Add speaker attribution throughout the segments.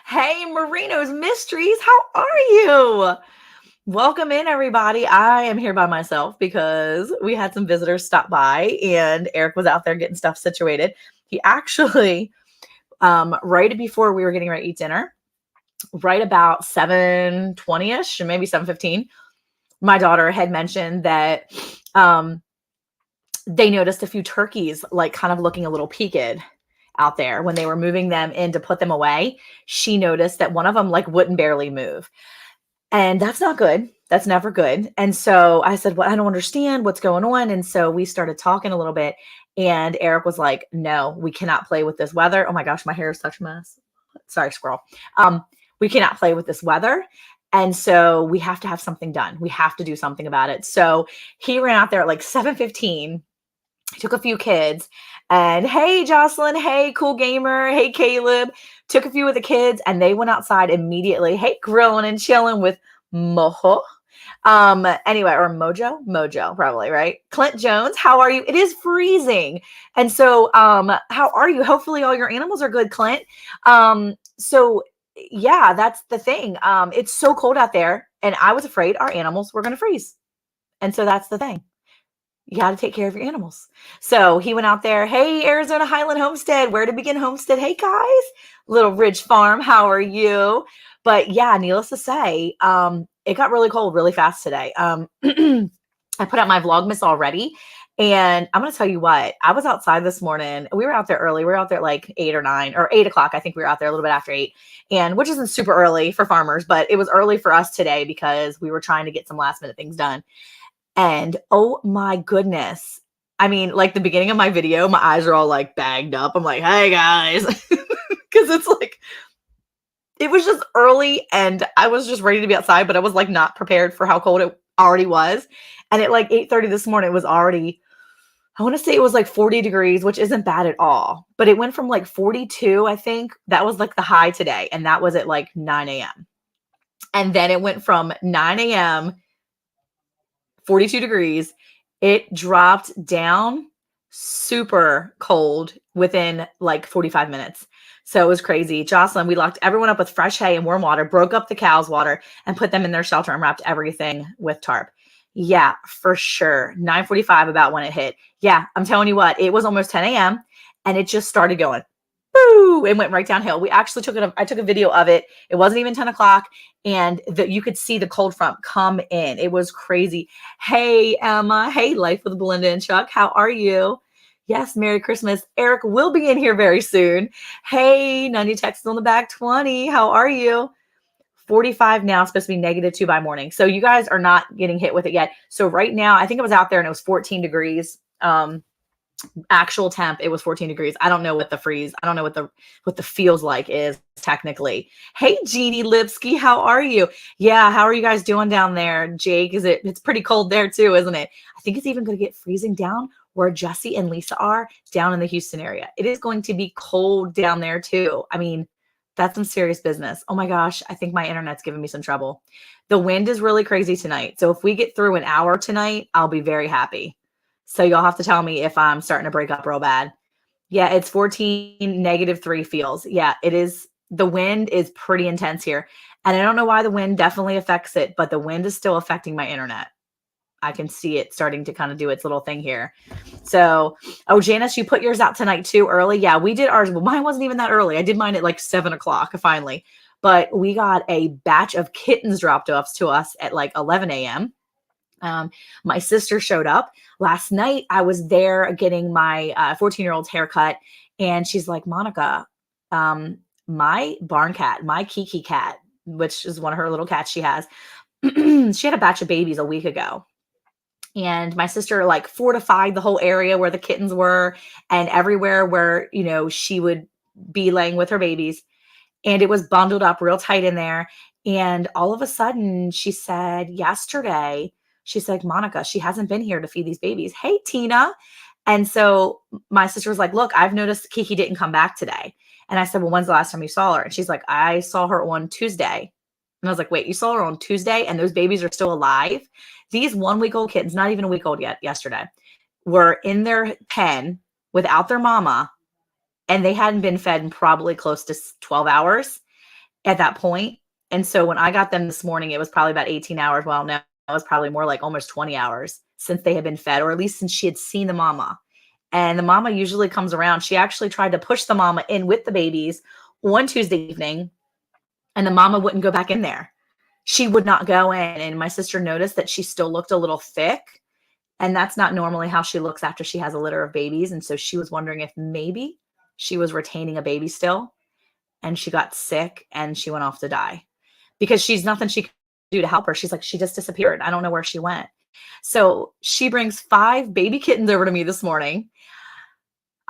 Speaker 1: Hey, Marino's Mysteries, how are you? Welcome in, everybody. I am here by myself because we had some visitors stop by and Eric was out there getting stuff situated. He actually, right before we were getting ready to eat dinner, right about 7:20ish, maybe 7:15, my daughter had mentioned that um, they noticed a few turkeys like kind of looking a little peaked out there when they were moving them in to put them away. She noticed that one of them like wouldn't barely move. And that's not good. That's never good. And so I said, "Well, I don't understand what's going on." And so we started talking a little bit. And Eric was like, "No, we cannot play with this weather." Oh my gosh, my hair is such a mess. Sorry, squirrel. Um, we cannot play with this weather. And so we have to have something done. We have to do something about it. So he ran out there at like 7:15. He took a few kids and hey, Jocelyn, hey, cool gamer, hey, Caleb, took a few of the kids and they went outside immediately. Hey, grilling and chilling with Moho. Anyway, or Mojo, probably, right? Clint Jones, how are you? It is freezing. And so, how are you? Hopefully all your animals are good, Clint. So yeah, that's the thing. It's so cold out there, and I was afraid our animals were gonna freeze. And so that's the thing. You got to take care of your animals. So he went out there. Hey, Arizona Highland Homestead, where to begin homestead? Hey, guys, Little Ridge Farm, how are you? But yeah, needless to say, it got really cold really fast today. I put out my Vlogmas already. And I'm going to tell you what, I was outside this morning. We were out there early. We were out there at like 8 or 9 or 8 o'clock. I think we were out there a little bit after 8, and which isn't super early for farmers, but it was early for us today because we were trying to get some last minute things done. And oh my goodness. I mean, like the beginning of my video, my eyes are all like bagged up. I'm like, hey guys. Cause it's like, it was just early and I was just ready to be outside, but I was like not prepared for how cold it already was. And at like 8:30 this morning, it was already, I want to say it was like 40 degrees, which isn't bad at all. But it went from like 42, I think. That was like the high today. And that was at like 9 a.m. And then it went from 9 a.m. 42 degrees. It dropped down super cold within like 45 minutes. So it was crazy. Jocelyn, we locked everyone up with fresh hay and warm water, broke up the cows' water, and put them in their shelter and wrapped everything with tarp. Yeah, for sure. 9:45 about when it hit. Yeah, I'm telling you what, it was almost 10 a.m. and it just started going. Boo! It went right downhill. We actually took it. I took a video of it. It wasn't even 10 o'clock, and you could see the cold front come in. It was crazy. Hey, Emma. Hey, Life with Belinda and Chuck. How are you? Yes, Merry Christmas. Eric will be in here very soon. Hey, none you texted on the back 20. How are you? 45 now, supposed to be -2 by morning. So you guys are not getting hit with it yet. So right now, I think it was out there and it was 14 degrees. Actual temp, it was 14 degrees. I don't know what the freeze, I don't know what the feels like is technically. Hey, Jeannie Lipsky, how are you? Yeah, how are you guys doing down there? Jake, it's pretty cold there too, isn't it? I think it's even going to get freezing down where Jesse and Lisa are down in the Houston area. It is going to be cold down there too. I mean, that's some serious business. Oh my gosh, I think my internet's giving me some trouble. The wind is really crazy tonight. So if we get through an hour tonight, I'll be very happy. So you'll have to tell me if I'm starting to break up real bad. Yeah, it's 14, -3 feels. Yeah, it is. The wind is pretty intense here. And I don't know why the wind definitely affects it, but the wind is still affecting my internet. I can see it starting to kind of do its little thing here. So, oh, Janice, you put yours out tonight too early. Yeah, we did ours. Well, mine wasn't even that early. I did mine at like 7 o'clock finally. But we got a batch of kittens dropped off to us at like 11 a.m. My sister showed up last night. I was there getting my 14-year-old's haircut, and she's like, Monica, my barn cat, my Kiki cat, which is one of her little cats she has, she had a batch of babies a week ago. And my sister like fortified the whole area where the kittens were and everywhere where, she would be laying with her babies. And it was bundled up real tight in there. And all of a sudden, she said yesterday, she's like, Monica, she hasn't been here to feed these babies. Hey, Tina. And so my sister was like, look, I've noticed Kiki didn't come back today. And I said, well, when's the last time you saw her? And she's like, I saw her on Tuesday. And I was like, wait, you saw her on Tuesday and those babies are still alive? These 1-week-old kittens, not even a week old yet, yesterday, were in their pen without their mama and they hadn't been fed in probably close to 12 hours at that point. And so when I got them this morning, it was probably about 18 hours. Well, no, it was probably more like almost 20 hours since they had been fed, or at least since she had seen the mama. And the mama usually comes around. She actually tried to push the mama in with the babies one Tuesday evening, and the mama wouldn't go back in there. She would not go in. And my sister noticed that she still looked a little thick. And that's not normally how she looks after she has a litter of babies. And so she was wondering if maybe she was retaining a baby still, and she got sick and she went off to die because she's nothing she could do to help her. She's like, she just disappeared. I don't know where she went. So she brings 5 baby kittens over to me this morning.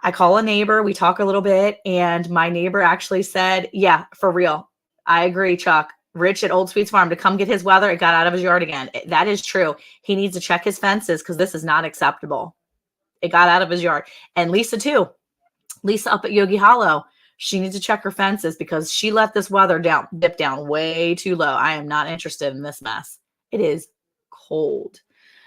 Speaker 1: I call a neighbor, we talk a little bit, and my neighbor actually said, yeah, for real. I agree, Chuck. Rich at Old Sweets Farm, to come get his weather, it got out of his yard again. That is true. He needs to check his fences because this is not acceptable. It got out of his yard. And Lisa too. Lisa up at Yogi Hollow, she needs to check her fences because she let this weather dip down way too low. I am not interested in this mess. It is cold.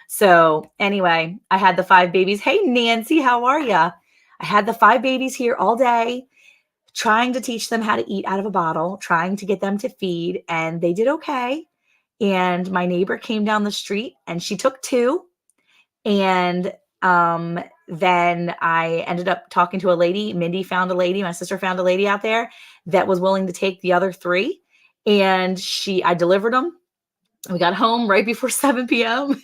Speaker 1: So anyway, I had the 5 babies. Hey, Nancy, how are you? I had the 5 babies here all day, trying to teach them how to eat out of a bottle, trying to get them to feed, and they did okay. And my neighbor came down the street and she took 2. And then I ended up talking to a lady. Mindy found a lady. My sister found a lady out there that was willing to take the other 3. And I delivered them. We got home right before 7 p.m.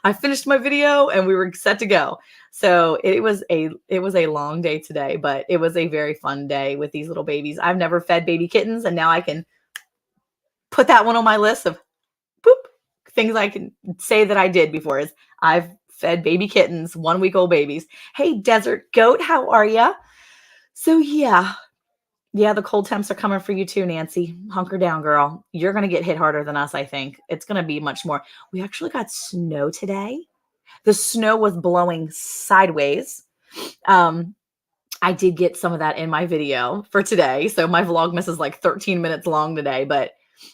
Speaker 1: I finished my video and we were set to go. So it was a long day today, but it was a very fun day with these little babies. I've never fed baby kittens, and now I can put that one on my list of things I can say that I did before is I've fed baby kittens, 1-week-old babies. Hey, Desert Goat, how are ya? So yeah, the cold temps are coming for you too, Nancy. Hunker down, girl. You're going to get hit harder than us, I think. It's going to be much more. We actually got snow today. The snow was blowing sideways. I did get some of that in my video for today. So my Vlogmas is like 13 minutes long today, but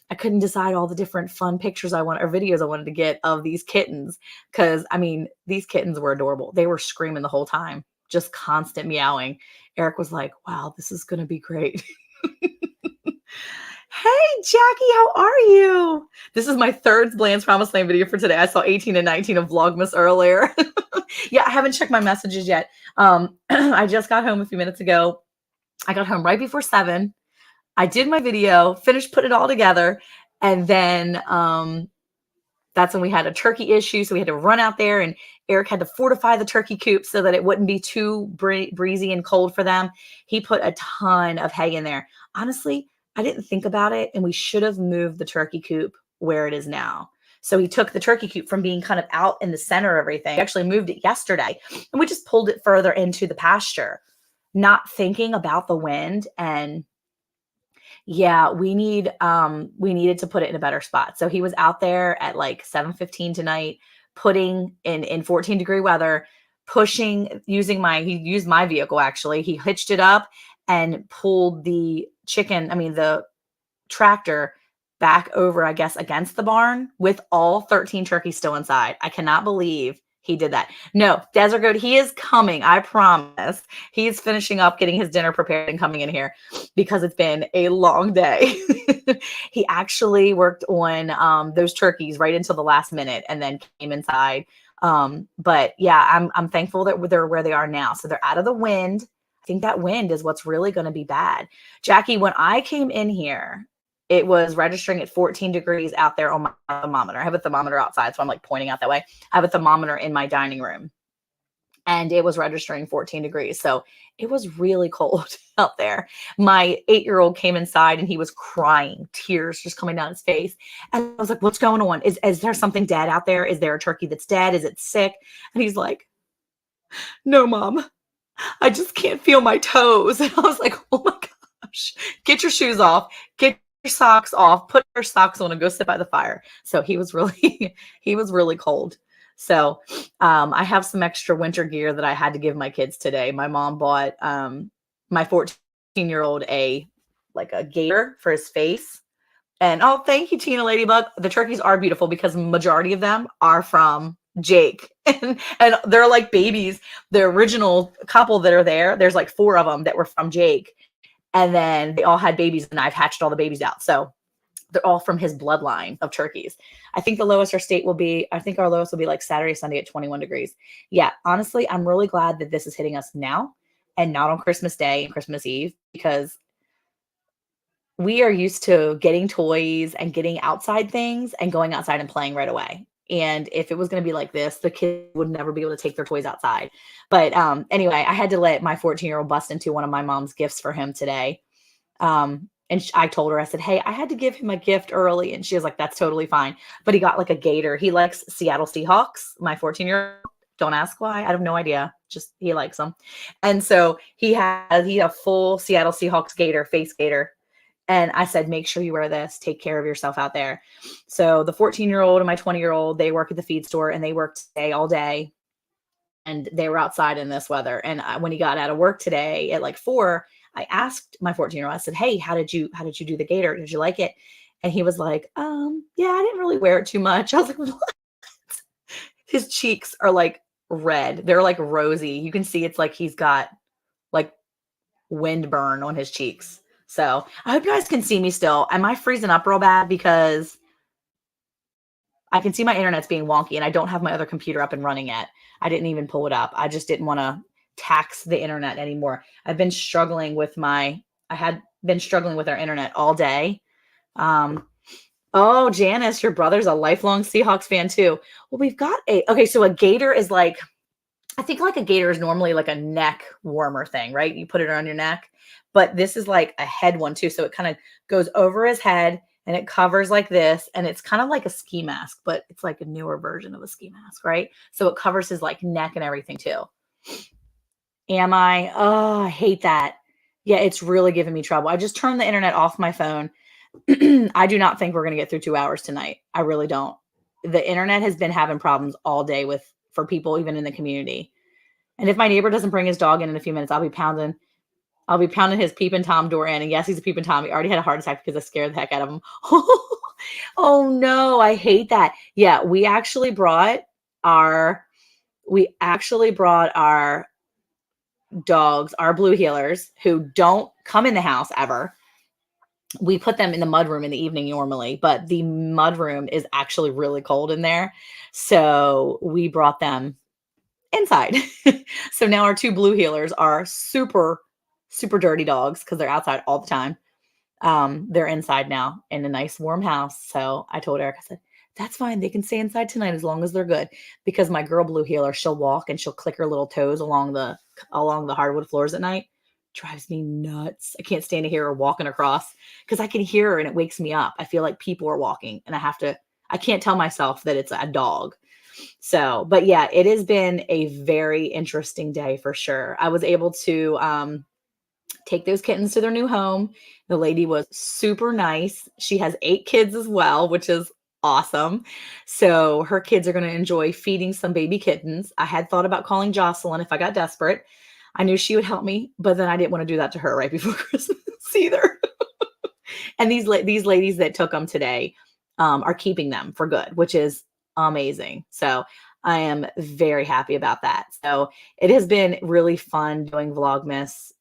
Speaker 1: I couldn't decide all the different fun pictures or videos I wanted to get of these kittens. Cause I mean, these kittens were adorable. They were screaming the whole time, just constant meowing. Eric was like, wow, this is going to be great. Hey, Jackie, how are you? This is my 3rd Blaine's Promised Land video for today. I saw 18 and 19 of Vlogmas earlier. Yeah, I haven't checked my messages yet. I just got home a few minutes ago. I got home right before 7. I did my video, finished putting it all together, and then that's when we had a turkey issue. So we had to run out there, and Eric had to fortify the turkey coop so that it wouldn't be too breezy and cold for them. He put a ton of hay in there. Honestly, I didn't think about it, and we should have moved the turkey coop where it is now. So he took the turkey coop from being kind of out in the center of everything. We actually moved it yesterday, and we just pulled it further into the pasture, not thinking about the wind. And yeah, we needed to put it in a better spot. So he was out there at like 7:15 tonight, putting in 14-degree weather, pushing, he used my vehicle actually. He hitched it up and pulled the tractor back over, I guess, against the barn with all 13 turkeys still inside. I cannot believe he did that. No, Desert Goat, he is coming. I promise. He is finishing up getting his dinner prepared and coming in here because it's been a long day. He actually worked on those turkeys right until the last minute and then came inside. But yeah, I'm thankful that they're where they are now. So they're out of the wind. I think that wind is what's really going to be bad. Jackie, when I came in here, it was registering at 14 degrees out there on my thermometer. I have a thermometer outside, so I'm like pointing out that way. I have a thermometer in my dining room, and it was registering 14 degrees. So it was really cold out there. My 8-year-old came inside and he was crying, tears just coming down his face. And I was like, what's going on? Is there something dead out there? Is there a turkey that's dead? Is it sick? And he's like, no, Mom, I just can't feel my toes. And I was like, oh my gosh, get your shoes off, get your socks off, put your socks on and go sit by the fire. So he was really cold. So I have some extra winter gear that I had to give my kids today. My mom bought my 14-year-old a gaiter for his face. And oh, thank you, Tina Ladybug. The turkeys are beautiful because majority of them are from Jake. And they're like babies. The original couple that are there, there's like 4 of them that were from Jake. And then they all had babies, and I've hatched all the babies out. So they're all from his bloodline of turkeys. I think the lowest our state will be, I think our lowest will be like Saturday, Sunday at 21 degrees. Yeah, honestly, I'm really glad that this is hitting us now and not on Christmas Day and Christmas Eve, because we are used to getting toys and getting outside things and going outside and playing right away. And if it was going to be like this, the kids would never be able to take their toys outside. But anyway, I had to let my 14-year-old bust into one of my mom's gifts for him today. And I told her, I said, hey, I had to give him a gift early. And she was like, that's totally fine. But he got like a gator. He likes Seattle Seahawks, my 14-year-old. Don't ask why. I have no idea. Just he likes them. And so he had a full Seattle Seahawks gator, face gator. And I said, make sure you wear this. Take care of yourself out there. So the 14-year-old and my 20-year-old, they work at the feed store, and they worked today all day. And they were outside in this weather. And when he got out of work today at like 4, I asked my 14-year-old, I said, hey, how did you do the gator? Did you like it? And he was like, yeah, I didn't really wear it too much. I was like, what? His cheeks are like red. They're like rosy. You can see it's like he's got like wind burn on his cheeks. So I hope you guys can see me still. Am I freezing up real bad? Because I can see my internet's being wonky, and I don't have my other computer up and running yet. I didn't even pull it up. I just didn't want to tax the internet anymore. I had been struggling with our internet all day. Oh, Janice, your brother's a lifelong Seahawks fan too. Well, okay, so a gator is like, I think like a gator is normally like a neck warmer thing, right? You put it on your neck, but this is like a head one too. So it kind of goes over his head and it covers like this. And it's kind of like a ski mask, but it's like a newer version of a ski mask, right? So it covers his like neck and everything too. Am I? Oh, I hate that. Yeah, it's really giving me trouble. I just turned the internet off my phone. I do not think we're going to get through 2 hours tonight. I really don't. The internet has been having problems all day for people, even in the community. And if my neighbor doesn't bring his dog in a few minutes, I'll be pounding his peeping Tom door in. And yes, he's a peeping Tom. He already had a heart attack because I scared the heck out of him. Oh no, I hate that. Yeah, we actually brought our dogs, our blue heelers, who don't come in the house ever. We put them in the mudroom in the evening normally, but the mudroom is actually really cold in there. So we brought them inside. So now our 2 blue heelers are super, super dirty dogs because they're outside all the time. They're inside now in a nice warm house. So I told Eric, I said, that's fine. They can stay inside tonight as long as they're good. Because my girl blue heeler, she'll walk and she'll click her little toes along the hardwood floors at night. Drives me nuts. I can't stand to hear her walking across because I can hear her and it wakes me up. I feel like people are walking and I can't tell myself that it's a dog. So, but yeah, it has been a very interesting day for sure. I was able to take those kittens to their new home. The lady was super nice. She has 8 kids as well, which is awesome. So her kids are going to enjoy feeding some baby kittens. I had thought about calling Jocelyn if I got desperate. I knew she would help me, but then I didn't want to do that to her right before Christmas either. And these ladies that took them today are keeping them for good, which is amazing. So I am very happy about that. So it has been really fun doing Vlogmas.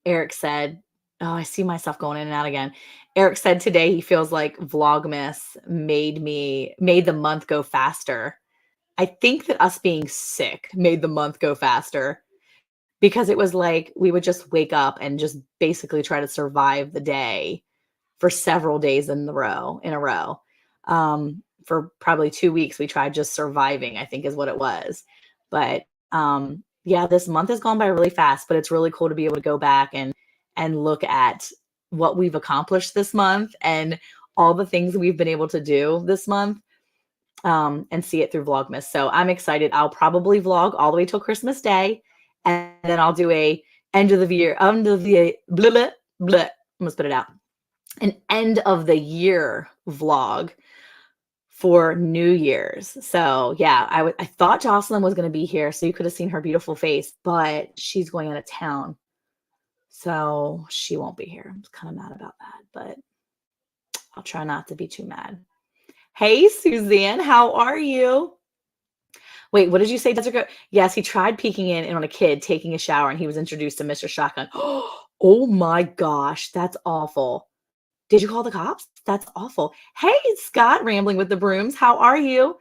Speaker 1: Eric said, oh, I see myself going in and out again. Eric said today he feels like Vlogmas made the month go faster. I think that us being sick made the month go faster because it was like we would just wake up and just basically try to survive the day for several days in a row. For probably 2 weeks, we tried just surviving, I think is what it was. But yeah, this month has gone by really fast, but it's really cool to be able to go back and look at what we've accomplished this month and all the things we've been able to do this month, and see it through Vlogmas. So I'm excited. I'll probably vlog all the way till Christmas Day, and then I'll do a end of the year, blah, blah, blah. Let's put it out. An end of the year vlog for New Year's. So yeah, I thought Jocelyn was going to be here, so you could have seen her beautiful face, but she's going out of town, so she won't be here. I'm kind of mad about that, but I'll try not to be too mad. Hey, Suzanne, how are you? Wait, what did you say, Desert Goat? Yes, he tried peeking in on a kid taking a shower and he was introduced to Mr. Shotgun. Oh my gosh, that's awful. Did you call the cops? That's awful. Hey, Scott, rambling with the brooms. How are you?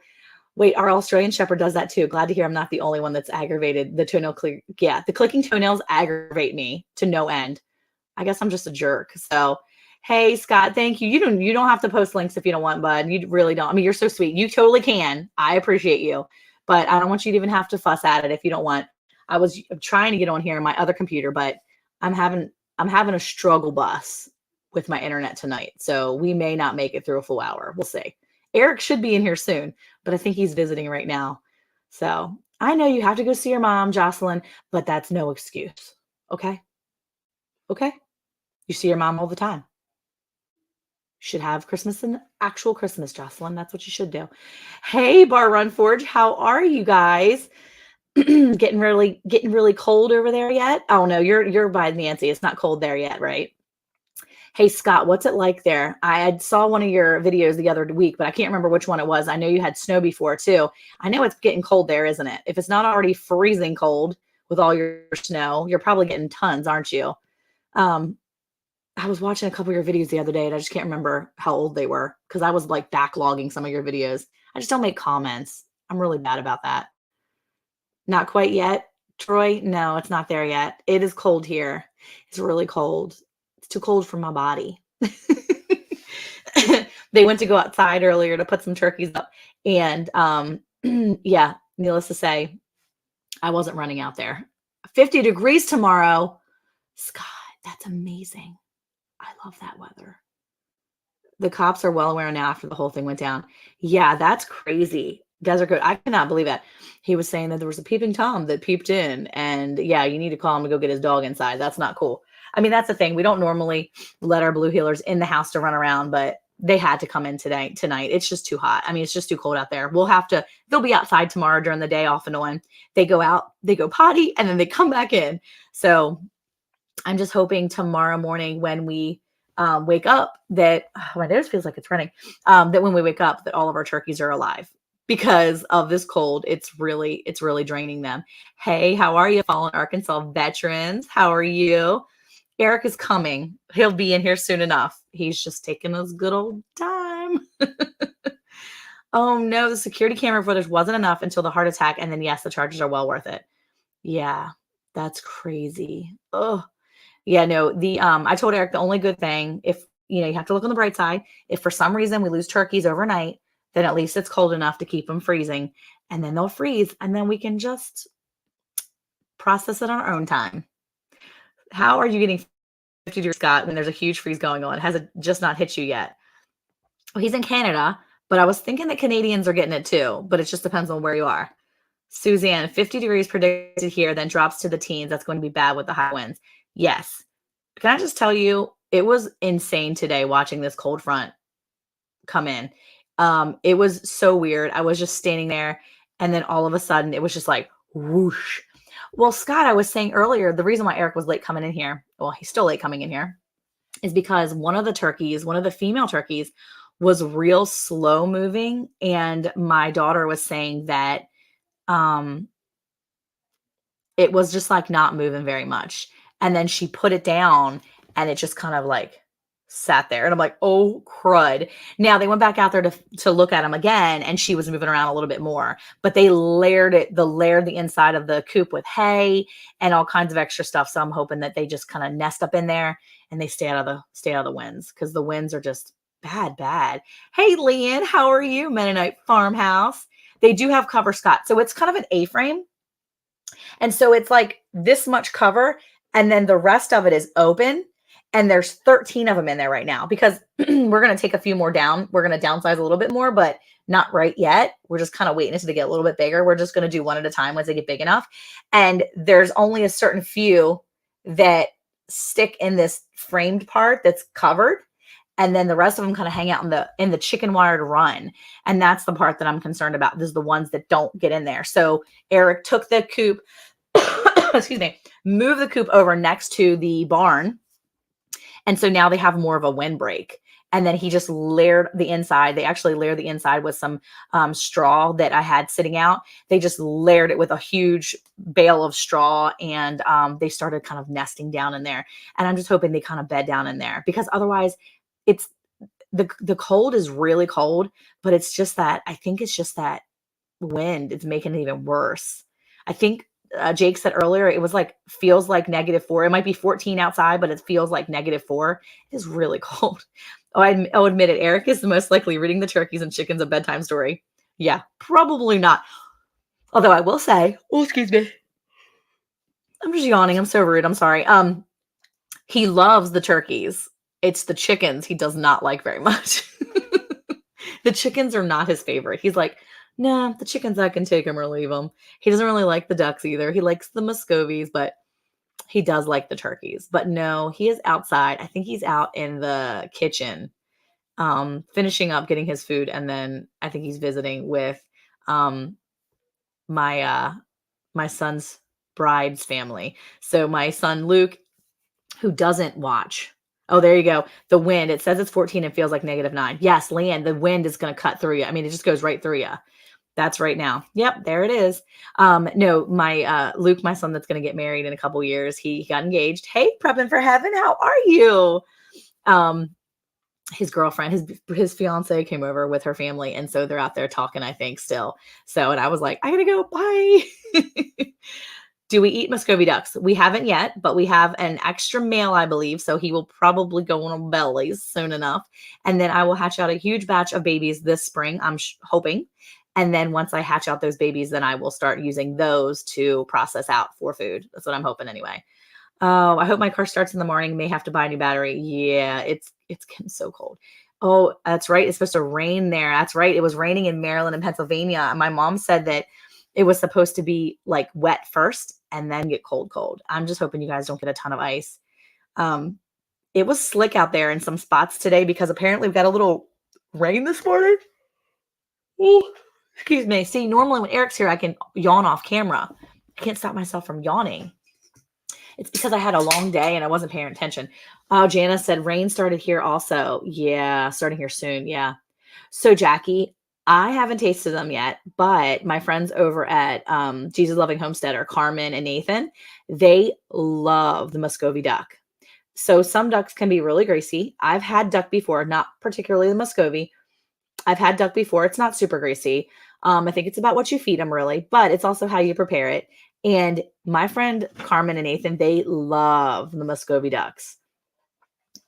Speaker 1: Wait, our Australian Shepherd does that too. Glad to hear I'm not the only one that's aggravated. The toenail click. Yeah, the clicking toenails aggravate me to no end. I guess I'm just a jerk. So, hey, Scott, thank you. You don't have to post links if you don't want, bud. You really don't. I mean, you're so sweet. You totally can. I appreciate you, but I don't want you to even have to fuss at it if you don't want. I was trying to get on here on my other computer, but I'm having I'm having a struggle bus with my internet tonight. So we may not make it through a full hour. We'll see. Eric should be in here soon, but I think he's visiting right now. So I know you have to go see your mom, Jocelyn, but that's no excuse. Okay. Okay. You see your mom all the time. Should have Christmas and actual Christmas, Jocelyn. That's what you should do. Hey, Bar Run Forge, how are you guys? Getting really cold over there yet? Oh no, you're by Nancy. It's not cold there yet, right? Hey Scott, what's it like there? I had saw one of your videos the other week, but I can't remember which one it was. I know you had snow before too. I know it's getting cold there, isn't it? If it's not already freezing cold with all your snow, you're probably getting tons, aren't you? Um, I was watching a couple of your videos the other day and I just can't remember how old they were because I was like backlogging some of your videos. I just don't make comments. I'm really bad about that. Not quite yet, Troy. No, it's not there yet. It is cold here. It's really cold. It's too cold for my body. They went to go outside earlier to put some turkeys up. And yeah, needless to say, I wasn't running out there. 50 degrees tomorrow. Scott, that's amazing. I love that weather. The cops are well aware now after the whole thing went down. Yeah, that's crazy. Desert Goat, I cannot believe that. He was saying that there was a peeping Tom that peeped in, and yeah, you need to call him to go get his dog inside. That's not cool. I mean, that's the thing. We don't normally let our blue healers in the house to run around, but they had to come in tonight. It's just too hot. I mean, it's just too cold out there. They'll be outside tomorrow during the day off and on. They go out, they go potty, and then they come back in. So I'm just hoping tomorrow morning when we wake up that my nose feels like it's running. That when we wake up, that all of our turkeys are alive because of this cold. It's really draining them. Hey, how are you, Fallen Arkansas veterans? How are you? Eric is coming. He'll be in here soon enough. He's just taking his good old time. Oh no, the security camera footage wasn't enough until the heart attack, and then yes, the charges are well worth it. Yeah, that's crazy. Oh, yeah, no, I told Eric the only good thing, if you have to look on the bright side, if for some reason we lose turkeys overnight, then at least it's cold enough to keep them freezing, and then they'll freeze, and then we can just process it on our own time. How are you getting 50 degrees, Scott, when there's a huge freeze going on? Has it just not hit you yet? Well, he's in Canada, but I was thinking that Canadians are getting it too, but it just depends on where you are. Suzanne, 50 degrees predicted here, then drops to the teens. That's going to be bad with the high winds. Yes. Can I just tell you, it was insane today watching this cold front come in. It was so weird. I was just standing there, and then all of a sudden, it was just like whoosh. Well, Scott, I was saying earlier, the reason why Eric was late coming in here, well, he's still late coming in here, is because one of the female turkeys, was real slow moving, and my daughter was saying that um, it was just like not moving very much. And then she put it down and it just kind of like sat there. And I'm like, oh crud. Now they went back out there to look at him again, and she was moving around a little bit more. But they layered the inside of the coop with hay and all kinds of extra stuff. So I'm hoping that they just kind of nest up in there and they stay out of the winds, because the winds are just bad, bad. Hey Leanne, how are you? Mennonite Farmhouse. They do have cover, Scott. So it's kind of an A-frame. And so it's like this much cover, and then the rest of it is open. And there's 13 of them in there right now, because we're going to take a few more down. We're going to downsize a little bit more, but not right yet. We're just kind of waiting until they get a little bit bigger. We're just going to do one at a time once they get big enough. And there's only a certain few that stick in this framed part that's covered. And then the rest of them kind of hang out in the chicken wired run. And that's the part that I'm concerned about. This is the ones that don't get in there. So Eric took the coop, excuse me, moved the coop over next to the barn. And so now they have more of a windbreak. and then he just layered the inside. They actually layered the inside with some straw that I had sitting out. They just layered it with a huge bale of straw, and they started kind of nesting down in there. And I'm just hoping they kind of bed down in there, because otherwise it's the cold is really cold, but it's just that, I think it's just that wind. It's making it even worse. I think Jake said earlier it was like, feels like -4. It might be 14 outside, but it feels like -4. It is really cold. Oh, I'll admit it. Eric is the most likely reading the turkeys and chickens a bedtime story. Yeah, probably not. Although I will say, oh, excuse me. I'm just yawning. I'm so rude. I'm sorry. He loves the turkeys. It's the chickens he does not like very much. The chickens are not his favorite. He's like, nah, the chickens, I can take them or leave them. He doesn't really like the ducks either. He likes the Muscovies, but he does like the turkeys. But no, he is outside. I think he's out in the kitchen, finishing up getting his food, and then I think he's visiting with um my my son's bride's family. So my son Luke, who doesn't watch. Oh, there you go. The wind. It says it's 14 and feels like -9. Yes, Leanne, the wind is going to cut through you. I mean, it just goes right through you. That's right now. Yep, there it is. No, my Luke, my son that's going to get married in a couple years, he got engaged. Hey, prepping for heaven. How are you? His girlfriend, his fiance came over with her family, and so they're out there talking, I think, still. So, and I was like, I gotta go. Bye. Do we eat Muscovy ducks? We haven't yet, but we have an extra male, I believe. So he will probably go on bellies soon enough. And then I will hatch out a huge batch of babies this spring, I'm hoping. And then once I hatch out those babies, then I will start using those to process out for food. That's what I'm hoping anyway. Oh, I hope my car starts in the morning. May have to buy a new battery. Yeah, it's getting so cold. Oh, that's right. It's supposed to rain there. That's right. It was raining in Maryland and Pennsylvania. My mom said that it was supposed to be like wet first and then get cold. I'm just hoping you guys don't get a ton of ice. It was slick out there in some spots today because apparently we got a little rain this morning. Ooh, excuse me. See, normally when Eric's here, I can yawn off camera. I can't stop myself from yawning. It's because I had a long day and I wasn't paying attention. Oh, Jana said rain started here also. Yeah, starting here soon. Yeah. So Jackie, I haven't tasted them yet, but my friends over at Jesus Loving Homesteader, Carmen and Nathan, they love the Muscovy duck. So some ducks can be really greasy. I've had duck before, not particularly the Muscovy. I've had duck before. It's not super greasy. I think it's about what you feed them, really, but it's also how you prepare it. And my friend Carmen and Nathan, they love the Muscovy ducks.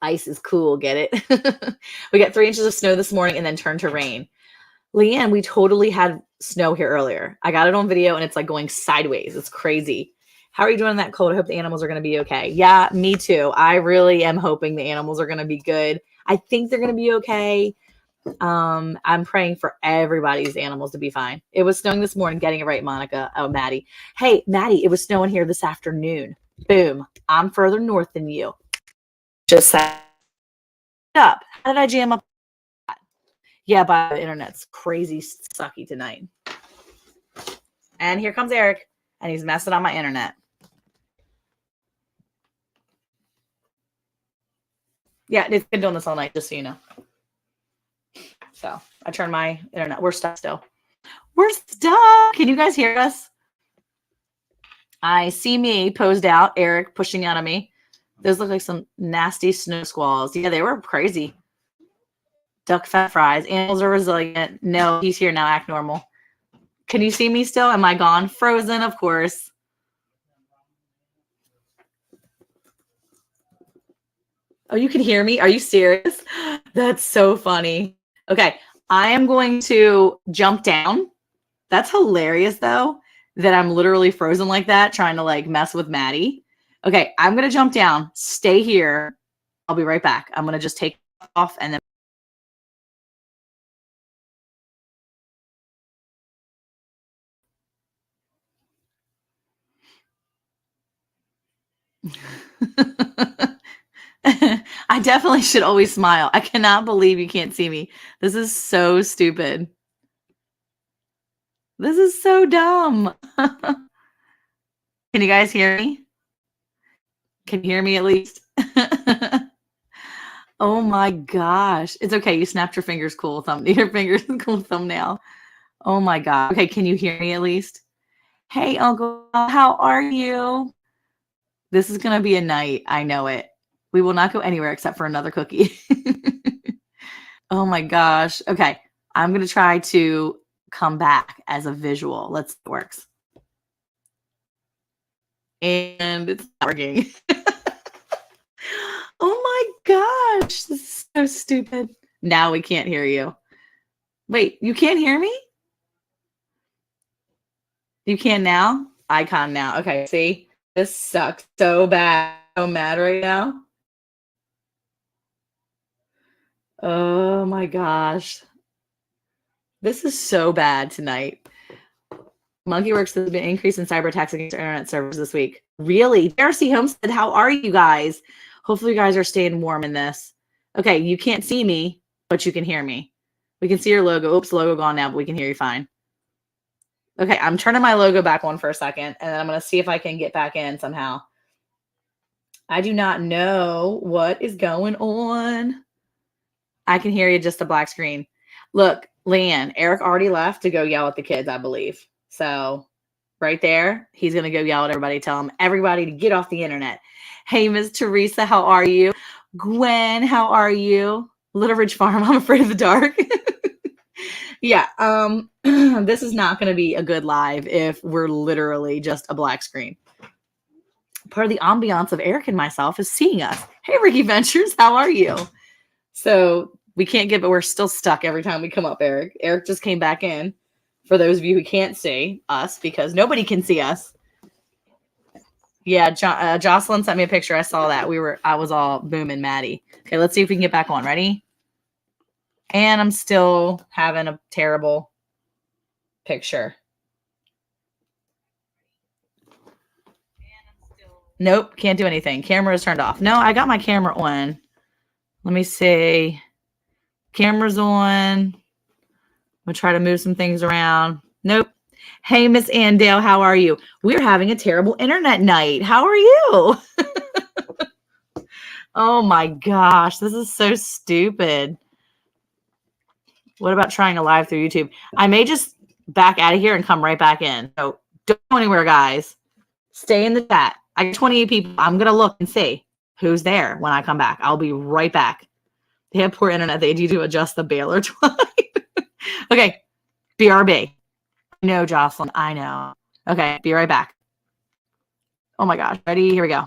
Speaker 1: Ice is cool, get it? We got 3 inches of snow this morning and then turned to rain. Leanne, we totally had snow here earlier. I got it on video and it's like going sideways. It's crazy. How are you doing in that cold? I hope the animals are going to be okay. Yeah, me too. I really am hoping the animals are going to be good. I think they're going to be okay. I'm praying for everybody's animals to be fine. It was snowing this morning. Getting it right, Monica. Oh, Maddie. Hey, Maddie, it was snowing here this afternoon. Boom. I'm further north than you. Just set up. How did I jam up? Yeah, but the internet's crazy sucky tonight. And here comes Eric, and he's messing on my internet. Yeah, it's been doing this all night, just so you know. So I turned my internet. We're stuck still. We're stuck. Can you guys hear us? I see me posed out, Eric pushing out of me. Those look like some nasty snow squalls. Yeah, they were crazy. Duck fat fries. Animals are resilient. No, he's here now. Act normal. Can you see me still? Am I gone? Frozen, of course. Oh, you can hear me? Are you serious? That's so funny. Okay, I am going to jump down. That's hilarious, though, that I'm literally frozen like that, trying to like mess with Maddie. Okay, I'm going to jump down. Stay here. I'll be right back. I'm going to just take off and then. I definitely should always smile. I cannot believe you can't see me. This is so stupid. This is so dumb. Can you guys hear me? Can you hear me at least? Oh my gosh. It's okay. You snapped your fingers cool your fingers cool thumbnail. Oh my god. Okay, can you hear me at least? Hey, Uncle, how are you? This is gonna be a night. I know it. We will not go anywhere except for another cookie. Oh my gosh. Okay. I'm gonna try to come back as a visual. Let's see if it works. And it's not working. Oh my gosh. This is so stupid. Now we can't hear you. Wait, you can't hear me? You can now? Icon now. Okay, see? This sucks so bad. I'm so mad right now. Oh my gosh. This is so bad tonight. Monkeyworks has been increased in cyber attacks against internet servers this week. Really? Darcy Homestead, how are you guys? Hopefully you guys are staying warm in this. Okay, you can't see me, but you can hear me. We can see your logo. Oops, logo gone now, but we can hear you fine. Okay, I'm turning my logo back on for a second, and then I'm going to see if I can get back in somehow. I do not know what is going on. I can hear you, just a black screen. Look, Leanne, Eric already left to go yell at the kids, I believe. So right there, he's going to go yell at everybody, tell them, everybody to get off the internet. Hey, Miss Teresa, how are you? Gwen, how are you? Little Ridge Farm, I'm afraid of the dark. Yeah, this is not going to be a good live if we're literally just a black screen. Part of the ambiance of Eric and myself is seeing us. Hey, Ricky Ventures, how are you? So we can't get, but we're still stuck every time we come up, Eric. Eric just came back in, for those of you who can't see us, because nobody can see us. Yeah, Jocelyn sent me a picture. I saw that. I was all booming Maddie. Okay, let's see if we can get back on. Ready? And I'm still having a terrible picture. Nope, can't do anything. Camera is turned off. No, I got my camera on. Let me see. Camera's on. I'm going to try to move some things around. Nope. Hey, Miss Andale, how are you? We're having a terrible internet night. How are you? Oh my gosh, this is so stupid. What about trying a live through YouTube? I may just back out of here and come right back in. So don't go anywhere, guys. Stay in the chat. I got 28 people. I'm going to look and see who's there when I come back. I'll be right back. They have poor internet. They need to adjust the Baylor twine. Okay. BRB. I know, Jocelyn. I know. Okay. Be right back. Oh my gosh. Ready? Here we go.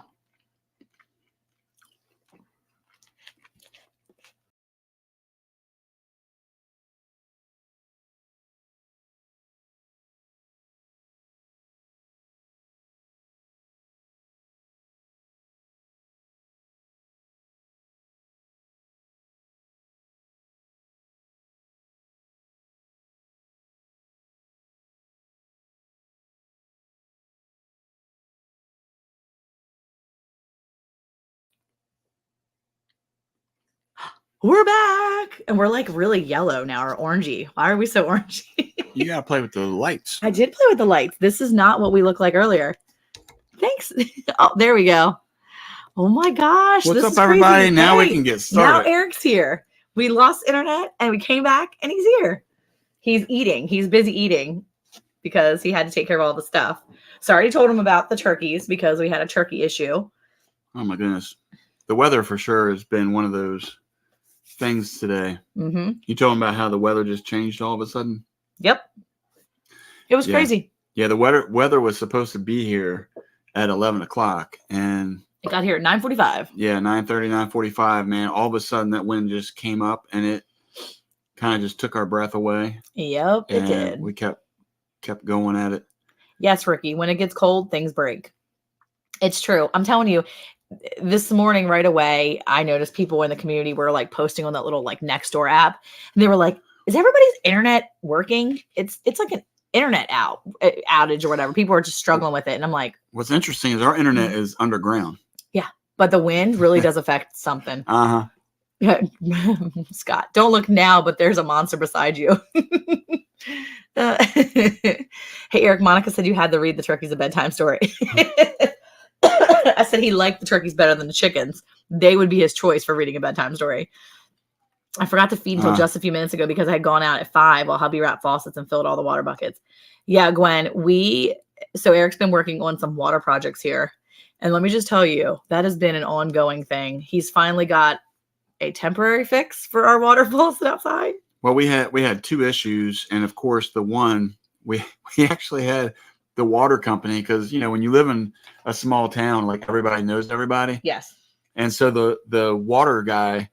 Speaker 1: We're back. And we're like really yellow now, or orangey. Why are we so orangey?
Speaker 2: You got to play with the lights.
Speaker 1: I did play with the lights. This is not what we looked like earlier. Thanks. Oh, there we go. Oh my gosh.
Speaker 2: What's
Speaker 1: this
Speaker 2: up, everybody?
Speaker 1: crazy.
Speaker 2: Now
Speaker 1: Hey,
Speaker 2: we can get started.
Speaker 1: Now Eric's here. We lost internet and we came back and he's here. He's eating. He's busy eating because he had to take care of all the stuff. So I already told him about the turkeys because we had a turkey issue.
Speaker 2: Oh my goodness. The weather for sure has been one of those things today.
Speaker 1: Mm-hmm.
Speaker 2: You told him about how the weather just changed all of a sudden?
Speaker 1: Yep. It was crazy.
Speaker 2: Yeah, the weather was supposed to be here at 11 o'clock. And
Speaker 1: it got here at 9:45.
Speaker 2: Yeah, 9:30, 9:45, man. All of a sudden that wind just came up and it kind of just took our breath away.
Speaker 1: Yep, it did.
Speaker 2: We kept going at it.
Speaker 1: Yes, Ricky. When it gets cold, things break. It's true. I'm telling you, this morning right away, I noticed people in the community were like posting on that little like Nextdoor app. And they were like, is everybody's internet working? It's like an internet outage or whatever. People are just struggling with it. And I'm like,
Speaker 2: what's interesting is our internet is underground.
Speaker 1: Yeah. But the wind really does affect something.
Speaker 2: Uh-huh.
Speaker 1: Scott, don't look now, but there's a monster beside you. Hey, Eric, Monica said you had to read the turkeys a bedtime story. I said he liked the turkeys better than the chickens. They would be his choice for reading a bedtime story. I forgot to feed until just a few minutes ago because I had gone out at 5 while hubby wrapped faucets and filled all the water buckets. Yeah, Gwen, so Eric's been working on some water projects here. And let me just tell you, that has been an ongoing thing. He's finally got a temporary fix for our water faucet outside.
Speaker 2: Well, we had 2 issues. And of course, the one we actually had the water company, because, you know, when you live in a small town, like everybody knows everybody.
Speaker 1: Yes.
Speaker 2: And so the water guy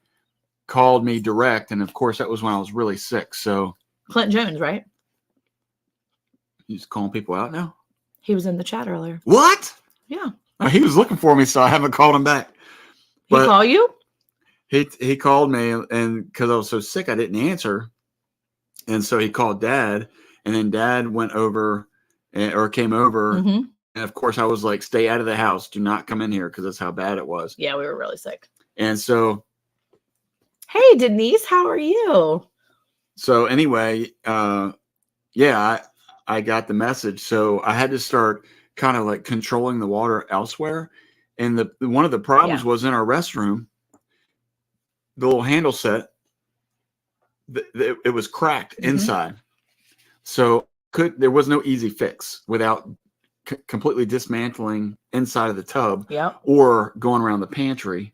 Speaker 2: called me direct. And of course, that was when I was really sick. So
Speaker 1: Clint Jones, right?
Speaker 2: He's calling people out now.
Speaker 1: He was in the chat earlier.
Speaker 2: What?
Speaker 1: Yeah.
Speaker 2: He was looking for me, so I haven't called him back.
Speaker 1: He call you?
Speaker 2: He called me, and because I was so sick, I didn't answer. And so he called Dad, and then Dad went over or came over.
Speaker 1: Mm-hmm.
Speaker 2: And of course, I was like, stay out of the house. Do not come in here, because that's how bad it was.
Speaker 1: Yeah, we were really sick.
Speaker 2: And so.
Speaker 1: Hey, Denise, how are you?
Speaker 2: So anyway, yeah, I got the message. So I had to start kind of like controlling the water elsewhere. And one of the problems was in our restroom, the little handle set, it was cracked inside. So there was no easy fix without completely dismantling inside of the tub or going around the pantry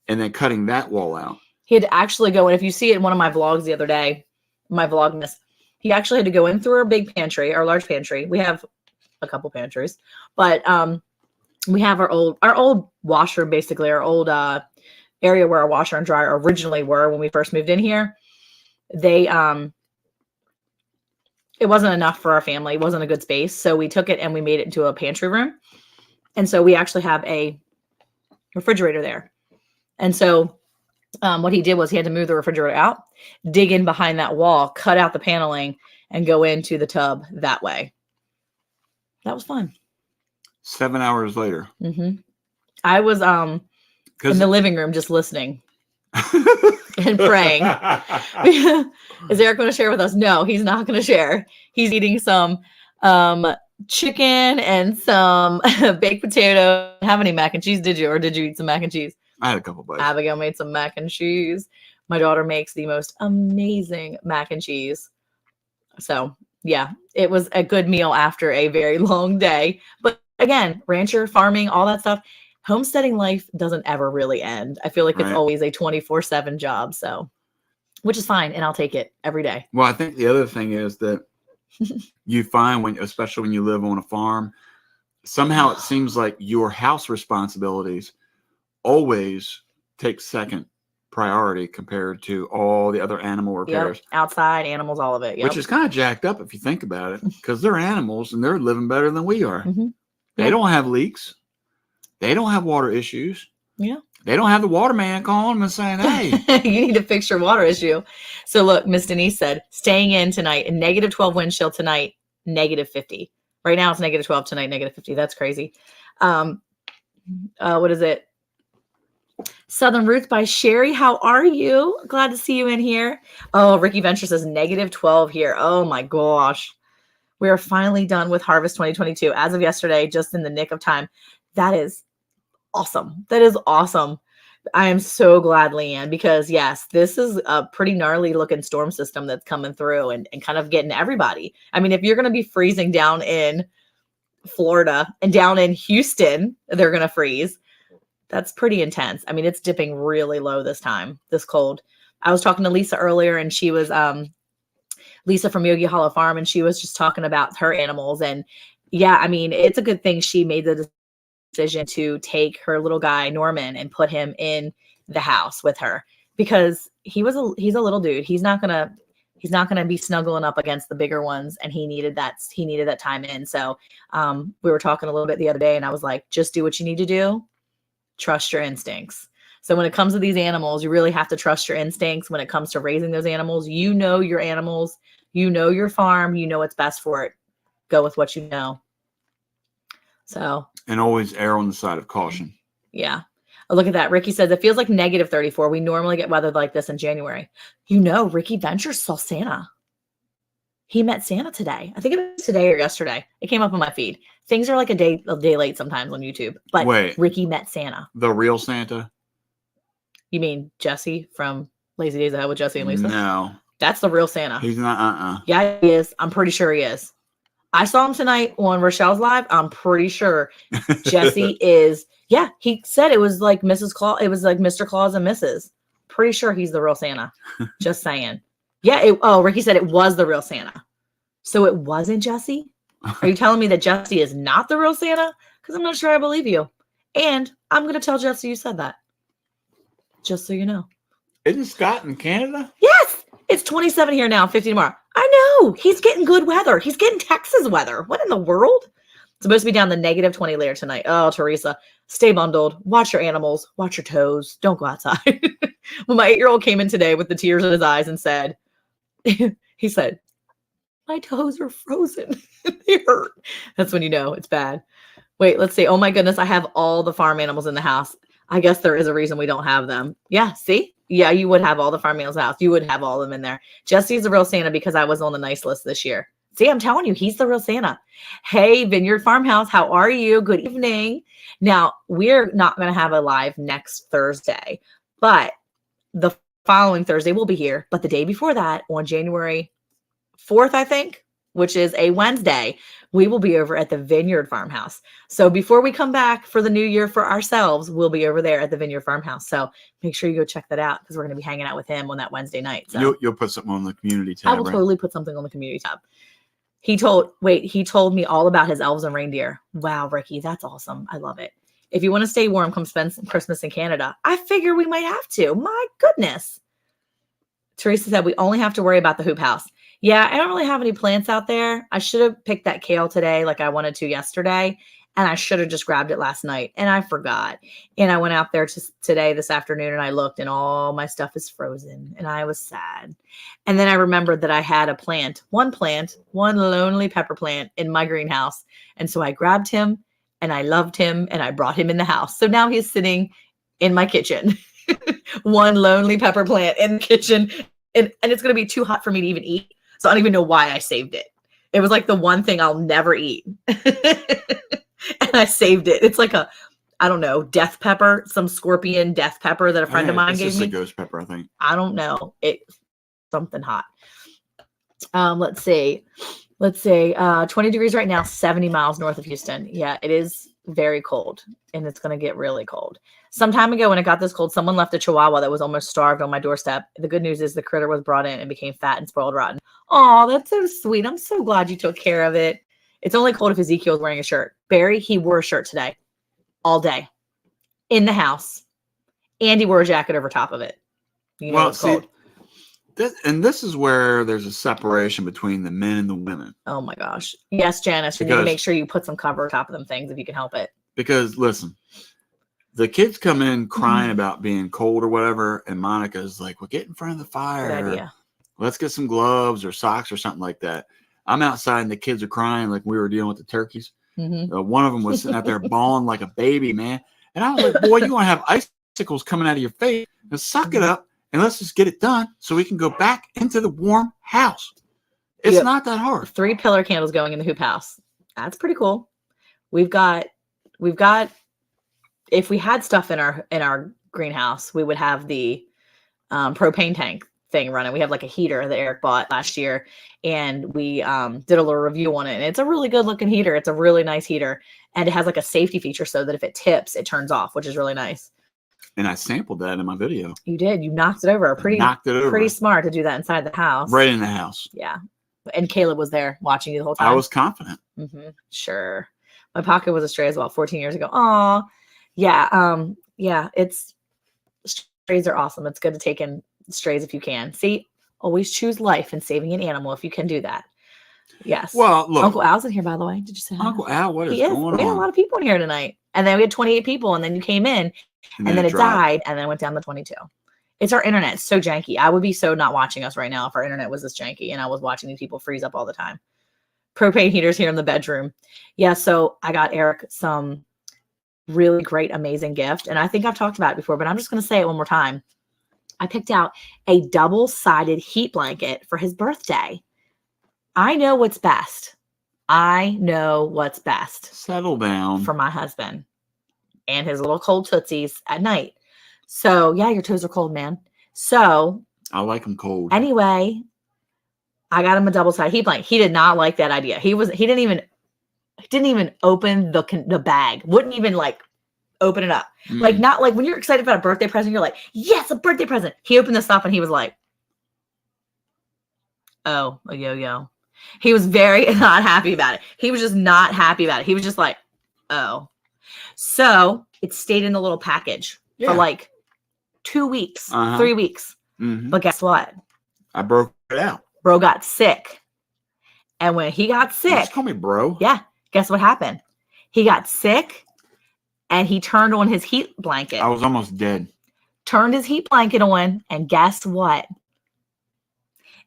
Speaker 2: and then cutting that wall out.
Speaker 1: He had to actually go in. If you see it in one of my vlogs the other day, my Vlogmas, he actually had to go in through our big pantry, our large pantry. We have a couple pantries, but we have our old washer, basically our old area where our washer and dryer originally were when we first moved in here. They it wasn't enough for our family. It wasn't a good space. So we took it and we made it into a pantry room. And so we actually have a refrigerator there. And so what he did was he had to move the refrigerator out, dig in behind that wall, cut out the paneling, and go into the tub that way. That was fun.
Speaker 2: 7 hours later.
Speaker 1: Mm-hmm. I was in the living room just listening and praying. Is Eric going to share with us? No, he's not going to share. He's eating some chicken and some baked potato. How many mac and cheese did you? Or did you eat some mac and cheese?
Speaker 2: I had a couple bites.
Speaker 1: Abigail made some mac and cheese. My daughter makes the most amazing mac and cheese. So, yeah, it was a good meal after a very long day. But again, rancher, farming, all that stuff, homesteading life doesn't ever really end. I feel like it's always a 24/7 job. So, which is fine. And I'll take it every day.
Speaker 2: Well, I think the other thing is that you find especially when you live on a farm, somehow it seems like your house responsibilities always take second priority compared to all the other animal repairs.
Speaker 1: Yep. Outside animals, all of it. Yep.
Speaker 2: Which is kind of jacked up if you think about it, because they're animals and they're living better than we are.
Speaker 1: Mm-hmm.
Speaker 2: They don't have leaks. They don't have water issues.
Speaker 1: Yeah.
Speaker 2: They don't have the waterman calling them and saying, hey,
Speaker 1: you need to fix your water issue. So look, Miss Denise said, staying in tonight, -12 wind chill tonight, -50. Right now it's -12 tonight, -50. That's crazy. What is it? Southern Roots by Sherry. How are you? Glad to see you in here. Oh, Ricky Venture says -12 here. Oh my gosh. We are finally done with Harvest 2022 as of yesterday, just in the nick of time. That is awesome. That is awesome. I am so glad, Leanne, because yes, this is a pretty gnarly looking storm system that's coming through and kind of getting everybody. I mean, if you're going to be freezing down in Florida and down in Houston, they're going to freeze. That's pretty intense. I mean, it's dipping really low this time, this cold. I was talking to Lisa earlier, and she was Lisa from Yogi Hollow Farm, and she was just talking about her animals. And yeah, I mean, it's a good thing she made the decision to take her little guy, Norman, and put him in the house with her, because he's a little dude. He's not gonna be snuggling up against the bigger ones, and he needed that time in. So we were talking a little bit the other day, and I was like, just do what you need to do. Trust your instincts. So when it comes to these animals, you really have to trust your instincts. When it comes to raising those animals, you know your animals, you know your farm, you know what's best for it. Go with what you know. So,
Speaker 2: and always err on the side of caution.
Speaker 1: Yeah. Oh, look at that. Ricky says it feels like -34. We normally get weather like this in January. You know, Ricky Venture saw Santa. He met Santa today. I think it was today or yesterday. It came up on my feed. Things are like a day late sometimes on YouTube. But
Speaker 2: Wait,
Speaker 1: Ricky met Santa.
Speaker 2: the real Santa?
Speaker 1: You mean Jesse from Lazy Days Ahead with Jesse and Lisa?
Speaker 2: No.
Speaker 1: That's the real Santa.
Speaker 2: He's not.
Speaker 1: Yeah, he is. I'm pretty sure he is. I saw him tonight on Rochelle's live. I'm pretty sure Jesse is. Yeah, he said it was like Mrs. Claus. It was like Mr. Claus and Mrs. Pretty sure he's the real Santa. Just saying. Yeah. Ricky said it was the real Santa. So it wasn't Jesse? Are you telling me that Jesse is not the real Santa? Because I'm not sure I believe you. And I'm going to tell Jesse you said that. Just so you know.
Speaker 2: Isn't Scott in Canada?
Speaker 1: Yes. It's 27 here now, 50 tomorrow. I know. He's getting good weather. He's getting Texas weather. What in the world? It's supposed to be down the -20 later tonight. Oh, Teresa, stay bundled. Watch your animals. Watch your toes. Don't go outside. When my 8-year-old came in today with the tears in his eyes and said, he said, my toes are frozen. They hurt. That's when you know it's bad. Wait, let's see. Oh my goodness. I have all the farm animals in the house. I guess there is a reason we don't have them. Yeah. See? Yeah, you would have all the farm animals in the house. You would have all of them in there. Jesse's the real Santa because I was on the nice list this year. See, I'm telling you, he's the real Santa. Hey, Vineyard Farmhouse, how are you? Good evening. Now, we're not going to have a live next Thursday, but the following Thursday we'll be here. But the day before that, on January 4th, I think, which is a Wednesday, we will be over at the Vineyard Farmhouse. So before we come back for the new year for ourselves, we'll be over there at the Vineyard Farmhouse. So make sure you go check that out because we're going to be hanging out with him on that Wednesday night. So
Speaker 2: You'll put something on the community tab.
Speaker 1: I will totally put something on the community tab. He told me all about his elves and reindeer. Wow, Ricky, that's awesome. I love it. If you want to stay warm, come spend some Christmas in Canada. I figure we might have to. My goodness. Teresa said we only have to worry about the hoop house. Yeah, I don't really have any plants out there. I should have picked that kale today like I wanted to yesterday, and I should have just grabbed it last night, and I forgot. And I went out there today, this afternoon, and I looked, and all my stuff is frozen, and I was sad. And then I remembered that I had one lonely pepper plant in my greenhouse. And so I grabbed him, and I loved him, and I brought him in the house. So now he's sitting in my kitchen. One lonely pepper plant in the kitchen, and it's going to be too hot for me to even eat. So I don't even know why I saved it. It was like the one thing I'll never eat. And I saved it. It's like I don't know, death pepper, some scorpion death pepper that a friend of mine gave me.
Speaker 2: It's a ghost pepper, I think.
Speaker 1: I don't know. It's something hot. Let's see. 20 degrees right now, 70 miles north of Houston. Yeah, it is very cold, and it's going to get really cold. Some time ago when it got this cold, someone left a chihuahua that was almost starved on my doorstep. The good news is the critter was brought in and became fat and spoiled rotten. Oh, that's so sweet. I'm so glad you took care of it. It's only cold if Ezekiel's wearing a shirt. Barry, he wore a shirt today. All day. In the house. And he wore a jacket over top of it. You know it's cold.
Speaker 2: This is where there's a separation between the men and the women.
Speaker 1: Oh my gosh. Yes, Janice. You need to make sure you put some cover on top of them things if you can help it.
Speaker 2: Because listen, the kids come in crying about being cold or whatever, and Monica's like, well, get in front of the fire.
Speaker 1: Good idea.
Speaker 2: Let's get some gloves or socks or something like that. I'm outside and the kids are crying like we were dealing with the turkeys.
Speaker 1: Mm-hmm.
Speaker 2: One of them was sitting out there bawling like a baby, man. And I was like, boy, you want to have icicles coming out of your face. Now suck it up and let's just get it done so we can go back into the warm house. It's not that hard. 3
Speaker 1: pillar candles going in the hoop house. That's pretty cool. We've got, if we had stuff in our greenhouse, we would have the propane tank thing running. We have like a heater that Eric bought last year, and we did a little review on it, and it's a really good looking heater. It's a really nice heater, and it has like a safety feature so that if it tips, it turns off, which is really nice.
Speaker 2: And I sampled that in my video.
Speaker 1: You did. You knocked it over. Pretty smart to do that inside the house.
Speaker 2: Right in the house.
Speaker 1: Yeah. And Caleb was there watching you the whole time.
Speaker 2: I was confident.
Speaker 1: Mm-hmm. Sure. My pocket was a stray as well 14 years ago. Aw. Yeah. Yeah. Strays are awesome. It's good to take in strays if you can. See, always choose life and saving an animal if you can do that. Yes.
Speaker 2: Well, look.
Speaker 1: Uncle Al's in here, by the way. Did you say
Speaker 2: Uncle Al? What is going on?
Speaker 1: We had a lot of people in here tonight. And then we had 28 people, and then you came in, and then it died, and then went down to 22. It's our internet. It's so janky. I would be so not watching us right now if our internet was this janky and I was watching these people freeze up all the time. Propane heaters here in the bedroom. Yeah, so I got Eric some really great, amazing gift. And I think I've talked about it before, but I'm just going to say it one more time. I picked out a double-sided heat blanket for his birthday. I know what's best. I know what's best
Speaker 2: Settle down.
Speaker 1: for my husband and his little cold tootsies at night. So yeah, your toes are cold, man. So
Speaker 2: I like them cold.
Speaker 1: anyway, I got him a double-sided heat blanket. He did not like that idea. He didn't even open the bag. Wouldn't even like open it up. Like, not like when you're excited about a birthday present, you're like, yes, a birthday present. He opened this up and he was like, oh, a yo-yo. He was very not happy about it. He was just not happy about it. He was just like, oh. So it stayed in the little package for like 2 weeks, 3 weeks. But guess what?
Speaker 2: I broke it out.
Speaker 1: Bro got sick. And when he got sick.
Speaker 2: Just call me bro.
Speaker 1: Yeah. Guess what happened? He got sick and he turned on his heat blanket.
Speaker 2: I was almost dead.
Speaker 1: Turned his heat blanket on. And guess what?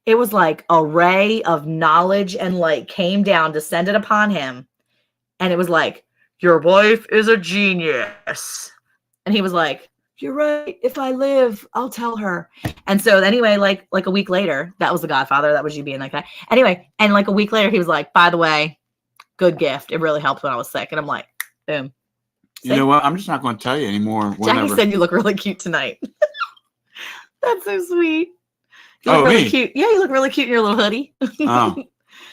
Speaker 1: It was like a ray of knowledge and light came down, descended upon him. And it was like, your wife is a genius. And he was like, you're right. If I live, I'll tell her. And so anyway, like a week later, that was The Godfather. That was you being like that. Anyway, and like a week later, he was like, by the way, good gift. It really helped when I was sick. And I'm like, boom.
Speaker 2: You know what? I'm just not going to tell you anymore.
Speaker 1: Jackie said you look really cute tonight. That's so sweet. You look really cute. Yeah, you look really cute in your little hoodie.
Speaker 2: Oh.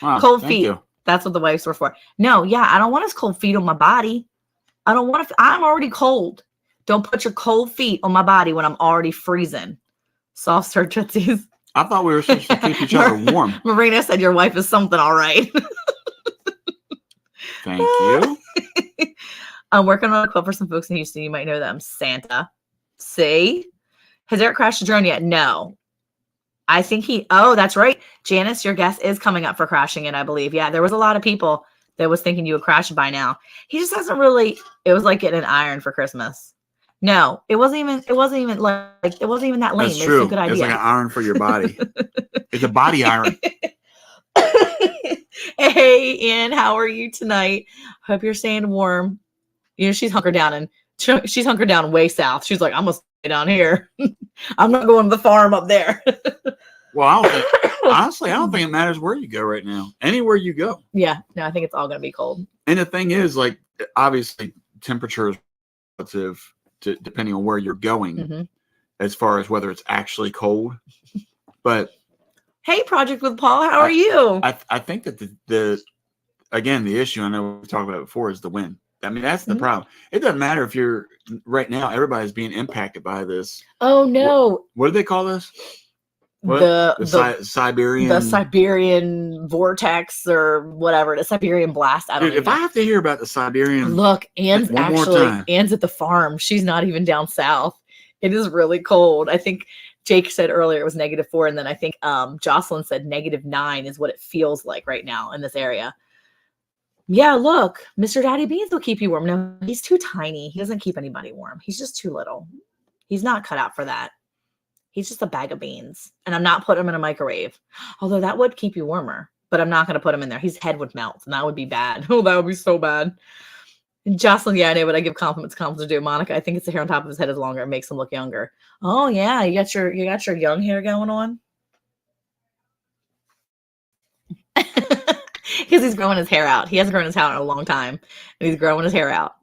Speaker 2: Wow,
Speaker 1: cold feet. You. That's what the wipes were for. No, yeah, I don't want his cold feet on my body. I don't want to. I'm already cold. Don't put your cold feet on my body when I'm already freezing. Soft serve tootsies.
Speaker 2: I thought we were supposed to keep each other warm.
Speaker 1: Marina said your wife is something all right.
Speaker 2: Thank you.
Speaker 1: I'm working on a quote for some folks in Houston. You might know them. Santa. See? Has Eric crashed a drone yet? No. I think that's right. Janice, your guest is coming up for crashing it, I believe. Yeah, there was a lot of people that was thinking you would crash it by now. He just hasn't really, it was like getting an iron for Christmas. No, it wasn't even that lame.
Speaker 2: That's true.
Speaker 1: It's a good idea.
Speaker 2: It's like an iron for your body. It's a body iron.
Speaker 1: Hey, Ian, how are you tonight? Hope you're staying warm. You know, she's hunkered down way south. She's like, I'm gonna stay down here. I'm not going to the farm up there.
Speaker 2: Well, honestly, I don't think it matters where you go right now. Anywhere you go.
Speaker 1: Yeah, no, I think it's all gonna be cold.
Speaker 2: And the thing is, like, obviously, temperature is relative to depending on where you're going, as far as whether it's actually cold. But
Speaker 1: hey, Project with Paul, how are you?
Speaker 2: I think that the issue, I know we talked about it before, is the wind. I mean, that's the problem. It doesn't matter if you're right now, everybody's being impacted by this.
Speaker 1: Oh no.
Speaker 2: What do they call this? What? The Siberian
Speaker 1: vortex or whatever, the Siberian blast.
Speaker 2: If I have to hear about the Siberian,
Speaker 1: look, Anne's at the farm. She's not even down south. It is really cold. I think Jake said earlier it was -4, and then I think Jocelyn said -9 is what it feels like right now in this area. Yeah, look, Mr. Daddy Beans will keep you warm. No, he's too tiny. He doesn't keep anybody warm. He's just too little. He's not cut out for that. He's just a bag of beans. And I'm not putting him in a microwave. Although that would keep you warmer. But I'm not going to put him in there. His head would melt. And that would be bad. Oh, that would be so bad. And Jocelyn, yeah, I know, but I give compliments do. Monica, I think it's the hair on top of his head is longer. It makes him look younger. Oh, yeah. You got your young hair going on? Because he's growing his hair out. He hasn't grown his hair out in a long time. And he's growing his hair out.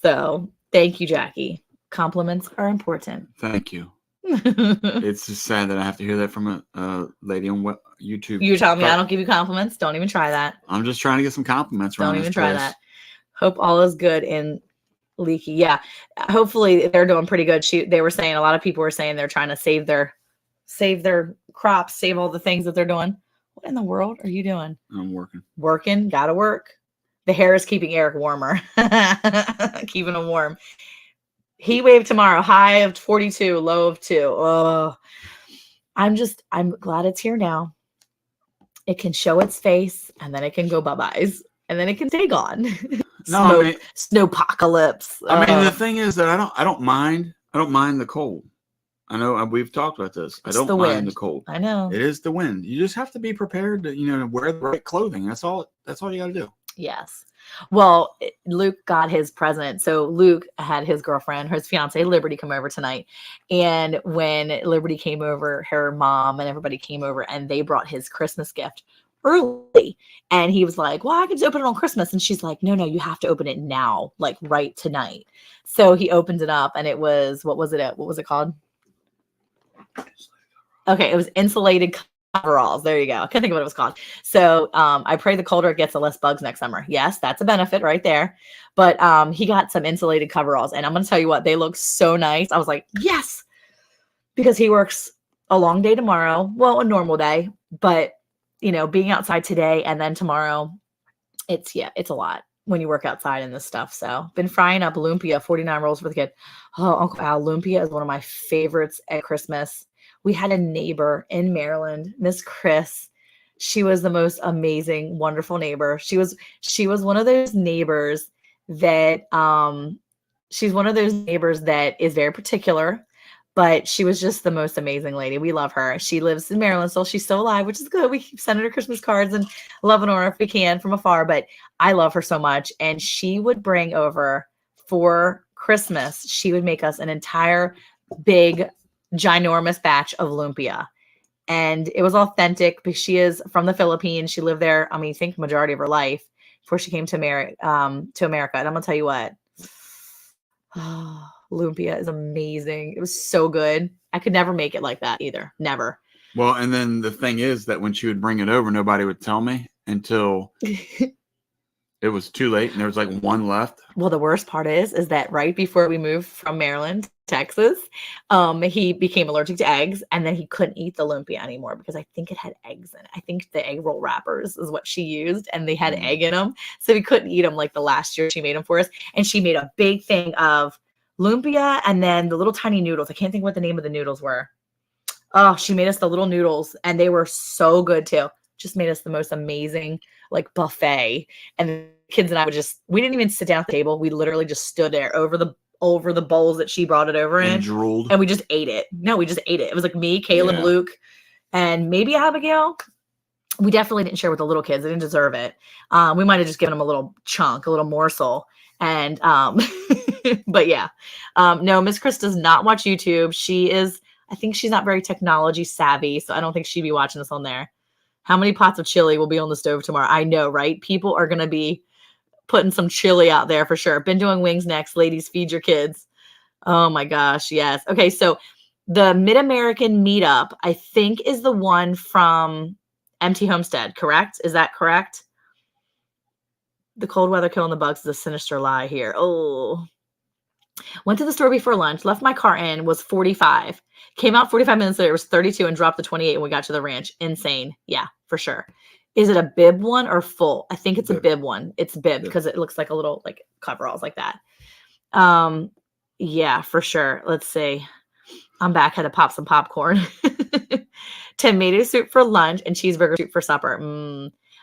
Speaker 1: So thank you, Jackie. Compliments are important.
Speaker 2: Thank you. It's just sad that I have to hear that from a lady on YouTube.
Speaker 1: You're telling me I don't give you compliments? Don't even try that.
Speaker 2: I'm just trying to get some compliments.
Speaker 1: Don't even try that. Hope all is good in Leaky. Yeah. Hopefully they're doing pretty good. They were saying, a lot of people were saying they're trying to save their crops, save all the things that they're doing. What in the world are you doing?
Speaker 2: I'm working.
Speaker 1: Working? Gotta work. The hair is keeping Eric warmer. Keeping him warm. Heat wave tomorrow. High of 42, low of 2. Oh, I'm glad it's here now. It can show its face and then it can go bye-byes and then it can stay gone. Snowpocalypse.
Speaker 2: I mean, the thing is that I don't mind the cold. I know we've talked about this. I don't mind the cold.
Speaker 1: I know.
Speaker 2: It is the wind. You just have to be prepared to, wear the right clothing. That's all you got to do.
Speaker 1: Yes. Well, Luke got his present. So Luke had his girlfriend, his fiance, Liberty, come over tonight. And when Liberty came over, her mom and everybody came over and they brought his Christmas gift early. And he was like, well, I could just open it on Christmas. And she's like, no, you have to open it now, like right tonight. So he opened it up and it was, what was it called? Okay, it was insulated coveralls. There you go. I couldn't think of what it was called. So I pray the colder it gets, the less bugs next summer. Yes, that's a benefit right there. But he got some insulated coveralls. And I'm going to tell you what, they look so nice. I was like, yes, because he works a long day tomorrow. Well, a normal day. But, you know, being outside today and then tomorrow, it's a lot when you work outside and this stuff. So been frying up lumpia, 49 rolls for the kid. Oh, Uncle Al, lumpia is one of my favorites at Christmas. We had a neighbor in Maryland, Miss Chris. She was the most amazing, wonderful neighbor. She was one of those neighbors that she's one of those neighbors that is very particular, but she was just the most amazing lady. We love her. She lives in Maryland, so she's still alive, which is good. We keep sending her Christmas cards and loving her if we can from afar, but I love her so much. And she would bring over for Christmas, she would make us an entire big ginormous batch of lumpia, and it was authentic because she is from the Philippines. She lived there, I think majority of her life before she came to America. And I'm gonna tell you what, lumpia is amazing. It was so good. I could never make it like that either. Never.
Speaker 2: Well, and then the thing is that when she would bring it over, nobody would tell me until it was too late and there was like one left.
Speaker 1: Well, the worst part is that right before we moved from Maryland to Texas, he became allergic to eggs, and then he couldn't eat the lumpia anymore because I think it had eggs in it. I think the egg roll wrappers is what she used, and they had egg in them. So he couldn't eat them like the last year she made them for us. And she made a big thing of lumpia and then the little tiny noodles. I can't think what the name of the noodles were. Oh, she made us the little noodles, and they were so good too. Just made us the most amazing like buffet. And the kids and I we didn't even sit down at the table. We literally just stood there over the bowls that she brought it over in,
Speaker 2: drooled.
Speaker 1: And we just ate it. No, we just ate it. It was like me, Caleb, Luke, and maybe Abigail. We definitely didn't share with the little kids. They didn't deserve it. We might have just given them a little chunk, a little morsel. And, but yeah, no, Miss Chris does not watch YouTube. I think she's not very technology savvy. So I don't think she'd be watching this on there. How many pots of chili will be on the stove tomorrow? I know, right? People are going to be putting some chili out there for sure. Been doing wings next. Ladies, feed your kids. Oh my gosh. Yes. Okay. So the Mid-American Meetup, I think, is the one from MT Homestead, correct? Is that correct? The cold weather killing the bugs is a sinister lie here. Oh. Went to the store before lunch, left my car in, was 45. Came out 45 minutes later, it was 32, and dropped to 28 when we got to the ranch. Insane. Yeah, for sure. Is it a bib one or full? I think it's a bib one. It's bib because it looks like a little like coveralls like that. Yeah, for sure. Let's see. I'm back. Had to pop some popcorn. Tomato soup for lunch and cheeseburger soup for supper.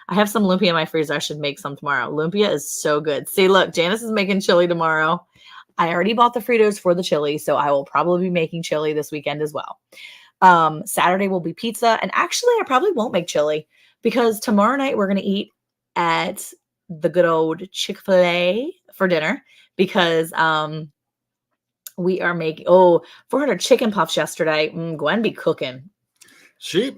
Speaker 1: I have some lumpia in my freezer. I should make some tomorrow. Lumpia is so good. See, look, Janice is making chili tomorrow. I already bought the Fritos for the chili, so I will probably be making chili this weekend as well. Saturday will be pizza. And actually, I probably won't make chili because tomorrow night we're going to eat at the good old Chick-fil-A for dinner because we are making 400 chicken puffs yesterday. Gwen be cooking.
Speaker 2: She's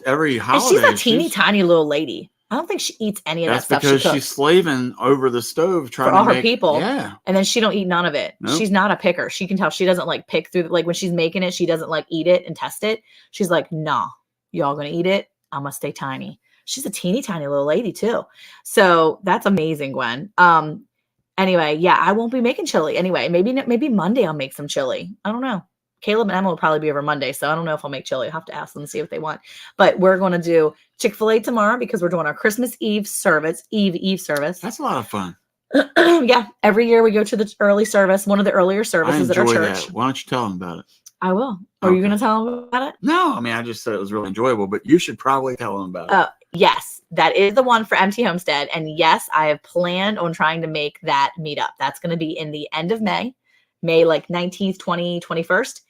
Speaker 2: every holiday.
Speaker 1: And she's a teeny tiny little lady. I don't think she eats any of that stuff.
Speaker 2: That's because she's slaving over the stove trying
Speaker 1: for all
Speaker 2: to
Speaker 1: her people.
Speaker 2: Yeah.
Speaker 1: And then she don't eat none of it. Nope. She's not a picker. She can tell she doesn't like pick through, like when she's making it, she doesn't like eat it and test it. She's like, nah, y'all gonna eat it. I'm gonna stay tiny. She's a teeny tiny little lady too. So that's amazing, Gwen. Anyway, yeah, I won't be making chili. Anyway, maybe Monday I'll make some chili. I don't know. Caleb and Emma will probably be over Monday, so I don't know if I'll make chili. I'll have to ask them and see what they want. But we're going to do Chick-fil-A tomorrow because we're doing our Christmas Eve service, Eve service.
Speaker 2: That's a lot of fun.
Speaker 1: Yeah, every year we go to the early service, one of the earlier services at our church.
Speaker 2: That. Why don't you tell them about it?
Speaker 1: I will. Are you going to tell them about it?
Speaker 2: No, I just said it was really enjoyable, but you should probably tell them about it.
Speaker 1: Yes, that is the one for MT Homestead. And yes, I have planned on trying to make that meetup. That's going to be in the end of May like 19th, 20th, 21st.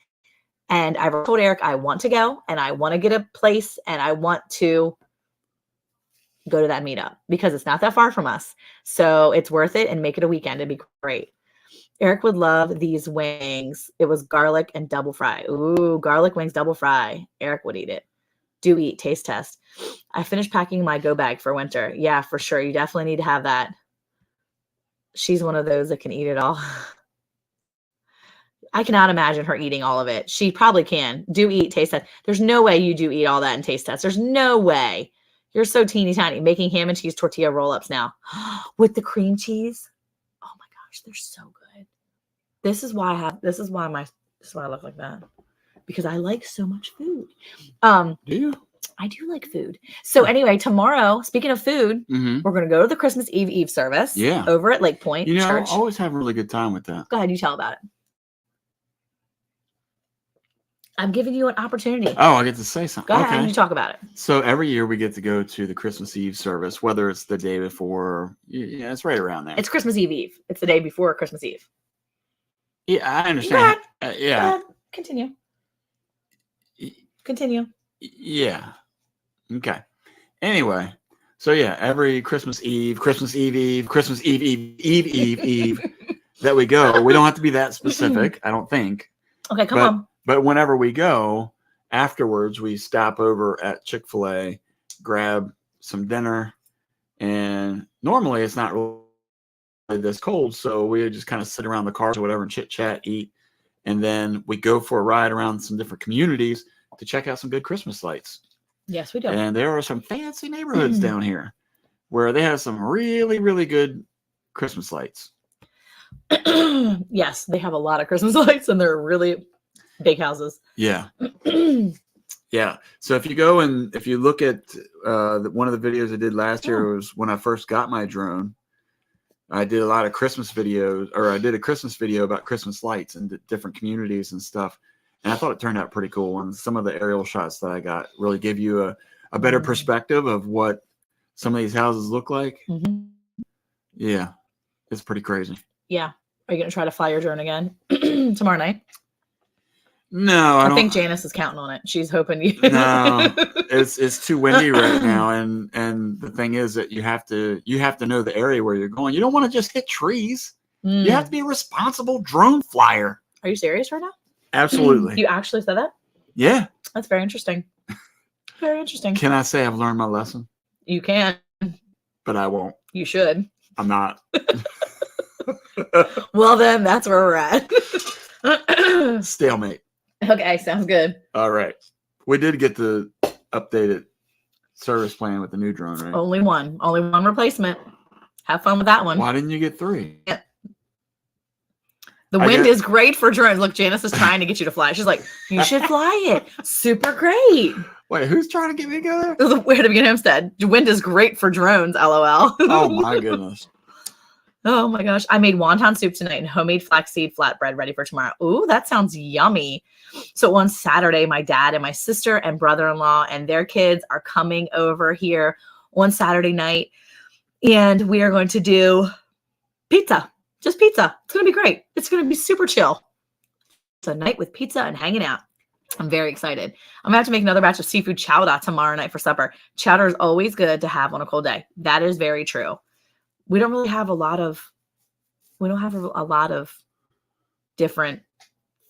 Speaker 1: And I've told Eric I want to go and I want to get a place and I want to go to that meetup because it's not that far from us. So it's worth it and make it a weekend. It'd be great. Eric would love these wings. It was garlic and double fry. Ooh, garlic wings, double fry. Eric would eat it. Do eat taste test. I finished packing my go bag for winter. Yeah, for sure. You definitely need to have that. She's one of those that can eat it all. I cannot imagine her eating all of it. She probably can. Do eat taste test. There's no way you do eat all that in taste test. There's no way. You're so teeny tiny. Making ham and cheese tortilla roll-ups now with the cream cheese. Oh my gosh, they're so good. This is why I look like that, because I like so much food.
Speaker 2: Do you?
Speaker 1: I do like food. So anyway, tomorrow, speaking of food, we're going to go to the Christmas Eve service.
Speaker 2: Yeah.
Speaker 1: Over at Lake Point Church.
Speaker 2: I always have a really good time with that.
Speaker 1: Go ahead, you tell about it. I'm giving you an opportunity.
Speaker 2: Oh, I get to say something.
Speaker 1: Go ahead, you talk about it.
Speaker 2: So every year we get to go to the Christmas Eve service, whether it's the day before, it's right around there.
Speaker 1: It's Christmas Eve. It's the day before Christmas Eve.
Speaker 2: Yeah, I understand. Yeah.
Speaker 1: Continue. Continue.
Speaker 2: Yeah. Okay. Anyway, so yeah, every Christmas Eve that we go, we don't have to be that specific, I don't think.
Speaker 1: Okay, come on.
Speaker 2: But whenever we go, afterwards, we stop over at Chick-fil-A, grab some dinner, and normally it's not really this cold, so we just kind of sit around the cars or whatever and chit-chat, eat, and then we go for a ride around some different communities to check out some good Christmas lights.
Speaker 1: Yes, we do.
Speaker 2: And there are some fancy neighborhoods down here where they have some really, really good Christmas lights.
Speaker 1: Yes, they have a lot of Christmas lights, and they're really big houses.
Speaker 2: Yeah. Yeah. So if you go and if you look at one of the videos I did last year was when I first got my drone. I did a lot of Christmas videos, or I did a Christmas video about Christmas lights in different communities and stuff. And I thought it turned out pretty cool. And some of the aerial shots that I got really give you a better perspective of what some of these houses look like. Yeah. It's pretty crazy.
Speaker 1: Yeah. Are you going to try to fly your drone again tomorrow night?
Speaker 2: No,
Speaker 1: I think Janice is counting on it. She's hoping you.
Speaker 2: No, it's too windy right now, and the thing is that you have to know the area where you're going. You don't want to just hit trees. You have to be a responsible drone flyer.
Speaker 1: Are you serious right now?
Speaker 2: Absolutely.
Speaker 1: You actually said that?
Speaker 2: Yeah.
Speaker 1: That's very interesting. Very interesting.
Speaker 2: Can I say I've learned my lesson?
Speaker 1: You can.
Speaker 2: But I won't.
Speaker 1: You should.
Speaker 2: I'm not.
Speaker 1: Well, then that's where we're at.
Speaker 2: Stalemate.
Speaker 1: Okay, sounds good.
Speaker 2: All right. We did get the updated service plan with the new drone, right?
Speaker 1: Only one replacement. Have fun with that one.
Speaker 2: Why didn't you get 3?
Speaker 1: Yeah. The wind is great for drones. Look, Janice is trying to get you to fly. She's like, you should fly it. Super great.
Speaker 2: Wait, who's trying to get me to go there?
Speaker 1: Where to begin Homestead. The wind is great for drones, LOL.
Speaker 2: Oh my goodness.
Speaker 1: Oh my gosh. I made wonton soup tonight and homemade flaxseed flatbread ready for tomorrow. Ooh, that sounds yummy. So on Saturday, my dad and my sister and brother-in-law and their kids are coming over here on Saturday night. And we are going to do pizza. Just pizza. It's going to be great. It's going to be super chill. It's a night with pizza and hanging out. I'm very excited. I'm going to have to make another batch of seafood chowder tomorrow night for supper. Chowder is always good to have on a cold day. That is very true. We don't really have a lot of different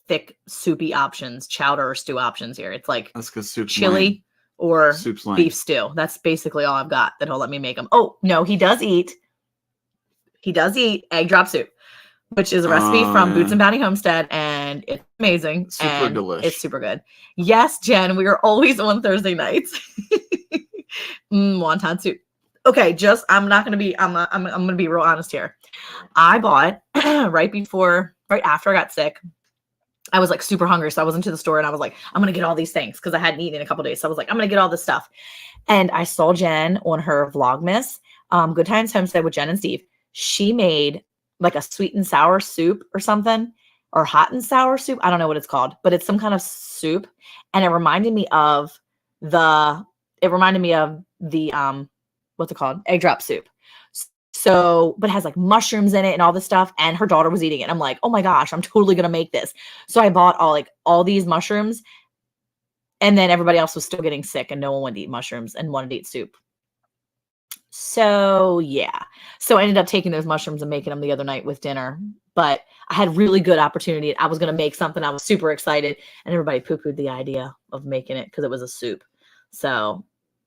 Speaker 1: thick soupy options, chowder or stew options here. It's like
Speaker 2: that's because soup's
Speaker 1: chili
Speaker 2: lame.
Speaker 1: or
Speaker 2: Soup's lame.
Speaker 1: beef stew. That's basically all I've got that he'll let me make them. Oh, no, he does eat egg drop soup, which is a recipe from Boots and Bounty Homestead, and it's amazing.
Speaker 2: Super delicious.
Speaker 1: It's super good. Yes, Jen, we are always on Thursday nights. Wonton soup. Okay, I'm going to be real honest here. I bought right after I got sick. I was like super hungry. So I was into the store and I was like, I'm going to get all these things because I hadn't eaten in a couple of days. So I was like, I'm going to get all this stuff. And I saw Jen on her Vlogmas, Good Times Homestead with Jen and Steve. She made like a sweet and sour soup or something, or hot and sour soup. I don't know what it's called, but it's some kind of soup. And it reminded me of the what's it called? Egg drop soup. So, but it has like mushrooms in it and all this stuff. And her daughter was eating it. I'm like, oh my gosh, I'm totally going to make this. So I bought all these mushrooms, and then everybody else was still getting sick and no one wanted to eat mushrooms and wanted to eat soup. So yeah. So I ended up taking those mushrooms and making them the other night with dinner, but I had really good opportunity. I was going to make something. I was super excited, and everybody poo-pooed the idea of making it because it was a soup. So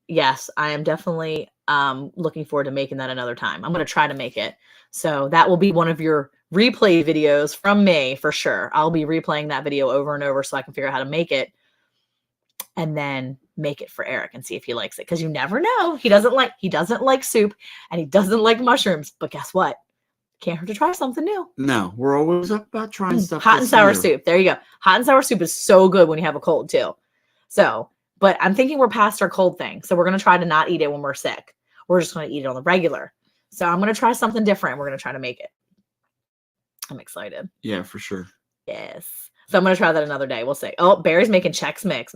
Speaker 1: yes, I am definitely looking forward to making that another time. I'm going to try to make it. So that will be one of your replay videos from me for sure. I'll be replaying that video over and over so I can figure out how to make it and then make it for Eric and see if he likes it. Cause you never know. He doesn't like soup and he doesn't like mushrooms, but guess what? Can't hurt to try something new.
Speaker 2: No, we're always up about trying stuff.
Speaker 1: Hot and sour soup. There you go. Hot and sour soup is so good when you have a cold too. So, but I'm thinking we're past our cold thing. So we're going to try to not eat it when we're sick. We're just going to eat it on the regular. So I'm going to try something different. We're going to try to make it. I'm excited.
Speaker 2: Yeah, for sure.
Speaker 1: Yes. So I'm going to try that another day. We'll see. Oh, Barry's making Chex Mix.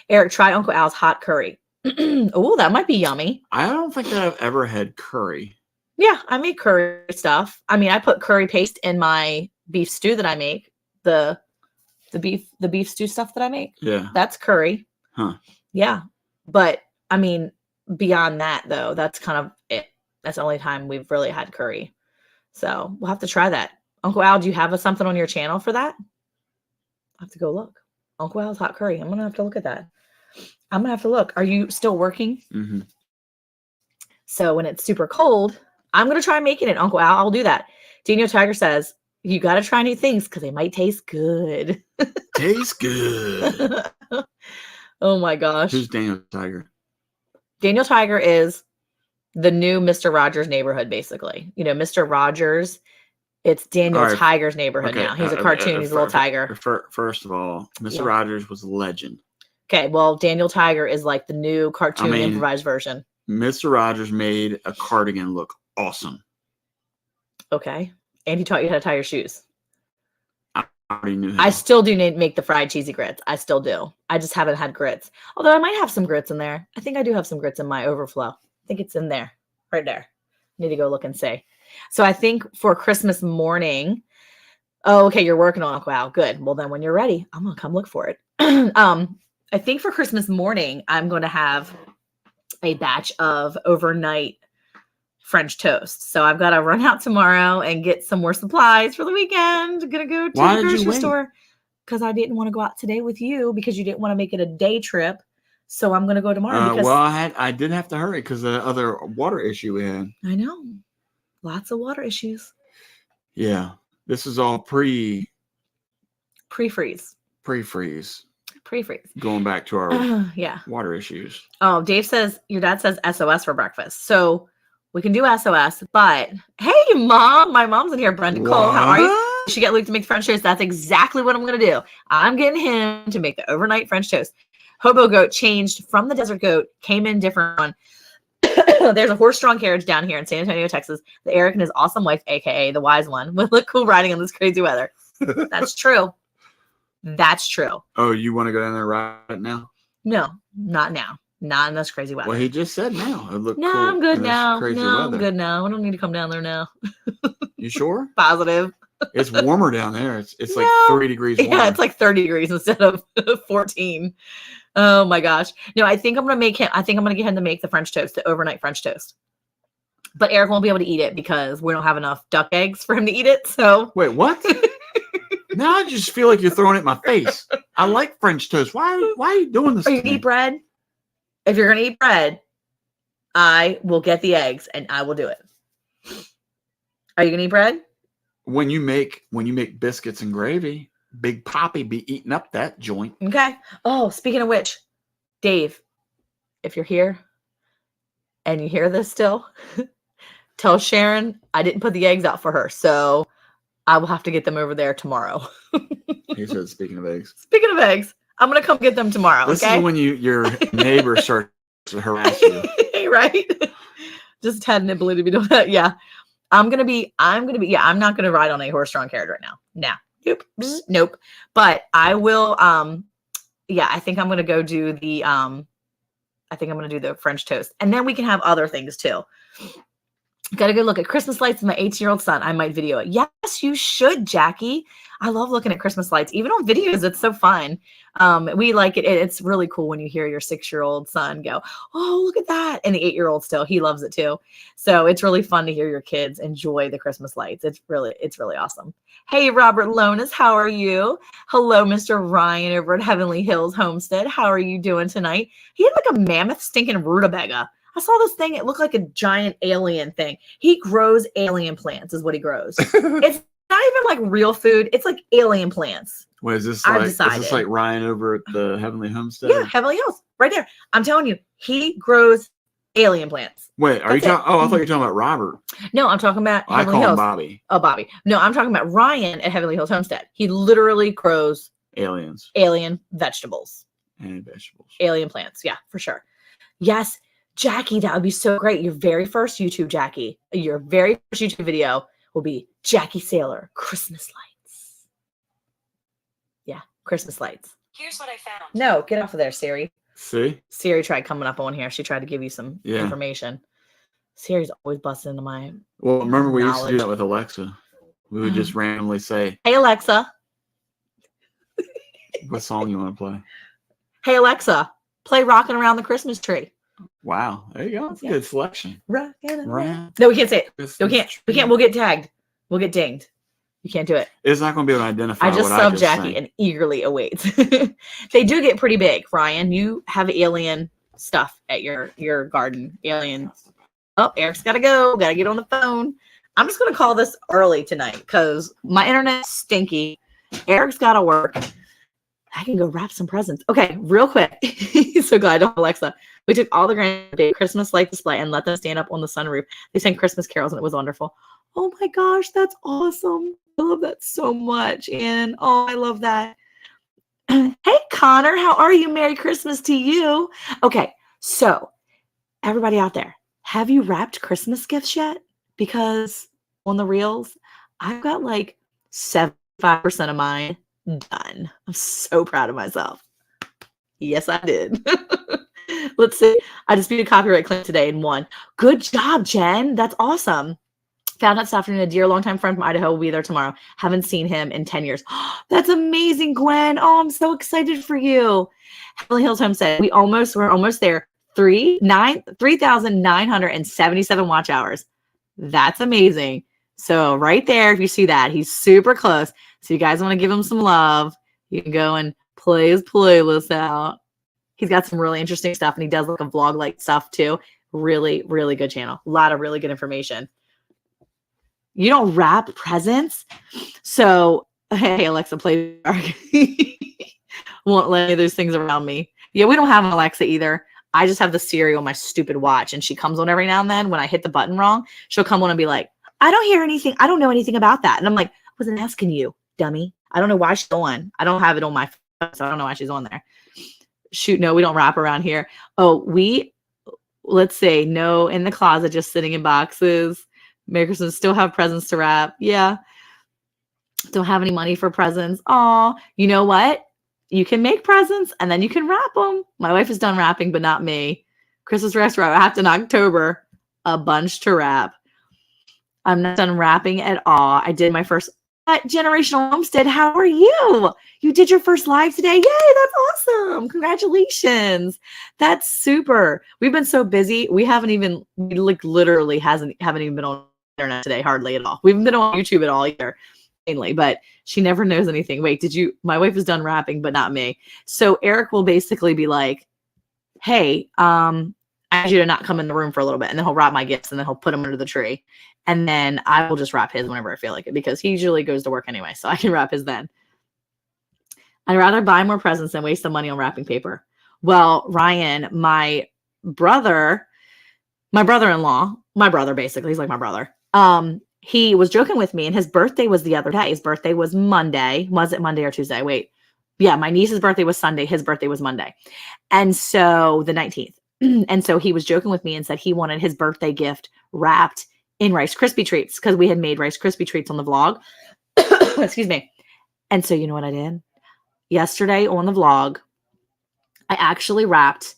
Speaker 1: Eric, try Uncle Al's hot curry. Oh, that might be yummy.
Speaker 2: I don't think that I've ever had curry.
Speaker 1: Yeah, I make curry stuff. I mean, I put curry paste in my beef stew that I make. The beef stew stuff that I make.
Speaker 2: Yeah.
Speaker 1: That's curry.
Speaker 2: Huh.
Speaker 1: Yeah. But I mean, beyond that though, that's kind of it. That's the only time we've really had curry. So we'll have to try that. Uncle Al, do you have something on your channel for that? I have to go look. Uncle Al's hot curry. I'm going to have to look at that. I'm going to have to look. Are you still working?
Speaker 2: Mm-hmm.
Speaker 1: So when it's super cold, I'm going to try making it. Uncle Al, I'll do that. Daniel Tiger says, you got to try new things because they might taste good.
Speaker 2: Taste good.
Speaker 1: Oh my gosh.
Speaker 2: Who's Daniel Tiger?
Speaker 1: Daniel Tiger is the new Mr. Rogers neighborhood, basically. You know, Mr. Rogers, it's Daniel Tiger's neighborhood now. He's a cartoon. He's a little tiger.
Speaker 2: First of all, Mr. Rogers was a legend.
Speaker 1: Okay, well, Daniel Tiger is like the new cartoon improvised version.
Speaker 2: Mr. Rogers made a cardigan look awesome.
Speaker 1: Okay. And he taught you how to tie your shoes.
Speaker 2: I already knew that.
Speaker 1: I still do make the fried cheesy grits. I still do. I just haven't had grits. Although I might have some grits in there. I think I do have some grits in my overflow. I think it's in there. Right there. Need to go look and see. So I think for Christmas morning. Oh, okay. You're working on it. Wow. Good. Well, then when you're ready, I'm going to come look for it. I think for Christmas morning, I'm going to have a batch of overnight French toast. So I've got to run out tomorrow and get some more supplies for the weekend. Gonna go to the grocery store because I didn't want to go out today with you because you didn't want to make it a day trip. So I'm gonna go tomorrow.
Speaker 2: Well, I did have to hurry because of the other water issue we had.
Speaker 1: I know, lots of water issues.
Speaker 2: Yeah, this is all pre-freeze. Going back to our water issues.
Speaker 1: Oh, Dave says your dad says SOS for breakfast. So we can do SOS, but hey, Mom, my mom's in here. Brenda Cole, how are you? You should get Luke to make French toast. That's exactly what I'm going to do. I'm getting him to make the overnight French toast. Hobo Goat changed from the Desert Goat, came in different one. There's a horse-drawn carriage down here in San Antonio, Texas. The Eric and his awesome wife, a.k.a. the wise one, would look cool riding in this crazy weather. That's true. That's true.
Speaker 2: Oh, you want to go down there right now?
Speaker 1: No, not now. Not in this crazy weather.
Speaker 2: Well, he just said now. It looked
Speaker 1: no,
Speaker 2: cool
Speaker 1: I'm good now.
Speaker 2: Crazy
Speaker 1: no,
Speaker 2: weather.
Speaker 1: I'm good now. I don't need to come down there now.
Speaker 2: You sure?
Speaker 1: Positive.
Speaker 2: It's warmer down there. It's like 3 degrees warmer.
Speaker 1: Yeah, it's like 30 degrees instead of 14. Oh my gosh. No, I think I'm going to get him to make the French toast, the overnight French toast. But Eric won't be able to eat it because we don't have enough duck eggs for him to eat it. So
Speaker 2: wait, what? Now I just feel like you're throwing it in my face. I like French toast. Why are you doing this?
Speaker 1: Are you going to eat bread? If you're going to eat bread, I will get the eggs and I will do it. Are you going to eat bread?
Speaker 2: When you make biscuits and gravy, Big Poppy be eating up that joint.
Speaker 1: Okay. Oh, speaking of which, Dave, if you're here and you hear this still, tell Sharon I didn't put the eggs out for her. So I will have to get them over there tomorrow.
Speaker 2: He said, speaking of eggs.
Speaker 1: Speaking of eggs, I'm going to come get them tomorrow.
Speaker 2: This
Speaker 1: okay?
Speaker 2: is when your neighbor starts to harass you.
Speaker 1: Right? Just had an ability to be doing that. Yeah. I'm not going to ride on a horse-drawn carriage right now. Nah. Nope. But I will, I think I'm going to go do the French toast. And then we can have other things too. Got a good look at Christmas lights with my 18-year-old son. I might video it. Yes, you should, Jackie. I love looking at Christmas lights, even on videos. It's so fun. We like it. It's really cool when you hear your 6-year-old son go, "Oh, look at that!" And the 8-year-old still, he loves it too. So it's really fun to hear your kids enjoy the Christmas lights. It's really awesome. Hey, Robert Lonas, how are you? Hello, Mr. Ryan over at Heavenly Hills Homestead. How are you doing tonight? He had like a mammoth stinking rutabaga. I saw this thing. It looked like a giant alien thing. He grows alien plants is what he grows. It's not even like real food. It's like alien plants.
Speaker 2: Wait, is this
Speaker 1: I've
Speaker 2: like Ryan over at the Heavenly Homestead?
Speaker 1: Yeah, Heavenly Hills. Right there. I'm telling you, he grows alien plants.
Speaker 2: Wait, are you talking? Oh, I thought you were talking about Robert.
Speaker 1: No, I'm talking about Heavenly
Speaker 2: I call
Speaker 1: Hills.
Speaker 2: him Bobby.
Speaker 1: Oh, Bobby. No, I'm talking about Ryan at Heavenly Hills Homestead. He literally grows alien vegetables.
Speaker 2: And vegetables.
Speaker 1: Alien plants. Yeah, for sure. Yes. Jackie, that would be so great. Your very first YouTube, Jackie, your very first YouTube video will be Jackie Sailor, Christmas lights. Yeah, Christmas lights.
Speaker 3: Here's what I found.
Speaker 1: No, get off of there, Siri.
Speaker 2: See?
Speaker 1: Siri tried coming up on here. She tried to give you some information. Siri's always busting into my
Speaker 2: Well, remember we used to do that with Alexa. We would just randomly say,
Speaker 1: "Hey, Alexa."
Speaker 2: What song you want to play?
Speaker 1: Hey, Alexa, play Rockin' Around the Christmas Tree.
Speaker 2: Wow, there you go. That's a good selection.
Speaker 1: Rockin'
Speaker 2: Around.
Speaker 1: No, we can't say it.
Speaker 2: Christmas
Speaker 1: No, we can't. We'll get tagged. We'll get dinged. You can't do it.
Speaker 2: It's not going to be able to identify.
Speaker 1: I just subbed Jackie and eagerly awaits. They do get pretty big, Ryan. You have alien stuff at your garden. Alien. Oh, Eric's got to go. Got to get on the phone. I'm just going to call this early tonight because my internet's stinky. Eric's got to work. I can go wrap some presents. Okay, real quick. So glad I don't have Alexa. We took all the grand Christmas light display and let them stand up on the sunroof. They sang Christmas carols and it was wonderful. Oh my gosh, that's awesome. I love that so much. And oh, I love that. Hey, Connor, how are you? Merry Christmas to you. Okay, so everybody out there, have you wrapped Christmas gifts yet? Because on the reels, I've got like 75% of mine done. I'm so proud of myself. Yes, I did. Let's see. I disputed copyright claim today and won. Good job, Jen. That's awesome. Found out this afternoon a dear longtime friend from Idaho will be there tomorrow. Haven't seen him in 10 years. That's amazing, Gwen. Oh, I'm so excited for you. Heavenly Hills Homestead. We're almost there. 3,977 watch hours. That's amazing. So right there, if you see that, he's super close. So you guys want to give him some love, you can go and play his playlist out. He's got some really interesting stuff, and he does like a vlog-like stuff too. Really, really good channel. A lot of really good information. You don't wrap presents? So, hey, Alexa, play dark. Won't let any of those things around me. Yeah, we don't have an Alexa either. I just have the Siri on my stupid watch, and she comes on every now and then. When I hit the button wrong, she'll come on and be like, I don't hear anything. I don't know anything about that. And I'm like, I wasn't asking you, dummy. I don't know why she's on. I don't have it on my phone, so I don't know why she's on there. Shoot, no, we don't wrap around here. Oh, let's say, no, in the closet, just sitting in boxes. Merry Christmas, still have presents to wrap. Yeah. Don't have any money for presents. Aw, you know what? You can make presents and then you can wrap them. My wife is done wrapping, but not me. Christmas restaurant wrapped in October. A bunch to wrap. I'm not done wrapping at all. I did my first Generational Homestead. How are you? You did your first live today. Yay, that's awesome. Congratulations. That's super. We've been so busy. We haven't even literally haven't even been on the internet today, hardly at all. We haven't been on YouTube at all either, mainly, but she never knows anything. Wait, my wife is done wrapping, but not me. So Eric will basically be like, hey, I need you to not come in the room for a little bit. And then he'll wrap my gifts and then he'll put them under the tree. And then I will just wrap his whenever I feel like it because he usually goes to work anyway. So I can wrap his then. I'd rather buy more presents than waste the money on wrapping paper. Well, Ryan, my brother-in-law, my brother, basically, he's like my brother. He was joking with me and his birthday was the other day. His birthday was Monday. Was it Monday or Tuesday? Wait. Yeah, my niece's birthday was Sunday. His birthday was Monday. And so the 19th. And so he was joking with me and said he wanted his birthday gift wrapped in Rice Krispie treats because we had made Rice Krispie treats on the vlog. Excuse me. And so you know what I did? Yesterday on the vlog, I actually wrapped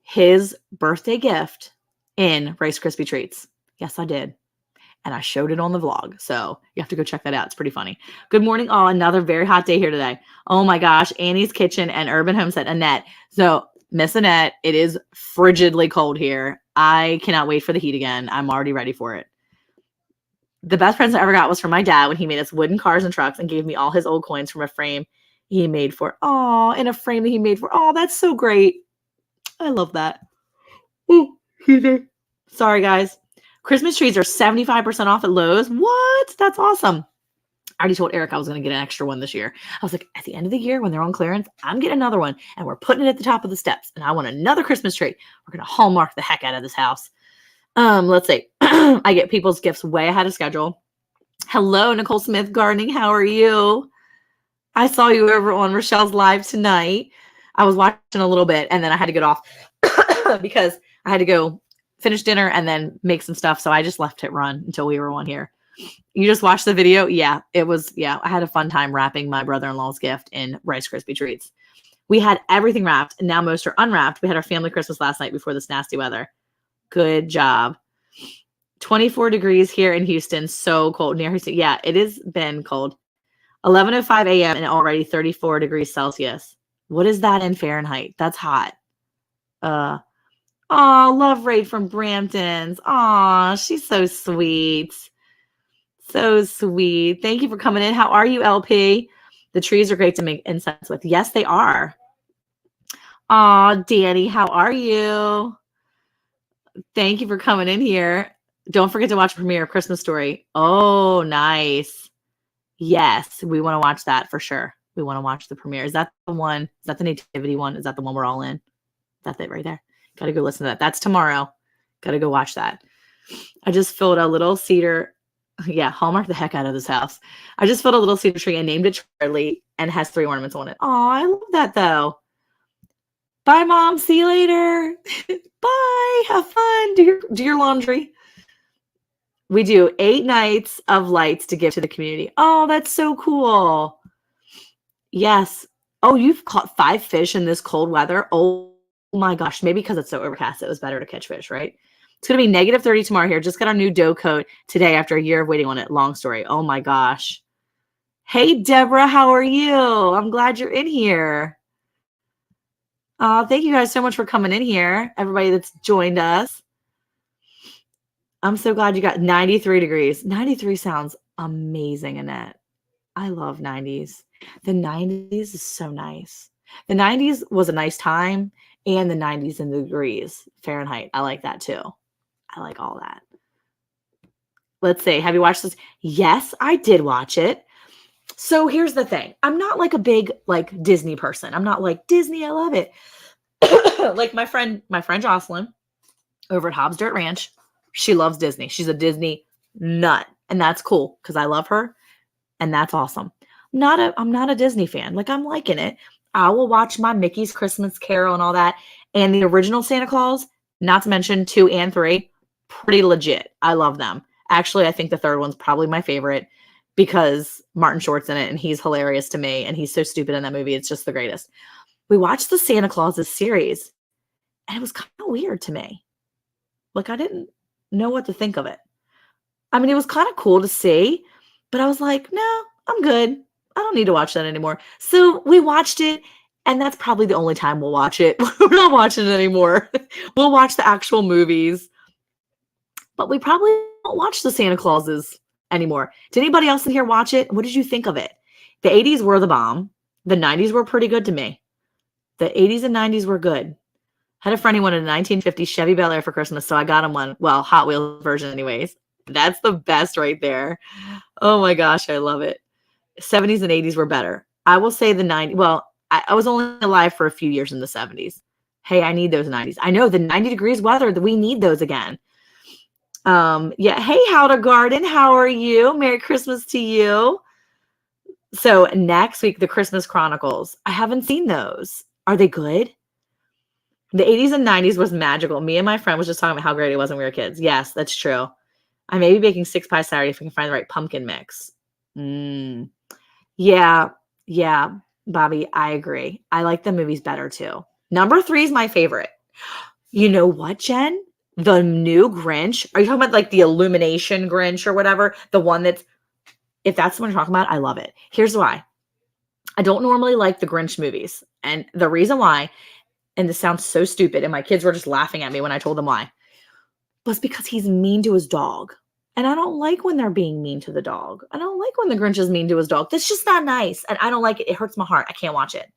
Speaker 1: his birthday gift in Rice Krispie treats. Yes, I did. and I showed it on the vlog. So you have to go check that out. It's pretty funny. Good morning, all. Another very hot day here today. Oh my gosh. Annie's Kitchen and Urban Homestead. Annette. So Miss Annette, it is frigidly cold here. I cannot wait for the heat again. I'm already ready for it. The best present I ever got was from my dad when he made us wooden cars and trucks and gave me all his old coins from a frame he made for, in a frame that he made for, that's so great. I love that. Ooh, sorry, guys. Christmas trees are 75% off at Lowe's. What? That's awesome. I already told Eric I was going to get an extra one this year. I was like, at the end of the year when they're on clearance, I'm getting another one, and we're putting it at the top of the steps, and I want another Christmas tree. We're going to Hallmark the heck out of this house. Let's see. I get people's gifts way ahead of schedule. Hello, Nicole Smith Gardening. How are you? I saw you over on Rochelle's live tonight. I was watching a little bit, and then I had to get off because I had to go finish dinner and then make some stuff. So I just left it run until we were on here. You just watched the video? Yeah, it was. Yeah, I had a fun time wrapping my brother-in-law's gift in Rice Krispie treats. We had everything wrapped, and now most are unwrapped. We had our family Christmas last night before this nasty weather. Good job. 24 degrees here in Houston. So cold near Houston. Yeah, it has been cold. 11:05 a.m. and already 34 degrees Celsius. What is that in Fahrenheit? That's hot. Love Raid from Bramptons. She's so sweet. So sweet. Thank you for coming in. How are you, LP? The trees are great to make incense with. Yes, they are. Danny, how are you? Thank you for coming in here. Don't forget to watch premiere of Christmas Story. Oh, nice. Yes, we want to watch that for sure. We want to watch the premiere. Is that the one? Is that the nativity one? Is that the one we're all in? That's it right there. Got to go listen to that. That's tomorrow. Got to go watch that. I just filled a little cedar. Yeah, Hallmark the heck out of this house. I just filled a little cedar tree and named it Charlie and has 3 ornaments on it. I love that though. Bye, Mom. See you later. Bye. Have fun. Do your laundry. We do 8 nights of lights to give to the community. Oh, that's so cool. Yes. Oh, you've caught 5 fish in this cold weather. Oh my gosh. Maybe because it's so overcast, it was better to catch fish, right? It's going to be negative 30 tomorrow here. Just got our new dough coat today after a year of waiting on it. Long story. Oh my gosh. Hey, Deborah, how are you? I'm glad you're in here. Thank you guys so much for coming in here. Everybody that's joined us. I'm so glad you got 93 degrees. 93 sounds amazing, Annette. I love 90s. The 90s is so nice. The 90s was a nice time, and the 90s in the degrees Fahrenheit. I like that too. I like all that. Let's see. Have you watched this? Yes, I did watch it. So here's the thing. I'm not like a big Disney person. I'm not like Disney. I love it. Like my friend Jocelyn over at Hobbs Dirt Ranch. She loves Disney. She's a Disney nut. And that's cool because I love her. And that's awesome. I'm not a Disney fan. Like, I'm liking it. I will watch my Mickey's Christmas Carol and all that. And the original Santa Claus, not to mention 2 and 3, pretty legit. I love them. Actually, I think the 3rd one's probably my favorite because Martin Short's in it and he's hilarious to me. And he's so stupid in that movie. It's just the greatest. We watched the Santa Clauses series and it was kind of weird to me. Like, I didn't know what to think of it. I mean, it was kind of cool to see, but I was like, no, I'm good. I don't need to watch that anymore. So we watched it, and that's probably the only time we'll watch it. We're not watching it anymore. We'll watch the actual movies, but we probably won't watch the Santa Clauses anymore. Did anybody else in here watch it? What did you think of it? The 80s were the bomb. The 90s were pretty good to me. The 80s and 90s were good. Had a friend who wanted a 1950 Chevy Bel Air for Christmas, so I got him one. Well, Hot Wheels version anyways. That's the best right there. Oh my gosh, I love it. 70s and 80s were better. I will say the 90s. Well, I was only alive for a few years in the 70s. Hey, I need those 90s. I know the 90 degrees weather, we need those again. Yeah. Hey, How to Garden. How are you? Merry Christmas to you. So next week, the Christmas Chronicles. I haven't seen those. Are they good? The 80s and 90s was magical. Me and my friend was just talking about how great it was when we were kids. Yes, that's true. I may be baking 6 pie Saturday if we can find the right pumpkin mix. Yeah, Bobby, I agree. I like the movies better too. Number 3 is my favorite. You know what, Jen? The new Grinch? Are you talking about like the Illumination Grinch or whatever? The one that's, if that's the one you're talking about, I love it. Here's why. I don't normally like the Grinch movies. And the reason why, and this sounds so stupid, and my kids were just laughing at me when I told them why, was because he's mean to his dog. And I don't like when they're being mean to the dog. I don't like when the Grinch is mean to his dog. That's just not nice. And I don't like it. It hurts my heart. I can't watch it.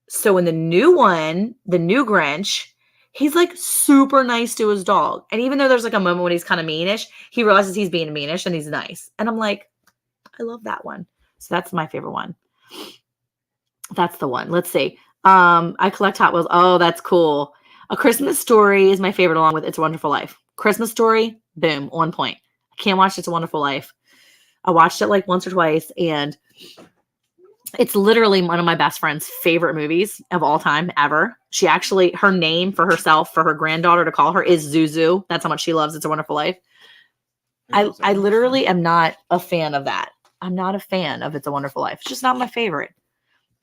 Speaker 1: So in the new one, the new Grinch, he's like super nice to his dog. And even though there's like a moment when he's kind of meanish, he realizes he's being meanish and he's nice. And I'm like, I love that one. So that's my favorite one. That's the one. Let's see. I collect Hot Wheels. Oh, that's cool. A Christmas Story is my favorite, along with It's a Wonderful Life. Christmas Story, boom, on point. I can't watch It's a Wonderful Life. I watched it like once or twice, and it's literally one of my best friend's favorite movies of all time ever. She actually, her name for herself, for her granddaughter to call her, is Zuzu. That's how much she loves It's a Wonderful Life. I literally am not a fan of that. I'm not a fan of It's a Wonderful Life. It's just not my favorite.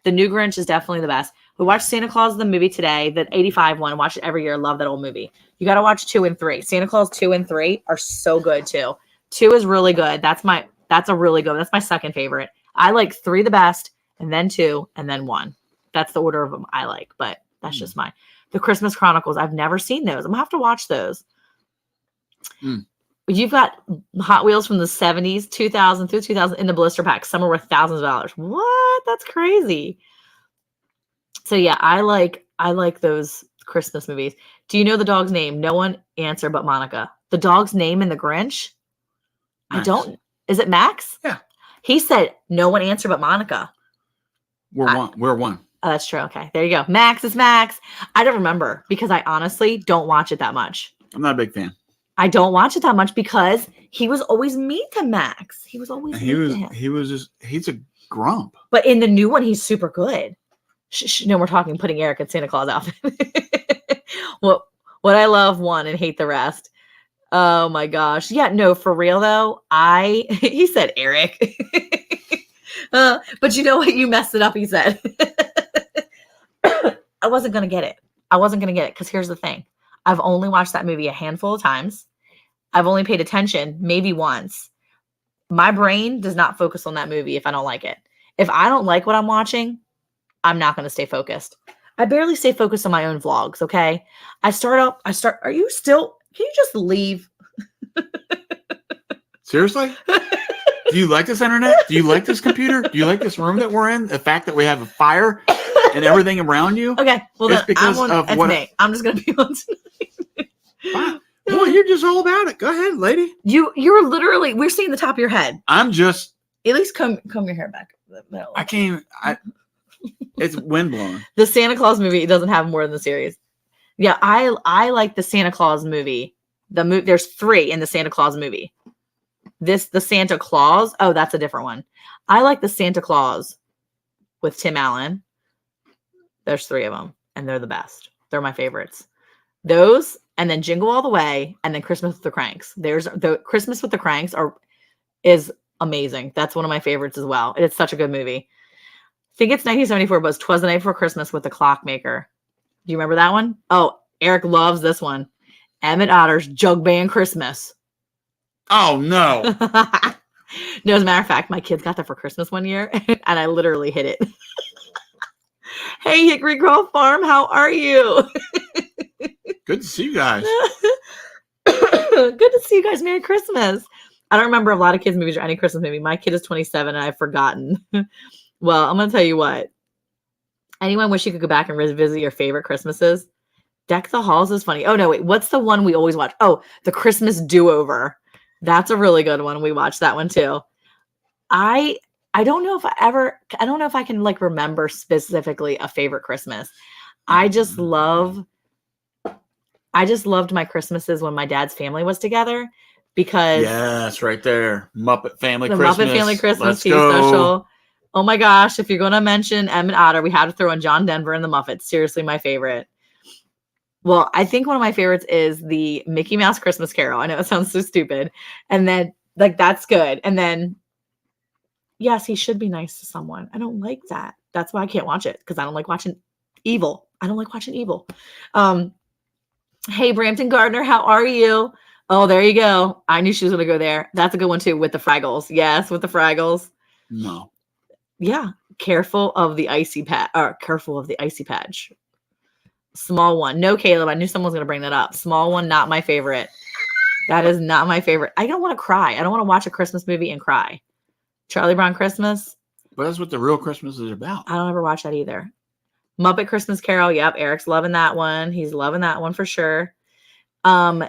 Speaker 1: The new Grinch is definitely the best. We watched Santa Claus the movie today, the 85 one. Watch it every year. Love that old movie. You got to watch 2 and 3. Santa Claus 2 and 3 are so good too. 2 is really good. That's a really good. That's my second favorite. I like 3 the best, and then 2, and then 1. That's the order of them I like, but that's just mine. The Christmas Chronicles. I've never seen those. I'm gonna have to watch those. You've got Hot Wheels from the 70s, 2000 through 2000 in the blister pack. Some are worth thousands of dollars. What? That's crazy. So yeah, I like those Christmas movies. Do you know the dog's name? No one answered but Monica. The dog's name in The Grinch? Max. I don't. Is it Max?
Speaker 2: Yeah.
Speaker 1: He said no one answered but Monica.
Speaker 2: We're one.
Speaker 1: Oh, that's true. Okay. There you go. Max is Max. I don't remember because I honestly don't watch it that much.
Speaker 2: I'm not a big fan.
Speaker 1: I don't watch it that much because he was always mean to Max. He was always mean to him.
Speaker 2: He's a grump.
Speaker 1: But in the new one, he's super good. No, we're talking putting Eric in Santa Claus outfit. what I love one and hate the rest. Oh my gosh. Yeah, no, for real though. He said Eric. But you know what? You messed it up, he said. I wasn't going to get it. Because here's the thing. I've only watched that movie a handful of times. I've only paid attention maybe once. My brain does not focus on that movie if I don't like it. If I don't like what I'm watching, I'm not going to stay focused. I barely stay focused on my own vlogs, okay? Are you still, can you just leave?
Speaker 2: Seriously? Do you like this internet? Do you like this computer? Do you like this room that we're in? The fact that we have a fire and everything around you?
Speaker 1: Okay, well
Speaker 2: then
Speaker 1: I'm just going to be on tonight.
Speaker 2: Wow. Well, you're just all about it. Go ahead, lady.
Speaker 1: You're literally, we're seeing the top of your head.
Speaker 2: I'm just.
Speaker 1: At least comb your hair back.
Speaker 2: I can't. It's wind blowing.
Speaker 1: The Santa Claus movie doesn't have more than the series. Yeah, I like the Santa Claus movie. There's 3 in the Santa Claus movie. The Santa Claus. Oh, that's a different one. I like the Santa Claus with Tim Allen. There's 3 of them, and they're the best. They're my favorites. Those, and then Jingle All the Way, and then Christmas with the Cranks. There's the Christmas with the Cranks is amazing. That's one of my favorites as well. It's such a good movie. I think it's 1974, but it's 'Twas the Night Before Christmas with the Clockmaker. Do you remember that one? Oh, Eric loves this one. Emmett Otter's Jug Band Christmas.
Speaker 2: Oh, no.
Speaker 1: No, as a matter of fact, my kids got that for Christmas one year, and I literally hit it. Hey, Hickory Grove Farm, how are you?
Speaker 2: Good to see you guys.
Speaker 1: Good to see you guys. Merry Christmas. I don't remember a lot of kids' movies or any Christmas movie. My kid is 27, and I've forgotten. Well, I'm going to tell you what. Anyone wish you could go back and revisit your favorite Christmases? Deck the Halls is funny. Oh, no, wait. What's the one we always watch? Oh, the Christmas Do-Over. That's a really good one. We watched that one too. I don't know if I don't know if I can like remember specifically a favorite Christmas. I just loved my Christmases when my dad's family was together because
Speaker 2: yes, right there. Muppet Family
Speaker 1: the
Speaker 2: Christmas.
Speaker 1: Muppet Family Christmas
Speaker 2: Let's
Speaker 1: TV
Speaker 2: go.
Speaker 1: special. Oh my gosh, if you're going to mention Emmett Otter, we had to throw in John Denver and the Muppets. Seriously, my favorite. Well, I think one of my favorites is the Mickey Mouse Christmas Carol. I know it sounds so stupid. And then, like, that's good. And then, yes, he should be nice to someone. I don't like that. That's why I can't watch it, because I don't like watching evil. I don't like watching evil. Hey, Brampton Gardner, how are you? Oh, there you go. I knew she was going to go there. That's a good one too, with the Fraggles. Yes, with the Fraggles.
Speaker 2: No.
Speaker 1: Yeah. Careful of the icy patch. Or careful of the icy patch. Small one. No, Caleb. I knew someone was going to bring that up. Small one, not my favorite. That is not my favorite. I don't want to cry. I don't want to watch a Christmas movie and cry. Charlie Brown Christmas.
Speaker 2: But that's what the real Christmas is about.
Speaker 1: I don't ever watch that either. Muppet Christmas Carol. Yep. Eric's loving that one. He's loving that one for sure. No.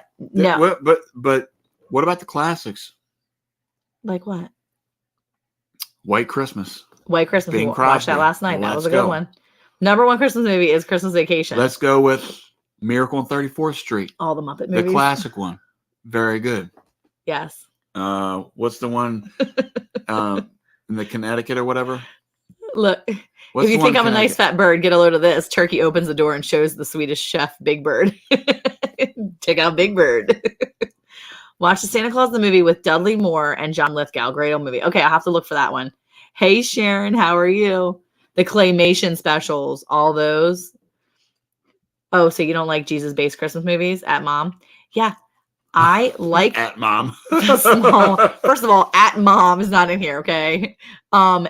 Speaker 2: But what about the classics?
Speaker 1: Like what?
Speaker 2: White Christmas.
Speaker 1: White Christmas.
Speaker 2: Bing
Speaker 1: We watched that
Speaker 2: Crosby.
Speaker 1: last night.
Speaker 2: Well,
Speaker 1: That was a
Speaker 2: let's
Speaker 1: good
Speaker 2: go.
Speaker 1: one. Number one Christmas movie is Christmas Vacation.
Speaker 2: Let's go with Miracle on 34th Street.
Speaker 1: All the Muppet
Speaker 2: The
Speaker 1: movies.
Speaker 2: classic one. Very good.
Speaker 1: Yes.
Speaker 2: What's the one in the Connecticut or whatever?
Speaker 1: Look,
Speaker 2: What's
Speaker 1: if you
Speaker 2: the
Speaker 1: think
Speaker 2: one
Speaker 1: I'm a nice
Speaker 2: Connecticut?
Speaker 1: fat bird, get a load of this. Turkey opens the door and shows the Swedish chef Big Bird. Check out Big Bird. Watch the Santa Claus the movie with Dudley Moore and John Lithgow. Great old movie. Okay, I'll have to look for that one. Hey, Sharon, how are you? The claymation specials, all those. Oh, so you don't like Jesus-based Christmas movies at Mom? Yeah, I like
Speaker 2: At Mom.
Speaker 1: small. First of all, at Mom is not in here, okay?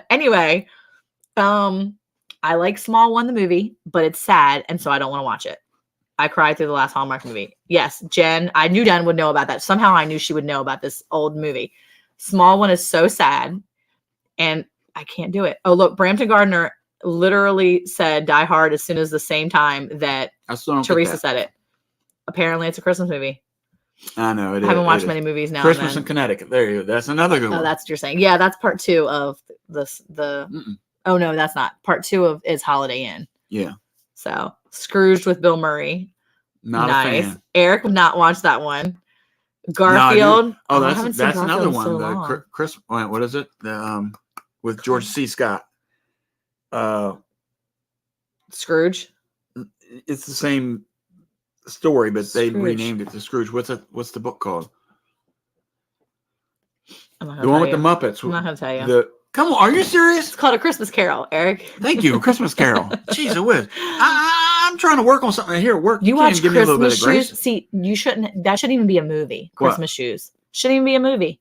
Speaker 1: Anyway, I like Small One the movie, but it's sad, and so I don't want to watch it. I cried through the last Hallmark movie. Yes, Jen, I knew Jen would know about that. Somehow I knew she would know about this old movie. Small One is so sad, and I can't do it. Oh, look, Brampton Gardner literally said Die Hard as soon as the same time that
Speaker 2: I still don't get
Speaker 1: Teresa
Speaker 2: that.
Speaker 1: said it. Apparently, it's a Christmas movie.
Speaker 2: I know it is.
Speaker 1: I haven't
Speaker 2: it
Speaker 1: watched
Speaker 2: is.
Speaker 1: many movies now.
Speaker 2: Christmas
Speaker 1: and
Speaker 2: in Connecticut. There you go. That's another good
Speaker 1: then. Oh,
Speaker 2: one.
Speaker 1: that's what you're saying. Yeah, that's part two of this.
Speaker 2: Mm-mm.
Speaker 1: Oh no, that's not part two of is Holiday Inn.
Speaker 2: Yeah.
Speaker 1: So Scrooged with Bill Murray.
Speaker 2: Not a
Speaker 1: Nice.
Speaker 2: fan.
Speaker 1: Eric would not watch that one. Garfield.
Speaker 2: Oh,
Speaker 1: I haven't seen
Speaker 2: that's another
Speaker 1: Garfield in
Speaker 2: one.
Speaker 1: so
Speaker 2: The
Speaker 1: long.
Speaker 2: Chris, what is it? The with George C. Scott.
Speaker 1: Scrooge.
Speaker 2: It's the same story, but they
Speaker 1: Scrooge.
Speaker 2: renamed it to Scrooge. What's the book called?
Speaker 1: I'm not gonna
Speaker 2: The one
Speaker 1: tell
Speaker 2: with the
Speaker 1: you.
Speaker 2: Muppets.
Speaker 1: I'm not gonna tell you.
Speaker 2: Come on, are you serious?
Speaker 1: It's called A Christmas Carol, Eric.
Speaker 2: Thank you, Christmas Carol. Jeez, it was. I'm trying to work on something here at work.
Speaker 1: You
Speaker 2: can't
Speaker 1: watch
Speaker 2: even give me a little bit
Speaker 1: Christmas
Speaker 2: of grace.
Speaker 1: Shoes? See, you shouldn't. That shouldn't even be a movie.
Speaker 2: What?
Speaker 1: Christmas Shoes shouldn't even be a movie.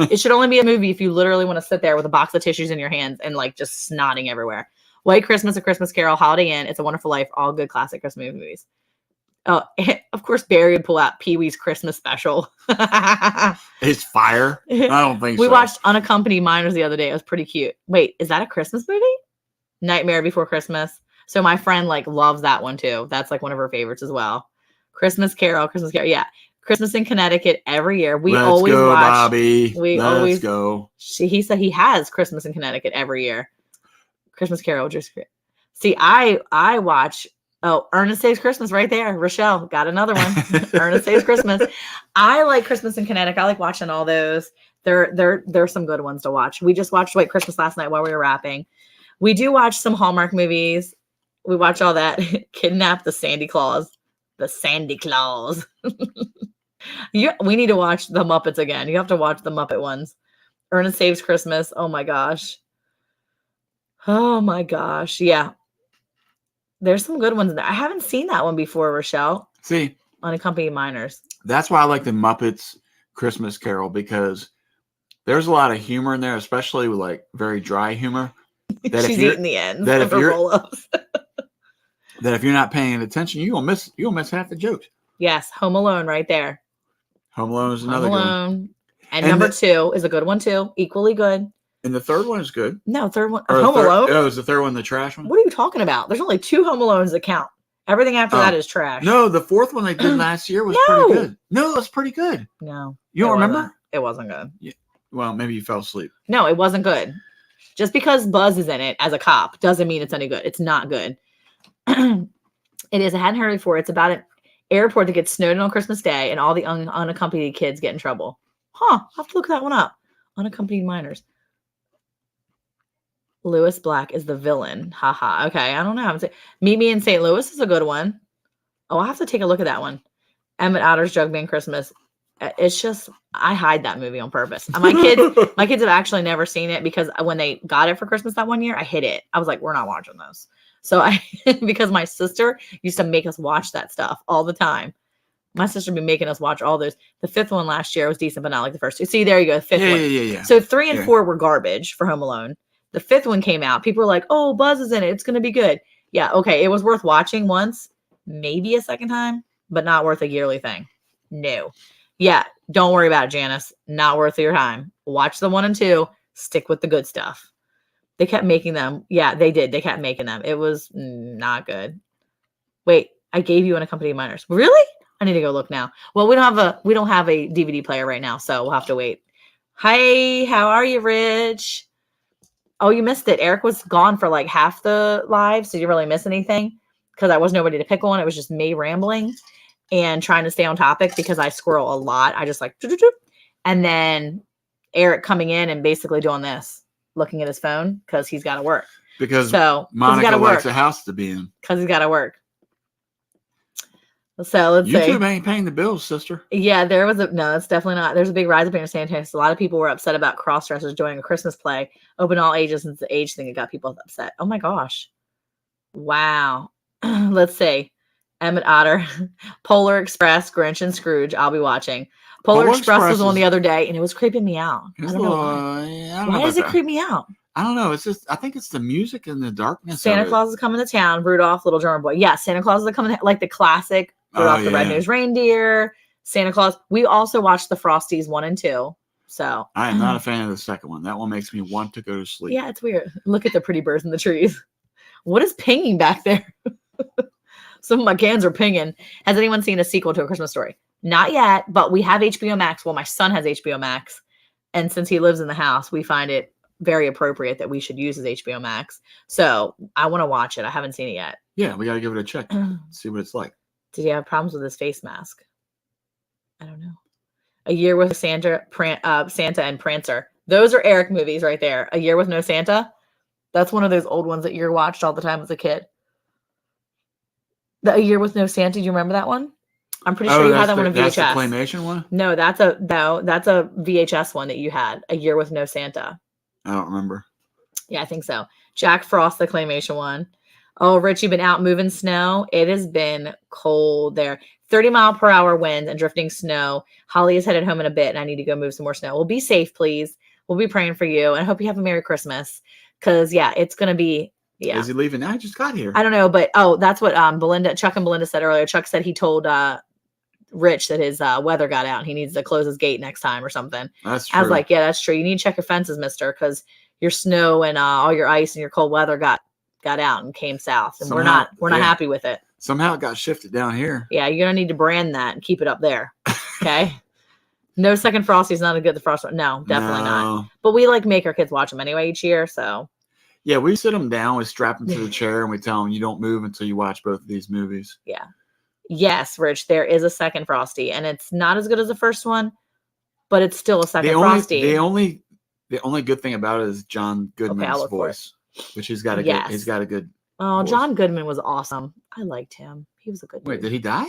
Speaker 1: It should only be a movie if you literally want to sit there with a box of tissues in your hands and like just snotting everywhere. White Christmas, A Christmas Carol, Holiday Inn, It's a Wonderful Life, all good classic Christmas movies. Oh, of course, Barry would pull out Pee-wee's Christmas special.
Speaker 2: It's fire. I don't think
Speaker 1: We
Speaker 2: so.
Speaker 1: watched Unaccompanied Minors the other day. It was pretty cute. Wait, is that a Christmas movie? Nightmare Before Christmas. So my friend like loves that one too. That's like one of her favorites as well. Christmas Carol. Yeah. Christmas in Connecticut every year. We
Speaker 2: Let's
Speaker 1: always
Speaker 2: go,
Speaker 1: watch.
Speaker 2: Bobby.
Speaker 1: we
Speaker 2: Let's
Speaker 1: always-
Speaker 2: go.
Speaker 1: He said he has Christmas in Connecticut every year. Christmas Carol. Just see, I watch. Oh, Ernest Saves Christmas right there. Rochelle got another one. Ernest Saves Christmas. I like Christmas in Connecticut. I like watching all those. There's some good ones to watch. We just watched White Christmas last night while we were wrapping. We do watch some Hallmark movies. We watch all that. Kidnap the Sandy Claus. The Sandy Claus. We need to watch the Muppets again. You have to watch the Muppet ones. Ernest Saves Christmas. Oh my gosh. Oh my gosh. Yeah. There's some good ones in there. I haven't seen that one before, Rochelle.
Speaker 2: See,
Speaker 1: Unaccompanied Minors.
Speaker 2: that's why I like the Muppets Christmas Carol, because there's a lot of humor in there, especially with like very dry humor. That
Speaker 1: She's
Speaker 2: if you're
Speaker 1: eating the ends
Speaker 2: that
Speaker 1: of
Speaker 2: if
Speaker 1: her
Speaker 2: you're-
Speaker 1: roll-ups.
Speaker 2: that if you're not paying attention, you'll miss half the jokes.
Speaker 1: Yes, Home Alone right there.
Speaker 2: Home Alone is another
Speaker 1: Home
Speaker 2: good one.
Speaker 1: Alone. And
Speaker 2: And
Speaker 1: number
Speaker 2: the-
Speaker 1: 2 is a good one too. Equally good.
Speaker 2: And the third one is good.
Speaker 1: No, third one.
Speaker 2: Or the
Speaker 1: Home
Speaker 2: third-
Speaker 1: Alone?
Speaker 2: Oh, is the third one the trash one?
Speaker 1: What are you talking about? There's only 2 Home Alones that count. Everything after
Speaker 2: Oh.
Speaker 1: that is trash.
Speaker 2: No, the fourth one they did last year was
Speaker 1: No.
Speaker 2: pretty good. No, it was pretty good.
Speaker 1: No.
Speaker 2: You don't
Speaker 1: it
Speaker 2: remember?
Speaker 1: wasn't. It wasn't good.
Speaker 2: Well, maybe you fell asleep.
Speaker 1: No, it wasn't good. Just because Buzz is in it as a cop doesn't mean it's any good. It's not good. It is. I hadn't heard it before. It's about an airport that gets snowed in on Christmas Day and all the unaccompanied kids get in trouble. Huh. I'll have to look that one up. Unaccompanied minors. Lewis Black is the villain. Haha. Okay. I don't know. Meet Me in St. Louis is a good one. Oh, I'll have to take a look at that one. Emmett Otter's Jugman Christmas. It's just, I hide that movie on purpose. My kids have actually never seen it because when they got it for Christmas that one year, I hid it. I was like, we're not watching this. So because my sister used to make us watch that stuff all the time. My sister been making us watch all those. The fifth one last year was decent, but not like the first two. See, there you go. The fifth one.
Speaker 2: Yeah.
Speaker 1: So 3 and
Speaker 2: Yeah.
Speaker 1: 4 were garbage for Home Alone. The fifth one came out. People were like, "Oh, Buzz is in it. It's going to be good." Yeah, okay. It was worth watching once, maybe a second time, but not worth a yearly thing. No. Yeah, don't worry about it, Janice. Not worth your time. Watch the 1 and 2. Stick with the good stuff. They kept making them. Yeah, they did. They kept making them. It was not good. Wait, I gave you Unaccompanied Minors. Really? I need to go look now. Well, we don't have a DVD player right now, so we'll have to wait. Hi, how are you, Rich? Oh, you missed it. Eric was gone for like half the live, so you didn't really miss anything because I was nobody to pick on. It was just me rambling and trying to stay on topic because I squirrel a lot. I just like, and then Eric coming in and basically doing this, looking at his phone because he's got to work.
Speaker 2: Because
Speaker 1: So
Speaker 2: Monica likes a house to be in.
Speaker 1: Because he's got to work. So let's see.
Speaker 2: YouTube ain't paying the bills, sister.
Speaker 1: Yeah, no, it's definitely not. There's a big rise up here in San Antonio. So a lot of people were upset about cross-dressers joining a Christmas play, open all ages, and it's the age thing that got people upset. Oh my gosh. Wow. Let's see. Emmett Otter, Polar Express, Grinch, and Scrooge. I'll be watching. Polar Express was on the other day, and it was creeping me out. I don't know why. Why does it creep me out?
Speaker 2: I don't know. It's just, I think it's the music and the darkness.
Speaker 1: Santa Claus is coming to town. Rudolph, Little Drummer Boy. Yeah, Santa Claus is coming, like the classic Rudolph the Red-Nosed Reindeer, Santa Claus. We also watched the Frosties 1 and 2. So
Speaker 2: I am not a fan of the second one. That one makes me want to go to sleep.
Speaker 1: Yeah, it's weird. Look at the pretty birds in the trees. What is pinging back there? Some of my cans are pinging. Has anyone seen a sequel to A Christmas Story? Not yet, but we have HBO Max. Well, my son has HBO Max. And since he lives in the house, we find it very appropriate that we should use his HBO Max. So I want to watch it. I haven't seen it yet.
Speaker 2: Yeah, we got to give it a check. See what it's like.
Speaker 1: Did he have problems with his face mask? I don't know. A Year with Santa and Prancer. Those are Eric movies right there. A Year with No Santa. That's one of those old ones that you watched all the time as a kid. A Year with No Santa. Do you remember that one? I'm pretty sure you had that one on VHS.
Speaker 2: That's the claymation one?
Speaker 1: No, that's a VHS one that you had. A Year with No Santa.
Speaker 2: I don't remember.
Speaker 1: Yeah, I think so. Jack Frost, the claymation one. Oh, Rich, you've been out moving snow. It has been cold there. 30-mile-per-hour winds and drifting snow. Holly is headed home in a bit, and I need to go move some more snow. Well, be safe, please. We'll be praying for you, and I hope you have a Merry Christmas. Because, yeah, it's going to be, yeah.
Speaker 2: Is he leaving now? I just got here.
Speaker 1: I don't know, but, that's what Chuck and Belinda said earlier. Chuck said he told Rich that his weather got out and he needs to close his gate next time or something.
Speaker 2: That's true.
Speaker 1: I was like, yeah, that's true. You need to check your fences, mister, because your snow and all your ice and your cold weather got out and came south, and we're not happy with it.
Speaker 2: Somehow it got shifted down here.
Speaker 1: Yeah, you're gonna need to brand that and keep it up there. Okay. No second Frosty is not as good as the Frost one. No, definitely not. But we make our kids watch them anyway each year. So
Speaker 2: yeah, we sit them down, we strap them to the chair, and we tell them you don't move until you watch both of these movies.
Speaker 1: Yeah. Yes, Rich, there is a second Frosty, and it's not as good as the first one, but it's still a second Frosty.
Speaker 2: The only good thing about it is John Goodman's voice, which he's got a good.
Speaker 1: Oh,
Speaker 2: voice.
Speaker 1: John Goodman was awesome. I liked him. He was a good.
Speaker 2: Wait,
Speaker 1: dude.
Speaker 2: Did he die?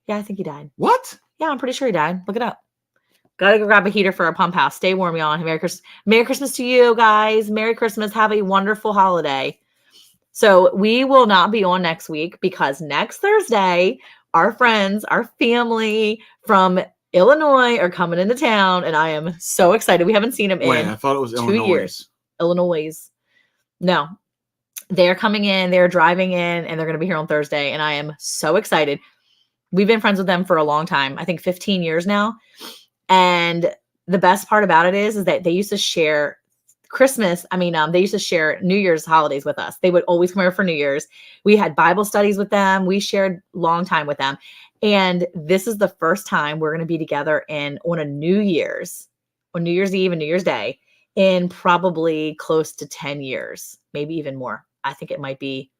Speaker 1: Yeah, I think he died.
Speaker 2: What?
Speaker 1: Yeah, I'm pretty sure he died. Look it up. Gotta go grab a heater for our pump house. Stay warm, y'all. Merry Christmas. Merry Christmas to you guys. Merry Christmas. Have a wonderful holiday. So we will not be on next week because next Thursday, our friends, our family from Illinois are coming into town, and I am so excited. We haven't seen them in
Speaker 2: I thought it was
Speaker 1: 2 years. Illinois. No. They're coming in, they're driving in, and they're going to be here on Thursday, and I am so excited. We've been friends with them for a long time, I think 15 years now. And the best part about it is that they used to share Christmas. They used to share New Year's holidays with us. They would always come over for New Year's. We had Bible studies with them. We shared long time with them. And this is the first time we're going to be together on New Year's Eve and New Year's Day in probably close to 10 years, maybe even more. I think it might be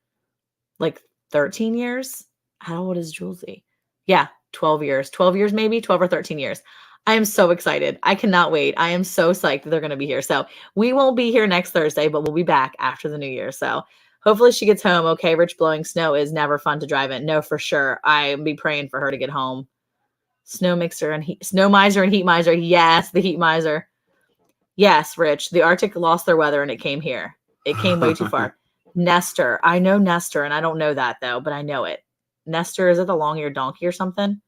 Speaker 1: like 13 years. How old is Julesy? Yeah, 12 years. 12 years maybe, 12 or 13 years. I am so excited. I cannot wait. I am so psyched that they're going to be here. So we won't be here next Thursday, but we'll be back after the New Year. So hopefully she gets home. Okay, Rich, blowing snow is never fun to drive in. No, for sure. I'll be praying for her to get home. Snow miser and heat miser. Yes, the heat miser. Yes, Rich, the Arctic lost their weather and it came here. It came way too far. Nestor. I know Nestor, and I don't know that though, but I know it. Nestor, is it the long-eared donkey or something?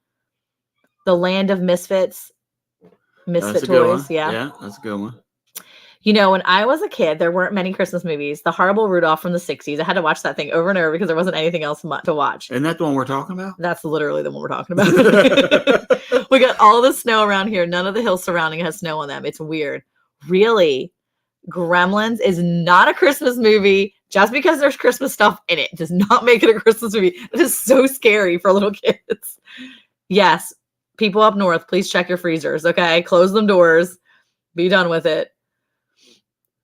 Speaker 1: The Land of Misfits. Misfit
Speaker 2: That's a good
Speaker 1: Toys.
Speaker 2: one.
Speaker 1: Yeah.
Speaker 2: Yeah, that's a good one.
Speaker 1: You know, when I was a kid, there weren't many Christmas movies. The Horrible Rudolph from the 60s. I had to watch that thing over and over because there wasn't anything else to watch.
Speaker 2: Isn't that the one we're talking about?
Speaker 1: That's literally the one we're talking about. We got all the snow around here. None of the hills surrounding has snow on them. It's weird. Really? Gremlins is not a Christmas movie. Just because there's Christmas stuff in it does not make it a Christmas movie. It is so scary for little kids. Yes, people up north, please check your freezers, okay? Close them doors. Be done with it.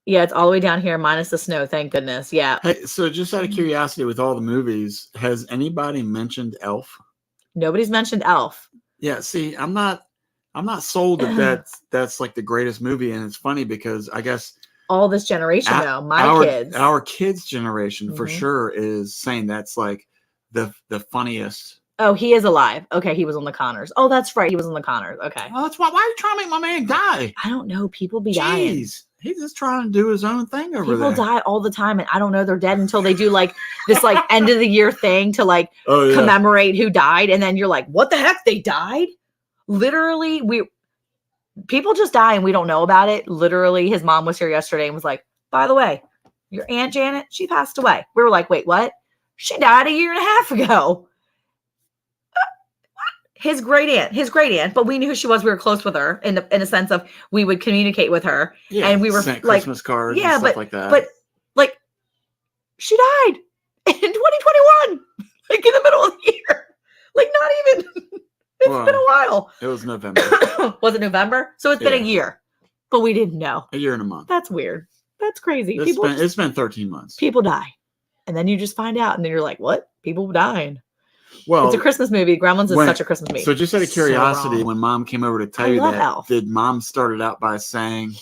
Speaker 1: Yeah, it's all the way down here, minus the snow, thank goodness. Yeah.
Speaker 2: Hey, so just out of curiosity, with all the movies, has anybody mentioned Elf?
Speaker 1: Nobody's mentioned Elf.
Speaker 2: Yeah, see, I'm not sold that that's like the greatest movie, and it's funny because I guess
Speaker 1: all this generation though,
Speaker 2: our kids generation for sure is saying that's like the funniest.
Speaker 1: Oh, he is alive. Okay, he was on the Connors. Oh, that's right, he was on the Connors. Okay.
Speaker 2: Well, that's why are you trying to make my man die?
Speaker 1: I don't know. People be dying.
Speaker 2: He's just trying to do his own thing over there.
Speaker 1: People die all the time, and I don't know they're dead until they do like this like end of the year thing to like commemorate who died, and then you're like, what the heck? They died? Literally, people just die and we don't know about it. Literally, his mom was here yesterday and was like, by the way, your Aunt Janet, she passed away. We were like, wait, what? She died a year and a half ago. His great aunt, but we knew who she was. We were close with her in a sense of we would communicate with her, and we were
Speaker 2: sent
Speaker 1: like
Speaker 2: Christmas cards, and stuff like that.
Speaker 1: But like, she died in 2021, like in the middle of the year, like not even. It's been a while.
Speaker 2: It was November.
Speaker 1: Was it November? So it's been a year, but we didn't know.
Speaker 2: A year and a month.
Speaker 1: That's weird. That's crazy.
Speaker 2: It's been 13 months.
Speaker 1: People die, and then you just find out, and then you're like, what? People dying.
Speaker 2: Well,
Speaker 1: it's a Christmas movie. Gremlins is such a Christmas movie.
Speaker 2: So just out of curiosity, when Mom came over to tell you that,
Speaker 1: Elf.
Speaker 2: Did Mom start it out by saying,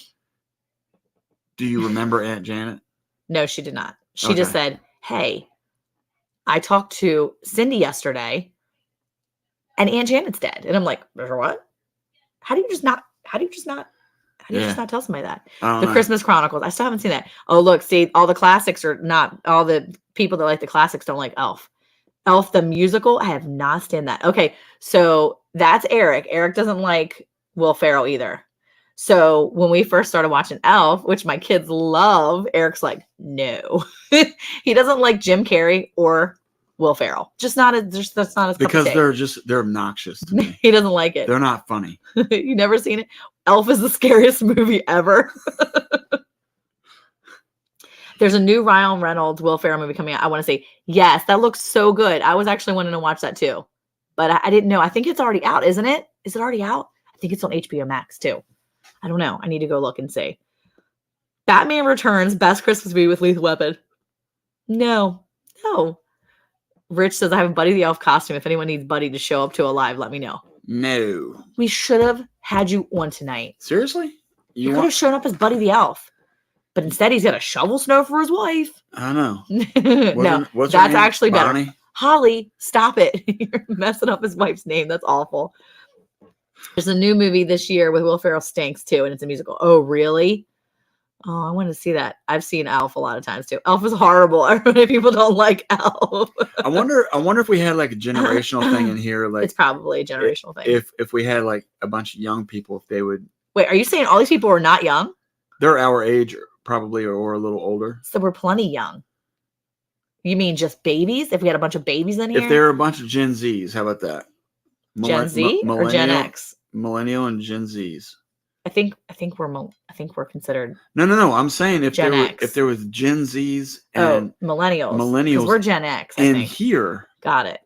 Speaker 2: do you remember Aunt Janet?
Speaker 1: No, she did not. She just said, hey, I talked to Cindy yesterday and Aunt Janet's dead. And I'm like, what? How do you just not tell somebody that? The Christmas Chronicles. I still haven't seen that. Oh, look, see, all the classics are not, all the people that like the classics don't like Elf. Elf the musical, I have not seen that. Okay, so that's Eric. Eric doesn't like Will Ferrell either. So when we first started watching Elf, which my kids love, Eric's like, no. He doesn't like Jim Carrey or Will Ferrell. That's not his
Speaker 2: because they're obnoxious to me.
Speaker 1: He doesn't like it.
Speaker 2: They're not funny.
Speaker 1: You never seen it? Elf is the scariest movie ever. There's a new Ryan Reynolds, Will Ferrell movie coming out. I want to say, yes, that looks so good. I was actually wanting to watch that too, but I didn't know. I think it's already out, isn't it? Is it already out? I think it's on HBO Max too. I don't know. I need to go look and see. Batman Returns, best Christmas movie with Lethal Weapon. No. Rich says, I have a Buddy the Elf costume. If anyone needs Buddy to show up to a live, let me know.
Speaker 2: No.
Speaker 1: We should have had you on tonight.
Speaker 2: Seriously?
Speaker 1: You could have shown up as Buddy the Elf. But instead, he's got to shovel snow for his wife.
Speaker 2: I know.
Speaker 1: No, that's actually better. Holly, stop it. You're messing up his wife's name. That's awful. There's a new movie this year with Will Ferrell, Stinks, too, and it's a musical. Oh, really? Oh, I want to see that. I've seen Elf a lot of times, too. Elf is horrible. People don't like Elf.
Speaker 2: I wonder if we had like a generational thing in here. Like,
Speaker 1: it's probably a generational thing.
Speaker 2: If we had like a bunch of young people, if they would.
Speaker 1: Wait, are you saying all these people are not young?
Speaker 2: They're our age, probably, or a little older.
Speaker 1: So we're plenty young. You mean just babies? If we had a bunch of babies in here?
Speaker 2: If there are a bunch of Gen Zs, how about that?
Speaker 1: Gen Z or Gen X?
Speaker 2: Millennial and Gen Zs.
Speaker 1: I think we're considered.
Speaker 2: No. I'm saying if there was Gen Zs and
Speaker 1: millennials, we're Gen X. I think.
Speaker 2: Here,
Speaker 1: got it.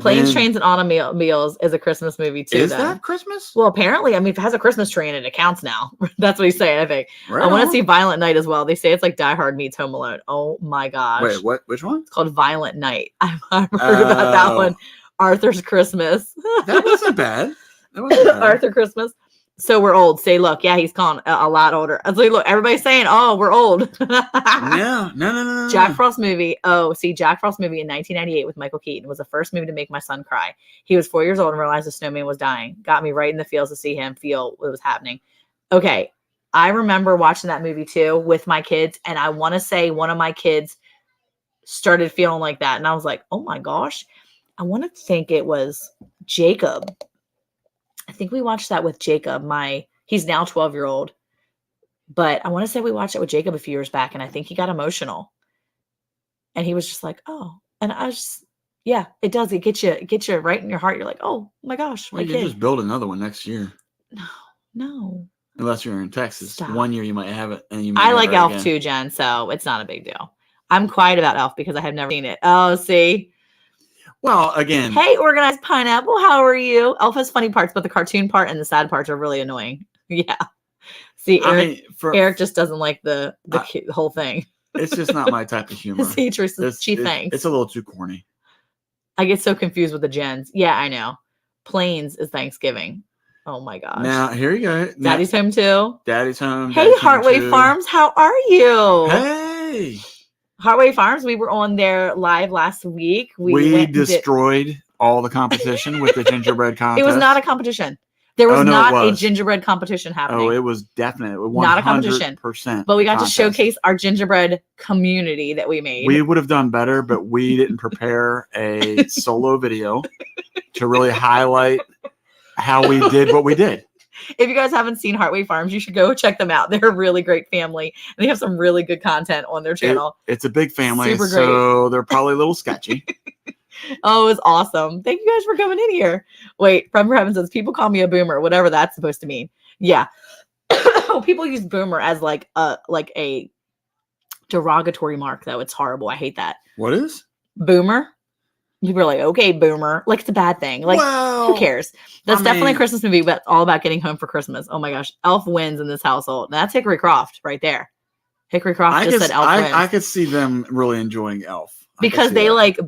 Speaker 1: Planes, Trains, and Automobiles is a Christmas movie too.
Speaker 2: Is that Christmas?
Speaker 1: Well, apparently, I mean, if it has a Christmas tree in it, it counts now. That's what he's saying. I think.
Speaker 2: Right
Speaker 1: I want to see Violent Night as well. They say it's like Die Hard meets Home Alone. Oh my gosh!
Speaker 2: Wait, what? Which one?
Speaker 1: It's called Violent Night. I've heard about that one. Arthur's Christmas.
Speaker 2: That wasn't bad.
Speaker 1: Arthur Christmas. So we're old. Say, look, yeah, he's calling a lot older. I was like, look, everybody's saying, oh, we're old.
Speaker 2: No.
Speaker 1: Jack Frost movie. Oh, see, Jack Frost movie in 1998 with Michael Keaton was the first movie to make my son cry. He was 4 years old and realized the snowman was dying. Got me right in the feels to see him feel what was happening. Okay, I remember watching that movie too with my kids, and I want to say one of my kids started feeling like that, and I was like, oh my gosh. I want to think it was Jacob. I think we watched that with Jacob. He's now 12-year-old. But I want to say we watched it with Jacob a few years back, and I think he got emotional. And he was just like, oh. And I was just, yeah, it does. It gets you right in your heart. You're like, oh my gosh, my
Speaker 2: Well, you
Speaker 1: kid.
Speaker 2: just build another one next year.
Speaker 1: No.
Speaker 2: Unless you're in Texas.
Speaker 1: Stop.
Speaker 2: 1 year you might have it. And you might
Speaker 1: I like
Speaker 2: never
Speaker 1: Elf
Speaker 2: again.
Speaker 1: too, Jen, so it's not a big deal. I'm quiet about Elf because I have never seen it. Oh, see?
Speaker 2: Well, again.
Speaker 1: Hey, Organized Pineapple, how are you? Elf has funny parts, but the cartoon part and the sad parts are really annoying. Yeah. See, Eric just doesn't like the whole thing.
Speaker 2: It's just not my type of humor.
Speaker 1: His thinks.
Speaker 2: It's a little too corny.
Speaker 1: I get so confused with the gens. Yeah, I know. Plains is Thanksgiving. Oh my gosh.
Speaker 2: Now, here you go.
Speaker 1: Daddy's home too.
Speaker 2: Daddy's home.
Speaker 1: Hey, Heartway Farms, how are you?
Speaker 2: Hey.
Speaker 1: Heartway Farms, we were on there live last week.
Speaker 2: We destroyed all the competition with the gingerbread contest.
Speaker 1: It was not a competition. There was not a gingerbread competition happening.
Speaker 2: Oh, it was definitely
Speaker 1: not a competition. But we got to showcase our gingerbread community that we made.
Speaker 2: We would have done better, but we didn't prepare a solo video to really highlight how we did what we did.
Speaker 1: If you guys haven't seen Heartway Farms, you should go check them out. They're a really great family, and they have some really good content on their channel.
Speaker 2: It's a big family,
Speaker 1: Super great.
Speaker 2: So they're probably a little sketchy.
Speaker 1: Oh, it was awesome. Thank you guys for coming in here. Wait, From Heaven says, people call me a boomer, whatever that's supposed to mean. Yeah. People use boomer as like a derogatory mark, though. It's horrible. I hate that.
Speaker 2: What is?
Speaker 1: Boomer. People are like, okay, boomer. Like, it's a bad thing. Like, who cares? That's definitely a Christmas movie, but all about getting home for Christmas. Oh my gosh. Elf wins in this household. That's Hickory Croft right there. Hickory Croft said Elf wins.
Speaker 2: I could see them really enjoying Elf.
Speaker 1: Because they like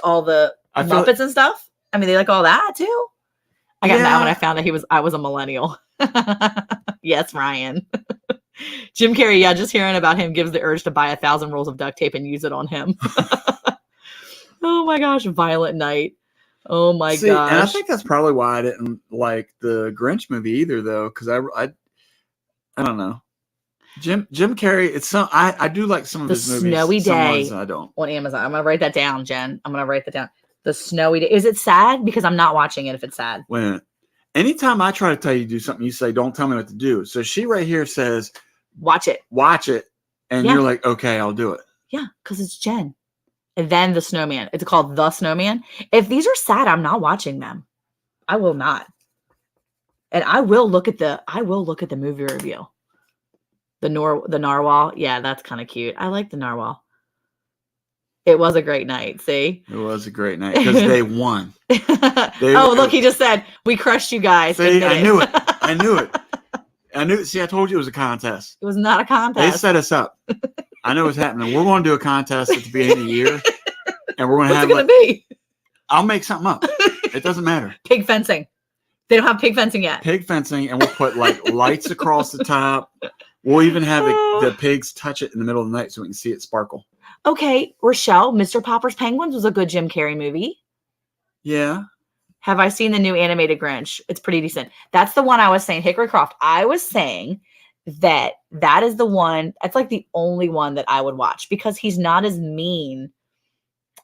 Speaker 1: all the Muppets and stuff. I mean, they like all that too. I got mad when I found out I was a millennial. Yes, Ryan. Jim Carrey, yeah, just hearing about him gives the urge to buy 1,000 rolls of duct tape and use it on him. Oh my gosh, Violent Night. Oh my gosh.
Speaker 2: And I think that's probably why I didn't like the Grinch movie either, though, because I don't know. Jim Carrey, I do like some of his movies.
Speaker 1: The Snowy Day
Speaker 2: I don't.
Speaker 1: On Amazon. I'm gonna write that down, Jen. I'm gonna write that down. The Snowy Day. Is it sad? Because I'm not watching it if it's sad.
Speaker 2: Wait a minute. Anytime I try to tell you to do something, you say, don't tell me what to do. So she right here says,
Speaker 1: watch it.
Speaker 2: And you're like, okay, I'll do it.
Speaker 1: Yeah, because it's Jen. And then The Snowman. It's called The Snowman. If these are sad, I'm not watching them. I will not. And I will look at the movie review. The narwhal. Yeah, that's kind of cute. I like the narwhal. It was a great night. See?
Speaker 2: It was a great night because they won.
Speaker 1: Look, he just said, we crushed you guys.
Speaker 2: See, I knew it. I knew it. See, I told you it was a contest.
Speaker 1: It was not a contest.
Speaker 2: They set us up. I know what's happening. We're going to do a contest at the beginning of the year. And we're going to have
Speaker 1: What's it going to be?
Speaker 2: I'll make something up. It doesn't matter.
Speaker 1: Pig fencing. They don't have pig fencing yet.
Speaker 2: Pig fencing, and we'll put like lights across the top. We'll even have the pigs touch it in the middle of the night so we can see it sparkle.
Speaker 1: Okay, Rochelle, Mr. Popper's Penguins was a good Jim Carrey movie.
Speaker 2: Yeah.
Speaker 1: Have I seen the new animated Grinch? It's pretty decent. That's the one I was saying, Hickory Croft. I was saying that is the one, that's like the only one that I would watch because he's not as mean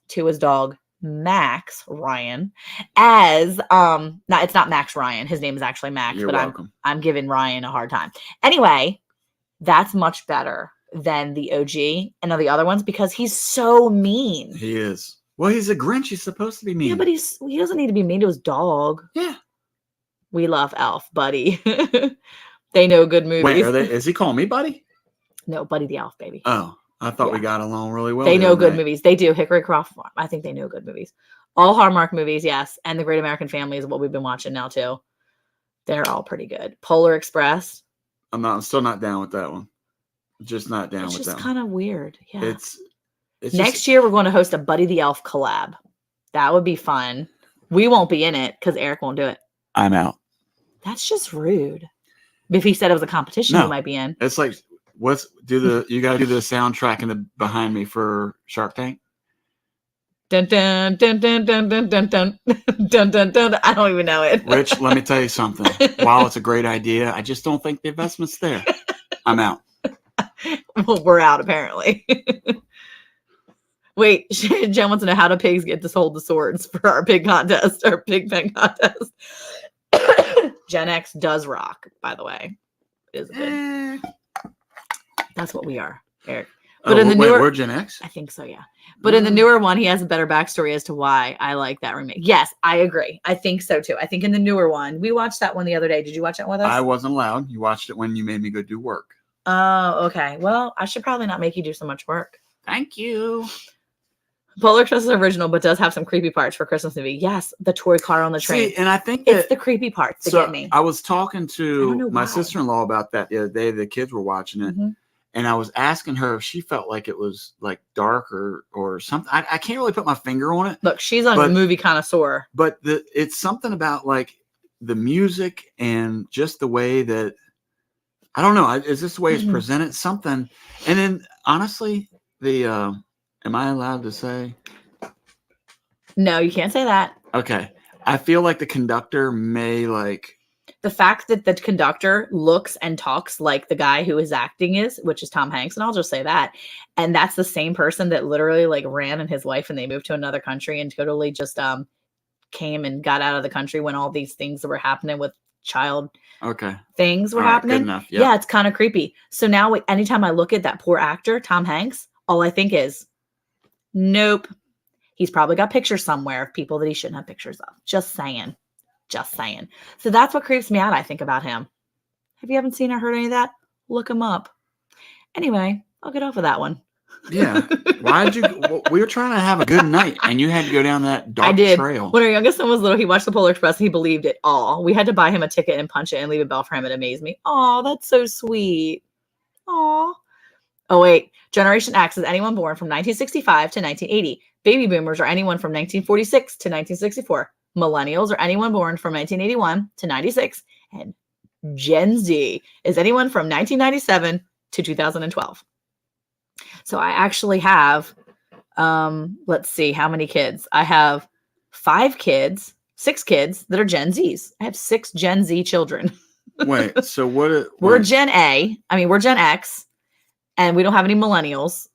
Speaker 1: to his dog, Max Ryan, as it's not Max Ryan. His name is actually Max,
Speaker 2: You're
Speaker 1: but
Speaker 2: welcome.
Speaker 1: I'm giving Ryan a hard time. Anyway, that's much better than the OG and all the other ones because he's so mean.
Speaker 2: He is. Well, he's a Grinch. He's supposed to be mean.
Speaker 1: Yeah, but he doesn't need to be mean to his dog.
Speaker 2: Yeah.
Speaker 1: We love Elf, Buddy. They know good movies.
Speaker 2: Wait, is he calling me Buddy?
Speaker 1: No, Buddy the Elf, baby.
Speaker 2: Oh, I thought we got along really well.
Speaker 1: They know good movies. They do. Hickory Croft Farm. I think they know good movies. All Hallmark movies, yes. And The Great American Family is what we've been watching now, too. They're all pretty good. Polar Express.
Speaker 2: I'm still not down with that one. Just not down with that one.
Speaker 1: It's just kind of weird. Yeah.
Speaker 2: It's
Speaker 1: Next year, we're going to host a Buddy the Elf collab. That would be fun. We won't be in it because Eric won't do it.
Speaker 2: I'm out.
Speaker 1: That's just rude. If he said it was a competition, he might be in.
Speaker 2: It's like, you got to do the soundtrack in the behind me for Shark Tank.
Speaker 1: Dun dun dun dun dun dun dun dun dun dun dun. I don't even know it.
Speaker 2: Rich, let me tell you something. While it's a great idea, I just don't think the investment's there. I'm out.
Speaker 1: Well, we're out apparently. Wait, Jen wants to know, how do pigs get to hold the swords for our pig contest, our pig pen contest? Gen X does rock, by the way. It is good. That's what we are, Eric. But in the newer,
Speaker 2: we're Gen X?
Speaker 1: I think so, yeah. But in the newer one, he has a better backstory as to why I like that remake. Yes, I agree. I think so too. I think in the newer one, we watched that one the other day. Did you watch it with us?
Speaker 2: I wasn't allowed. You watched it when you made me go do work.
Speaker 1: Oh, okay. Well, I should probably not make you do so much work.
Speaker 2: Thank you.
Speaker 1: Polar Express is original, but does have some creepy parts for Christmas movie. Yes, the toy car on the train.
Speaker 2: See, and I think
Speaker 1: it's the creepy parts that get me.
Speaker 2: I was talking to my sister-in-law about that the other day. The kids were watching it. Mm-hmm. And I was asking her if she felt like it was like dark or something. I can't really put my finger on it.
Speaker 1: Look, she's a movie connoisseur.
Speaker 2: But it's something about like the music and just the way that, I don't know. Is this the way it's presented? Something. And then honestly, am I allowed to say?
Speaker 1: No, you can't say that.
Speaker 2: Okay. I feel like the conductor may like.
Speaker 1: The fact that the conductor looks and talks like the guy who his acting is, which is Tom Hanks, and I'll just say that. And that's the same person that literally like ran and his wife and they moved to another country and totally just came and got out of the country when all these things that were happening with child things were happening. Good enough. Yeah, it's kind of creepy. So now anytime I look at that poor actor, Tom Hanks, all I think is, nope. He's probably got pictures somewhere of people that he shouldn't have pictures of. Just saying. So that's what creeps me out, I think, about him. If you haven't seen or heard any of that, look him up. Anyway, I'll get off of that one.
Speaker 2: Yeah. We were trying to have a good night and you had to go down that dark trail.
Speaker 1: When our youngest son was little, he watched the Polar Express and he believed it all. We had to buy him a ticket and punch it and leave a bell for him. It amazed me. Oh, that's so sweet. Oh, wait. Generation X is anyone born from 1965 to 1980. Baby boomers are anyone from 1946 to 1964. Millennials are anyone born from 1981 to 96. And Gen Z is anyone from 1997 to 2012. So I actually have, let's see, how many kids? I have 6 kids that are Gen Zs. I have 6 Gen Z children.
Speaker 2: Wait, so what?
Speaker 1: We're Gen we're Gen X, and we don't have any millennials.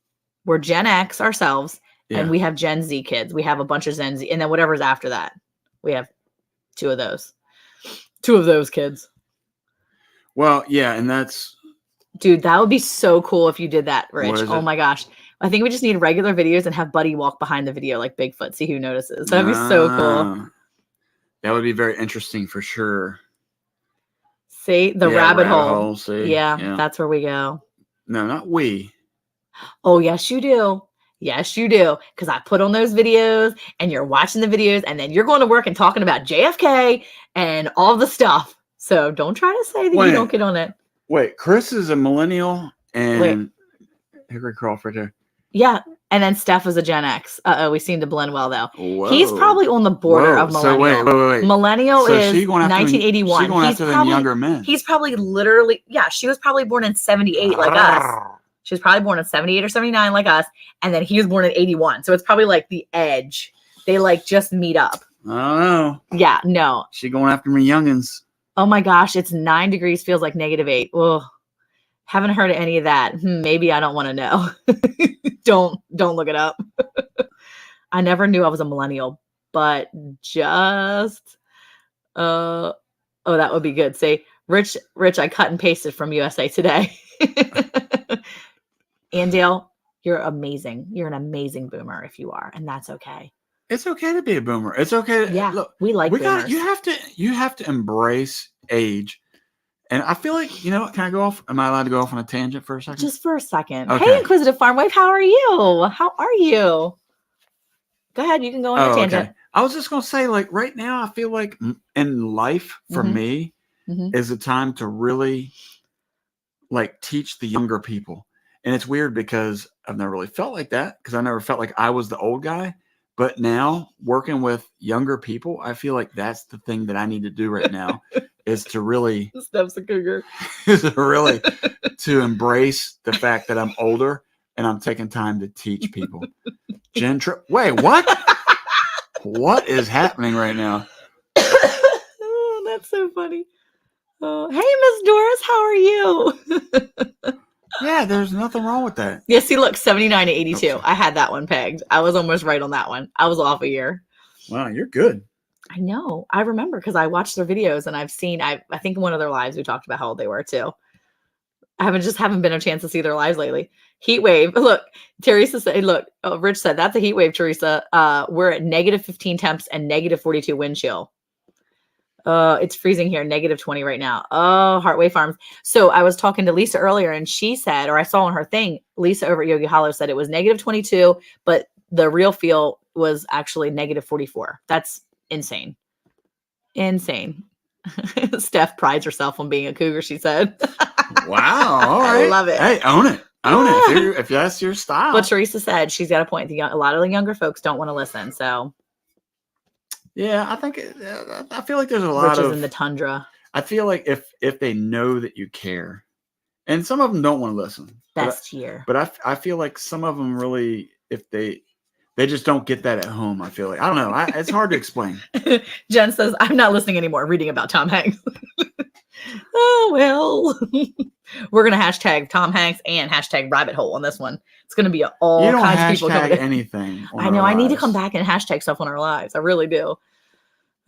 Speaker 1: We're Gen X ourselves, and we have Gen Z kids. We have a bunch of Gen Z, and then whatever's after that. We have 2 of those. 2 of those kids.
Speaker 2: Well, yeah, and that's...
Speaker 1: Dude, that would be so cool if you did that, Rich. Oh my gosh. I think we just need regular videos and have Buddy walk behind the video like Bigfoot, see who notices. That'd be so cool.
Speaker 2: That would be very interesting for sure.
Speaker 1: See? The rabbit hole.
Speaker 2: See?
Speaker 1: Yeah, that's where we go.
Speaker 2: No, not we.
Speaker 1: Oh, yes, you do. Yes, you do. Because I put on those videos and you're watching the videos and then you're going to work and talking about JFK and all the stuff. So don't try to say that you don't get on it.
Speaker 2: Wait, Chris is a millennial and Hickory Crawford here.
Speaker 1: Yeah. And then Steph is a Gen X. We seem to blend well, though. Whoa. He's probably on the border of millennial.
Speaker 2: So wait.
Speaker 1: Millennial is 1981.
Speaker 2: She's going after them younger men.
Speaker 1: He's probably literally, she was probably born in 78 like us. She was probably born in 78 or 79 like us. And then he was born in 81. So it's probably like the edge. They like just meet up.
Speaker 2: I don't know.
Speaker 1: Yeah, no.
Speaker 2: She going after me youngins.
Speaker 1: Oh my gosh, it's 9 degrees, feels like -8. Oh, haven't heard of any of that. Maybe I don't want to know. Don't look it up. I never knew I was a millennial, but just that would be good. Say, Rich, I cut and pasted from USA Today. Andale, you're amazing. You're an amazing boomer if you are, and that's okay.
Speaker 2: It's okay to be a boomer. It's okay.
Speaker 1: Yeah, look, we boomers.
Speaker 2: You have to embrace age. And I feel like, can I go off? Am I allowed to go off on a tangent for a second?
Speaker 1: Just for a second.
Speaker 2: Okay.
Speaker 1: Hey, Inquisitive Farm Wife, how are you? How are you? Go ahead. You can go on your tangent.
Speaker 2: Okay. I was just going to say, like, right now, I feel like in life, for me, is a time to really, like, teach the younger people. And it's weird because I've never really felt like that because I never felt like I was the old guy. But now, working with younger people, I feel like that's the thing that I need to do right now. Is to really
Speaker 1: Steph's a cougar.
Speaker 2: to embrace the fact that I'm older and I'm taking time to teach people. Wait, what? What is happening right now?
Speaker 1: Oh, that's so funny. Oh, hey, Miss Doris, how are you?
Speaker 2: Yeah, there's nothing wrong with that.
Speaker 1: Yeah, see, look, 79 to 82.
Speaker 2: Okay.
Speaker 1: I had that one pegged. I was almost right on that one. I was off a year.
Speaker 2: Wow, you're good.
Speaker 1: I know. I remember because I watched their videos and I've seen, I think in one of their lives we talked about how old they were too. I haven't been a chance to see their lives lately. Heat wave. Look, Teresa said, look, Rich said, that's a heat wave, Teresa. We're at negative 15 temps and negative 42 wind chill. It's freezing here, negative 20 right now. Oh, Heartway Farms. So I was talking to Lisa earlier and she said, or I saw on her thing, Lisa over at Yogi Hollow said it was negative 22, but the real feel was actually negative 44. That's insane. Insane. Steph prides herself on being a cougar, she said.
Speaker 2: Wow. All right.
Speaker 1: I love it.
Speaker 2: Hey, own it. Own it. If that's your style.
Speaker 1: But Teresa said she's got a point. A lot of the younger folks don't want to listen. So
Speaker 2: yeah, I think I feel like there's a lot
Speaker 1: Rich
Speaker 2: of
Speaker 1: is in the tundra.
Speaker 2: I feel like if they know that you care, and some of them don't want to listen.
Speaker 1: Best year.
Speaker 2: But I feel like some of them really, if they just don't get that at home. I feel like I don't know. It's hard to explain.
Speaker 1: Jen says I'm not listening anymore. Reading about Tom Hanks. Oh well. We're gonna hashtag Tom Hanks and hashtag rabbit hole on this one. It's gonna be all
Speaker 2: you don't
Speaker 1: kinds of people coming.
Speaker 2: Anything.
Speaker 1: I know. I need to come back and hashtag stuff on our lives. I really do.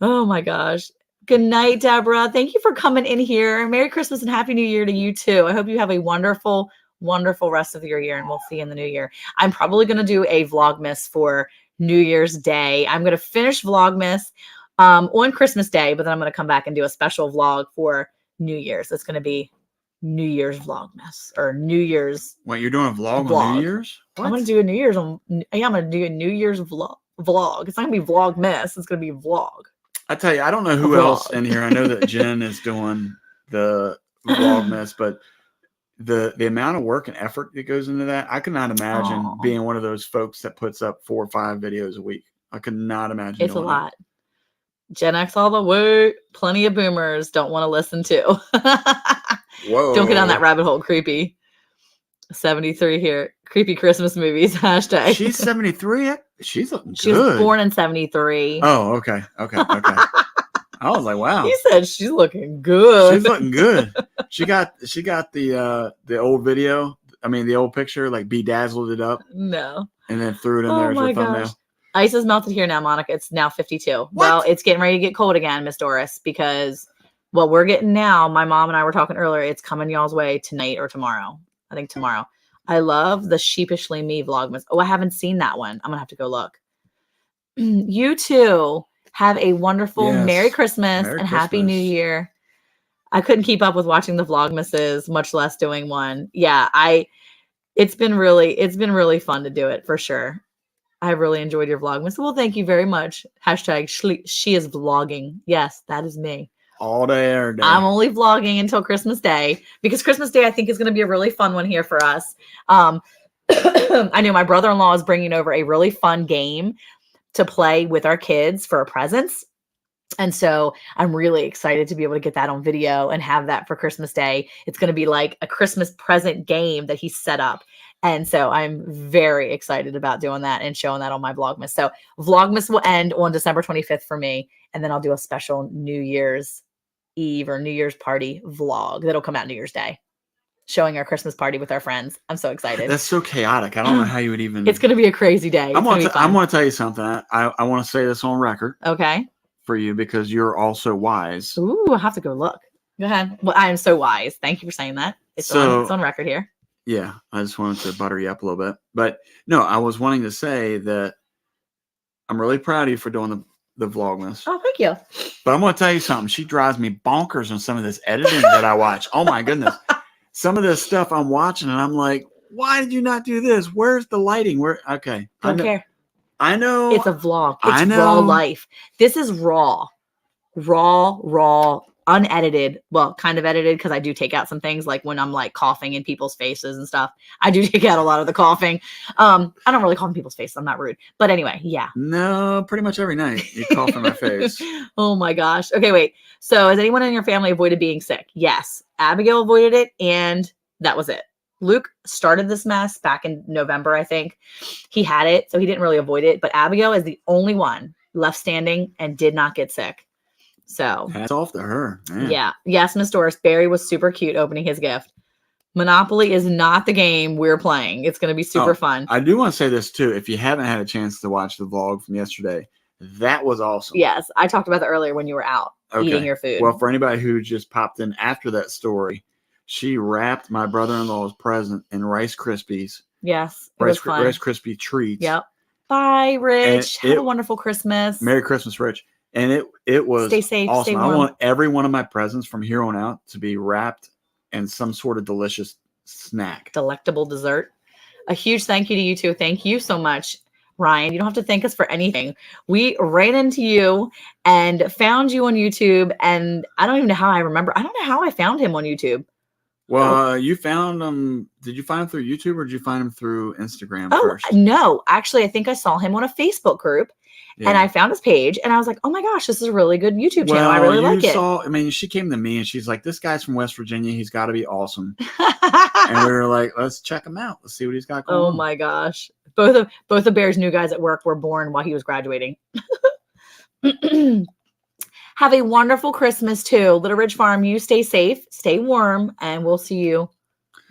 Speaker 1: Oh my gosh. Good night, Deborah. Thank you for coming in here. Merry Christmas and Happy New Year to you too. I hope you have a wonderful, wonderful rest of your year, and we'll see you in the new year. I'm probably gonna do a Vlogmas for New Year's Day. I'm gonna finish Vlogmas on Christmas Day, but then I'm gonna come back and do a special vlog for New Year's. It's going to be New Year's Vlogmas or New Year's.
Speaker 2: Wait, you're doing a vlog on New Year's?
Speaker 1: What? I'm going to do a New Year's on. Yeah, I'm going to do a New Year's vlog. It's not going to be Vlogmas. It's going to be vlog.
Speaker 2: I tell you, I don't know who else in here. I know that Jen is doing the Vlogmas, but the amount of work and effort that goes into that, I could not imagine being one of those folks that puts up 4 or 5 videos a week. I could not imagine.
Speaker 1: It's a lot. Gen X all the way. Plenty of boomers don't want to listen to.
Speaker 2: Whoa.
Speaker 1: Don't get down that rabbit hole. Creepy. 73 here. Creepy Christmas movies. Hashtag.
Speaker 2: She's 73. She's looking good.
Speaker 1: She was born in 73.
Speaker 2: Oh, okay. I was like, wow.
Speaker 1: He said she's looking good.
Speaker 2: She's looking good. She got the old video. I mean, the old picture, like bedazzled it up.
Speaker 1: No.
Speaker 2: And then threw it in there as her thumbnail.
Speaker 1: Ice is melted here now, Monica. It's now 52. What? Well, it's getting ready to get cold again, Miss Doris, because what we're getting now, my mom and I were talking earlier, it's coming y'all's way tonight or tomorrow. I think tomorrow. I love the Sheepishly Me Vlogmas. Oh, I haven't seen that one. I'm going to have to go look. You too have a wonderful Merry Christmas and Happy New Year. I couldn't keep up with watching the Vlogmases, much less doing one. Yeah, it's been really fun to do it for sure. I really enjoyed your Vlogmas. Well, thank you very much. Hashtag she is vlogging. Yes, that is me.
Speaker 2: All day, every day.
Speaker 1: I'm only vlogging until Christmas Day because Christmas Day I think is going to be a really fun one here for us. I know my brother-in-law is bringing over a really fun game to play with our kids for presents. And so I'm really excited to be able to get that on video and have that for Christmas Day. It's going to be like a Christmas present game that he set up. And so I'm very excited about doing that and showing that on my Vlogmas. So Vlogmas will end on December 25th for me. And then I'll do a special New Year's Eve or New Year's party vlog that'll come out New Year's Day, showing our Christmas party with our friends. I'm so excited.
Speaker 2: That's so chaotic. I don't know how you would even.
Speaker 1: It's going to be a crazy day.
Speaker 2: I'm going to tell you something. I want to say this on record.
Speaker 1: Okay.
Speaker 2: For you because you're also wise.
Speaker 1: Ooh, I'll have to go look. Go ahead. Well, I am so wise. Thank you for saying that. It's on record here.
Speaker 2: Yeah, I just wanted to butter you up a little bit. But no, I was wanting to say that I'm really proud of you for doing the Vlogmas.
Speaker 1: Oh, thank you.
Speaker 2: But I'm going to tell you something. She drives me bonkers on some of this editing that I watch. Oh, my goodness. Some of this stuff I'm watching, and I'm like, why did you not do this? Where's the lighting? Okay.
Speaker 1: Don't care.
Speaker 2: I know.
Speaker 1: It's a vlog. It's raw life. This is raw, unedited. Well, kind of edited because I do take out some things like when I'm like coughing in people's faces and stuff. I do take out a lot of the coughing. I don't really cough in people's faces. I'm not rude. But anyway, yeah.
Speaker 2: No, pretty much every night you cough in my face.
Speaker 1: Oh my gosh. Okay, wait. So has anyone in your family avoided being sick? Yes. Abigail avoided it and that was it. Luke started this mess back in November, I think. He had it, so he didn't really avoid it. But Abigail is the only one left standing and did not get sick. So
Speaker 2: hats off to her. Man.
Speaker 1: Yeah. Yes, Miss Doris. Barry was super cute opening his gift. Monopoly is not the game we're playing. It's going to be super fun.
Speaker 2: I do want to say this too. If you haven't had a chance to watch the vlog from yesterday, that was awesome.
Speaker 1: Yes, I talked about that earlier when you were out eating your food.
Speaker 2: Well, for anybody who just popped in after that story, she wrapped my brother-in-law's present in Rice Krispies.
Speaker 1: Yes, it was fun.
Speaker 2: Rice Krispie treats.
Speaker 1: Yep. Bye, Rich. Have a wonderful Christmas.
Speaker 2: Merry Christmas, Rich. And it was
Speaker 1: stay safe,
Speaker 2: awesome.
Speaker 1: Stay warm.
Speaker 2: I want every one of my presents from here on out to be wrapped in some sort of delicious snack.
Speaker 1: Delectable dessert. A huge thank you to you two. Thank you so much, Ryan. You don't have to thank us for anything. We ran into you and found you on YouTube. And I don't even know how I remember. I don't know how I found him on YouTube.
Speaker 2: Well, you found him. Did you find him through YouTube or did you find him through Instagram first?
Speaker 1: No. Actually, I think I saw him on a Facebook group. Yeah. And I found his page and I was like, oh my gosh, this is a really good YouTube channel. I really like it.
Speaker 2: I mean, she came to me and she's like, this guy's from West Virginia. He's got to be awesome. And we were like, let's check him out. Let's see what he's got going on.
Speaker 1: Oh my gosh. Both of Bear's new guys at work were born while he was graduating. Have a wonderful Christmas too. Little Ridge Farm, you stay safe, stay warm, and we'll see you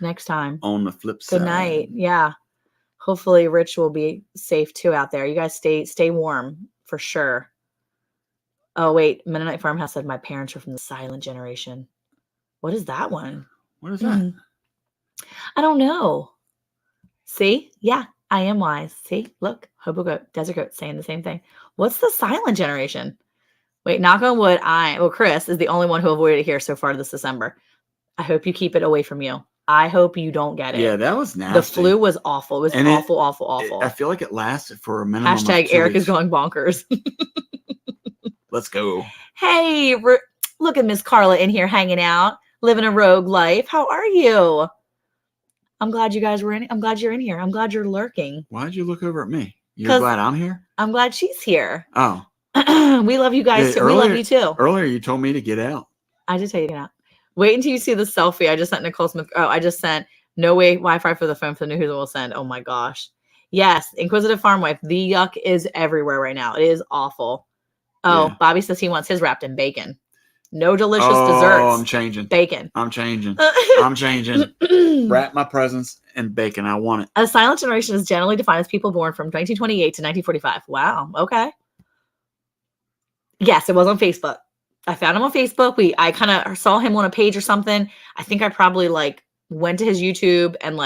Speaker 1: next time.
Speaker 2: On the flip side.
Speaker 1: Good night. Yeah. Hopefully Rich will be safe too out there. You guys stay warm for sure. Oh, wait. Mennonite Farmhouse said my parents are from the silent generation. What is that one?
Speaker 2: What is that?
Speaker 1: I don't know. See? Yeah, I am wise. See? Look, Hobo Goat, Desert Goat saying the same thing. What's the silent generation? Wait, knock on wood. Chris is the only one who avoided it here so far this December. I hope you keep it away from you. I hope you don't get it.
Speaker 2: Yeah, that was nasty.
Speaker 1: The flu was awful. It was awful.
Speaker 2: I feel like it lasted for a minimum.
Speaker 1: Hashtag Eric is going bonkers.
Speaker 2: Let's go.
Speaker 1: Hey, look at Miss Carla in here hanging out, living a rogue life. How are you? I'm glad you guys were in. I'm glad you're in here. I'm glad you're lurking.
Speaker 2: Why did you look over at me? You're glad I'm here?
Speaker 1: I'm glad she's here.
Speaker 2: Oh.
Speaker 1: We love you guys too. We love you too.
Speaker 2: Earlier you told me to get out.
Speaker 1: I did tell you to get out. Wait until you see the selfie I just sent Nicole Smith. Oh, I just sent no way Wi-Fi for the phone for the new who will send. Oh my gosh. Yes. Inquisitive Farm Wife. The yuck is everywhere right now. It is awful. Oh, yeah. Bobby says he wants his wrapped in bacon. No delicious desserts.
Speaker 2: Oh, I'm changing.
Speaker 1: Bacon.
Speaker 2: I'm changing. I'm changing. Wrap my presents in bacon. I want it.
Speaker 1: A silent generation is generally defined as people born from 1928 to 1945. Wow. Okay. Yes, it was on Facebook. I found him on Facebook. I kind of saw him on a page or something. I think I probably went to his YouTube and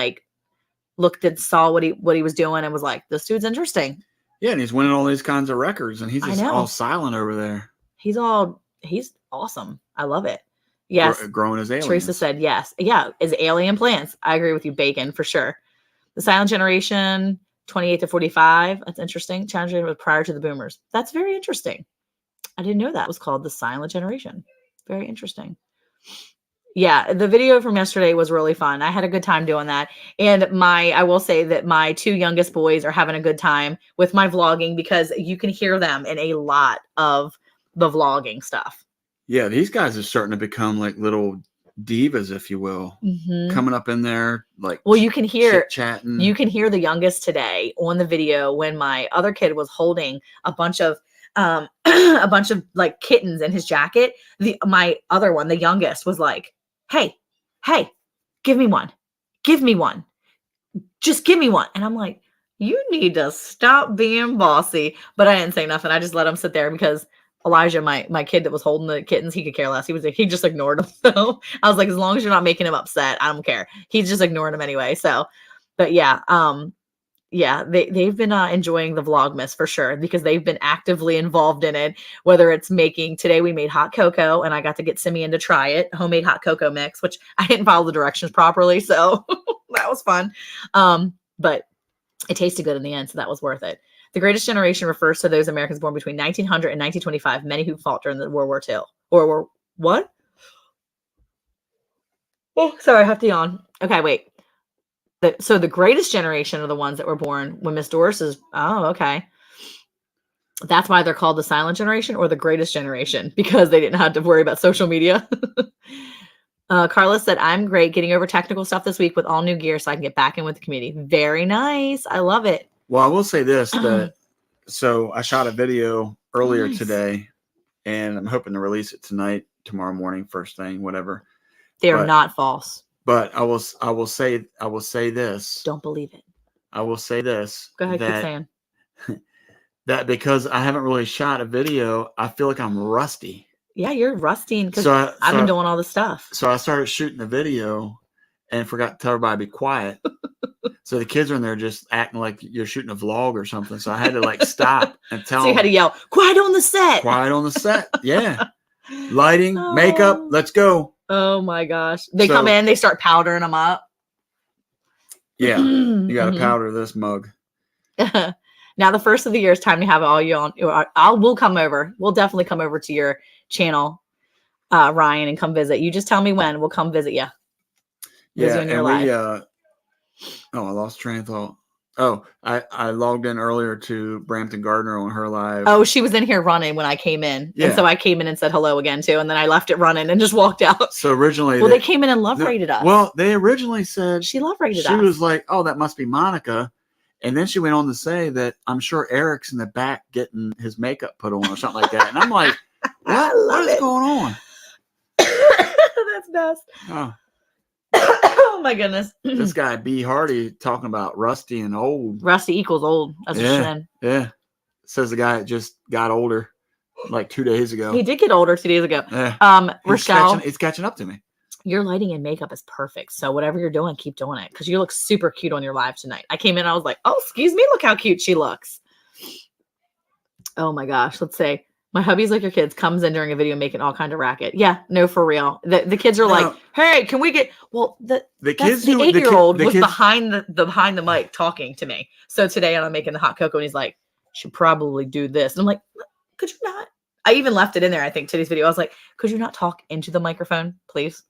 Speaker 1: saw what he was doing and was like, this dude's interesting.
Speaker 2: Yeah, and he's winning all these kinds of records and he's just all silent over there.
Speaker 1: He's awesome. I love it. Yes.
Speaker 2: Growing as aliens.
Speaker 1: Teresa said yes. Yeah, as alien plants. I agree with you, bacon, for sure. The silent generation, 28 to 45. That's interesting. Challenging was prior to the boomers. That's very interesting. I didn't know that was called the silent generation. Very interesting. Yeah, the video from yesterday was really fun. I had a good time doing that. And I will say that my two youngest boys are having a good time with my vlogging because you can hear them in a lot of the vlogging stuff.
Speaker 2: Yeah, these guys are starting to become like little divas, if you will, coming up in there
Speaker 1: you can hear
Speaker 2: chatting.
Speaker 1: You can hear the youngest today on the video when my other kid was holding a bunch of kittens in his jacket. My other one, the youngest, was like, hey, give me one, just give me one. And I'm like, you need to stop being bossy. But I didn't say nothing. I just let him sit there because Elijah, my kid that was holding the kittens, he could care less. He just ignored them. So I was like, as long as you're not making him upset, I don't care. He's just ignoring them anyway. So, but yeah, they've been enjoying the Vlogmas for sure because they've been actively involved in it. Whether it's today we made hot cocoa and I got to get Simeon to try it, homemade hot cocoa mix, which I didn't follow the directions properly. So that was fun. But it tasted good in the end. So that was worth it. The greatest generation refers to those Americans born between 1900 and 1925, many who fought during the World War II. What? Oh, sorry, I have to yawn. Okay, wait. So the greatest generation are the ones that were born when Miss Doris is. Oh, okay. That's why they're called the silent generation or the greatest generation, because they didn't have to worry about social media. Carla said, I'm great getting over technical stuff this week with all new gear so I can get back in with the community. Very nice. I love it.
Speaker 2: Well, I will say this, so I shot a video earlier today and I'm hoping to release it tomorrow morning, first thing, whatever.
Speaker 1: They're not false.
Speaker 2: But I will say this.
Speaker 1: Don't believe it.
Speaker 2: I will say this.
Speaker 1: Go ahead, keep saying.
Speaker 2: That because I haven't really shot a video, I feel like I'm rusty.
Speaker 1: Yeah, you're rusty because I've been doing all the stuff.
Speaker 2: So I started shooting the video and forgot to tell everybody to be quiet. So the kids are in there just acting like you're shooting a vlog or something. So I had to like stop and tell them.
Speaker 1: So you had to yell, quiet on the set.
Speaker 2: Quiet on the set. Yeah. Lighting, makeup, let's go.
Speaker 1: Oh my gosh. They come in, they start powdering them up.
Speaker 2: Yeah. You got to powder this mug.
Speaker 1: Now the first of the year is time to have all you on. We'll come over. We'll definitely come over to your channel, Ryan, and come visit. You just tell me when. We'll come visit you.
Speaker 2: Yeah, and I lost train of thought. Oh, I logged in earlier to Brampton Gardner on her live.
Speaker 1: Oh, she was in here running when I came in.
Speaker 2: Yeah.
Speaker 1: And so I came in and said hello again too. And then I left it running and just walked out.
Speaker 2: So originally...
Speaker 1: Well, they came in and love rated us.
Speaker 2: Well, they originally said...
Speaker 1: She love rated us.
Speaker 2: She was like, oh, that must be Monica. And then she went on to say that I'm sure Eric's in the back getting his makeup put on or something like that. And I'm like, what is going on?
Speaker 1: That's best.
Speaker 2: Oh.
Speaker 1: Oh my goodness.
Speaker 2: This guy B Hardy talking about rusty and old.
Speaker 1: Rusty equals old. That's
Speaker 2: yeah. Says the guy that just got older like 2 days ago.
Speaker 1: He did get older 2 days ago.
Speaker 2: Yeah.
Speaker 1: Rochelle,
Speaker 2: he's catching up to me.
Speaker 1: Your lighting and makeup is perfect. So whatever you're doing, keep doing it because you look super cute on your live tonight. I came in and I was like, oh, excuse me. Look how cute she looks. Oh my gosh. Let's say my hubby's like your kids, comes in during a video making all kind of racket. Yeah, no, for real. The kids are like, hey, can we get the kids? The 8-year-old was behind the mic talking to me. So today I'm making the hot cocoa and he's like, should probably do this. And I'm like, could you not? I even left it in there, I think, today's video. I was like, could you not talk into the microphone, please?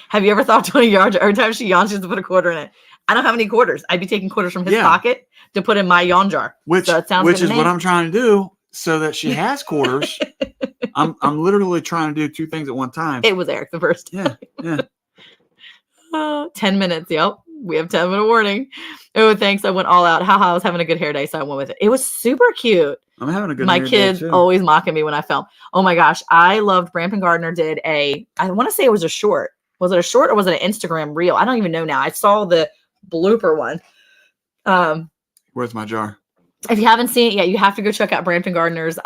Speaker 1: Have you ever thought to a yard every time she yawns, she has to put a quarter in it? I don't have any quarters. I'd be taking quarters from his pocket to put in my yawn jar.
Speaker 2: Which is what I'm trying to do so that she has quarters. I'm literally trying to do two things at one time.
Speaker 1: It was Eric the first time. Yeah. 10 minutes. Yep. We have 10-minute warning. Oh, thanks. I went all out. Haha, I was having a good hair day, so I went with it. It was super cute.
Speaker 2: I'm having a good
Speaker 1: My kids always mocking me when I film. Oh my gosh. I loved Brampton Gardner did I want to say it was a short. Was it a short or was it an Instagram reel? I don't even know now. I saw the blooper one.
Speaker 2: Where's my jar?
Speaker 1: If you haven't seen it yet, you have to go check out Brampton Gardner's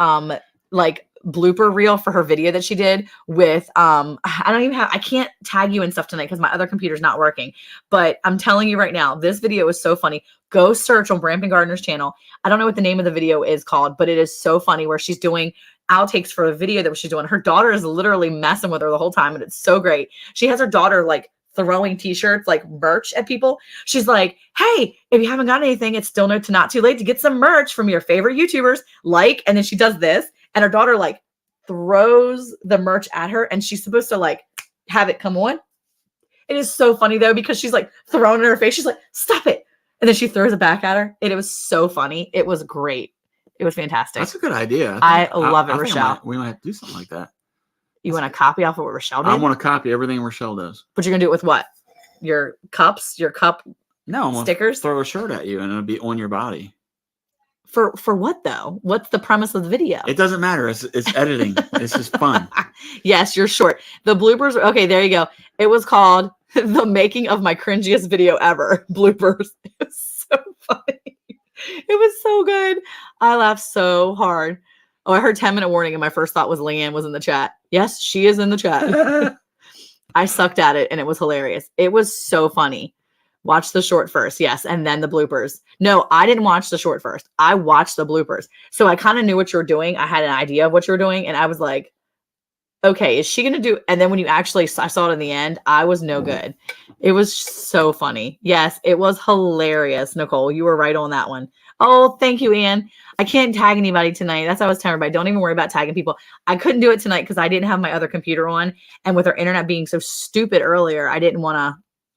Speaker 1: like blooper reel for her video that she did with I can't tag you and stuff tonight because my other computer's not working. But I'm telling you right now, this video is so funny. Go search on Brampton Gardner's channel. I don't know what the name of the video is called, but it is so funny where she's doing outtakes for a video that she's doing. Her daughter is literally messing with her the whole time, and it's so great. She has her daughter like throwing t-shirts like merch at people. She's like, hey, if you haven't got anything, it's still not too late to get some merch from your favorite YouTubers. And then she does this, and her daughter like throws the merch at her, and she's supposed to like have it come on. It is so funny though, because she's like throwing it in her face. She's like, stop it. And then she throws it back at her. And it was so funny. It was great. It was fantastic.
Speaker 2: That's a good idea.
Speaker 1: I love it, Rochelle.
Speaker 2: We might have to do something like that.
Speaker 1: You want to copy off of what Rochelle did?
Speaker 2: I want to copy everything Rochelle does.
Speaker 1: But you're going to do it with what? Your cups? Your cup stickers?
Speaker 2: Throw a shirt at you and it'll be on your body.
Speaker 1: For what though? What's the premise of the video?
Speaker 2: It doesn't matter. It's editing. It's just fun.
Speaker 1: Yes, you're short. The bloopers. Okay, there you go. It was called The Making of My Cringiest Video Ever. Bloopers. It was so funny. It was so good. I laughed so hard. Oh, I heard 10-minute warning and my first thought was Leanne was in the chat. Yes, she is in the chat. I sucked at it and it was hilarious. It was so funny. Watch the short first. Yes. And then the bloopers. No, I didn't watch the short first. I watched the bloopers. So I kind of knew what you were doing. I had an idea of what you were doing. And I was like, okay, is she going to do? And then when you actually, I saw it in the end, I was no good. It was so funny. Yes, it was hilarious. Nicole, you were right on that one. Oh, thank you, Ann. I can't tag anybody tonight. That's what I was telling everybody. Don't even worry about tagging people. I couldn't do it tonight because I didn't have my other computer on. And with our internet being so stupid earlier, I didn't want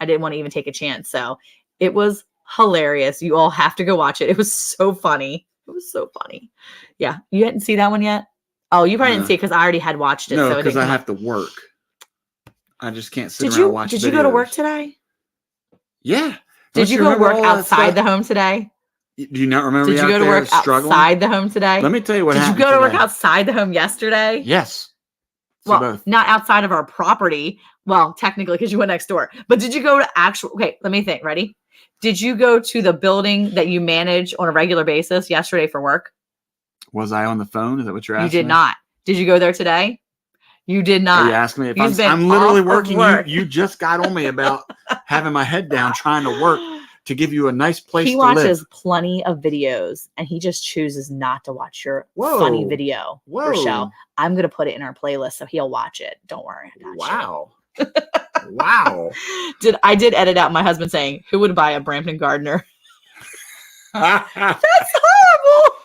Speaker 1: to even take a chance. So it was hilarious. You all have to go watch it. It was so funny. It was so funny. Yeah. You didn't see that one yet? Oh, you probably didn't see it because I already had watched it.
Speaker 2: No, because I have to work. I just can't sit around and watch videos.
Speaker 1: Did you go to work today?
Speaker 2: Yeah.
Speaker 1: Did you go to work outside the home today?
Speaker 2: Do you not remember?
Speaker 1: Did you go to work outside the home today?
Speaker 2: Let me tell you what happened.
Speaker 1: Did you go to work outside the home yesterday?
Speaker 2: Yes.
Speaker 1: Well, not outside of our property. Well, technically, because you went next door. But did you go to actual? Okay, let me think. Ready? Did you go to the building that you manage on a regular basis yesterday for work?
Speaker 2: Was I on the phone? Is that what you're
Speaker 1: You
Speaker 2: asking?
Speaker 1: did not. Did you go there today? You did not.
Speaker 2: Are you asking me if
Speaker 1: You've been
Speaker 2: I'm literally
Speaker 1: off of
Speaker 2: working?
Speaker 1: work.
Speaker 2: You just got on me about having my head down, trying to work to give you a nice place
Speaker 1: He
Speaker 2: to live.
Speaker 1: watches plenty of videos, and he just chooses not to watch your funny video, Rochelle. I'm going to put it in our playlist so he'll watch it. Don't worry. I got
Speaker 2: Wow. Wow.
Speaker 1: I did edit out my husband saying, who would buy a Brampton Gardener? That's horrible.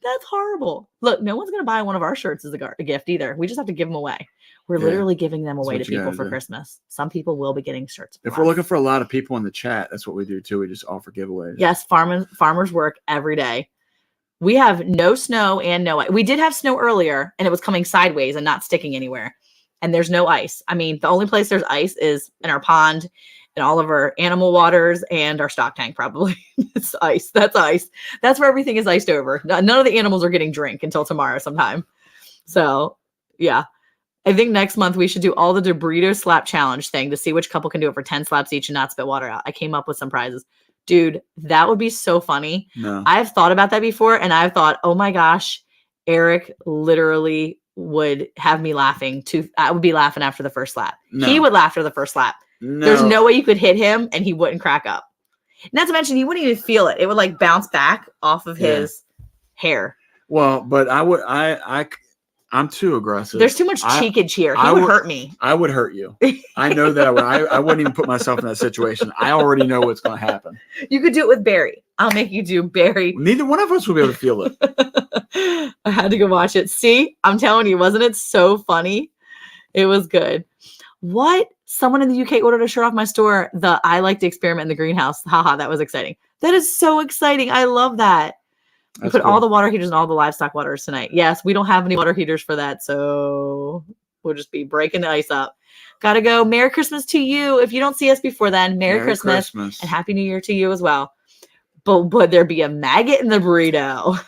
Speaker 1: That's horrible. Look, no one's going to buy one of our shirts as a gift either. We just have to give them away. We're literally giving them away to people for Christmas. Some people will be getting shirts.
Speaker 2: If we're looking for a lot of people in the chat, that's what we do too. We just offer giveaways.
Speaker 1: Yes, farmers work every day. We have no snow and no ice. We did have snow earlier, and it was coming sideways and not sticking anywhere. And there's no ice. I mean, the only place there's ice is in our pond and all of our animal waters and our stock tank, probably. It's ice. That's ice. That's where everything is iced over. None of the animals are getting drink until tomorrow sometime. So, yeah. I think next month we should do all the Dorito slap challenge thing to see which couple can do it for 10 slaps each and not spit water out. I came up with some prizes. Dude, that would be so funny.
Speaker 2: No.
Speaker 1: I've thought about that before, and I've thought, oh my gosh, Eric literally would have me laughing. I would be laughing after the first slap. No. He would laugh after the first slap. No. There's no way you could hit him and he wouldn't crack up. Not to mention, he wouldn't even feel it. It would like bounce back off of his hair.
Speaker 2: Well, but I'm too aggressive.
Speaker 1: There's too much cheekage here. He would hurt me.
Speaker 2: I would hurt you. I know that I wouldn't even put myself in that situation. I already know what's going to happen.
Speaker 1: You could do it with Barry. I'll make you do Barry.
Speaker 2: Neither one of us will be able to feel it.
Speaker 1: I had to go watch it. See, I'm telling you, wasn't it so funny? It was good. What? Someone in the UK ordered a shirt off my store. I like to experiment in the greenhouse. Haha, that was exciting. That is so exciting. I love that. We put all the water heaters and all the livestock waters tonight. Yes, we don't have any water heaters for that, so we'll just be breaking the ice up. Gotta go. Merry Christmas to you. If you don't see us before then, Merry Christmas and Happy New Year to you as well. But would there be a maggot in the burrito?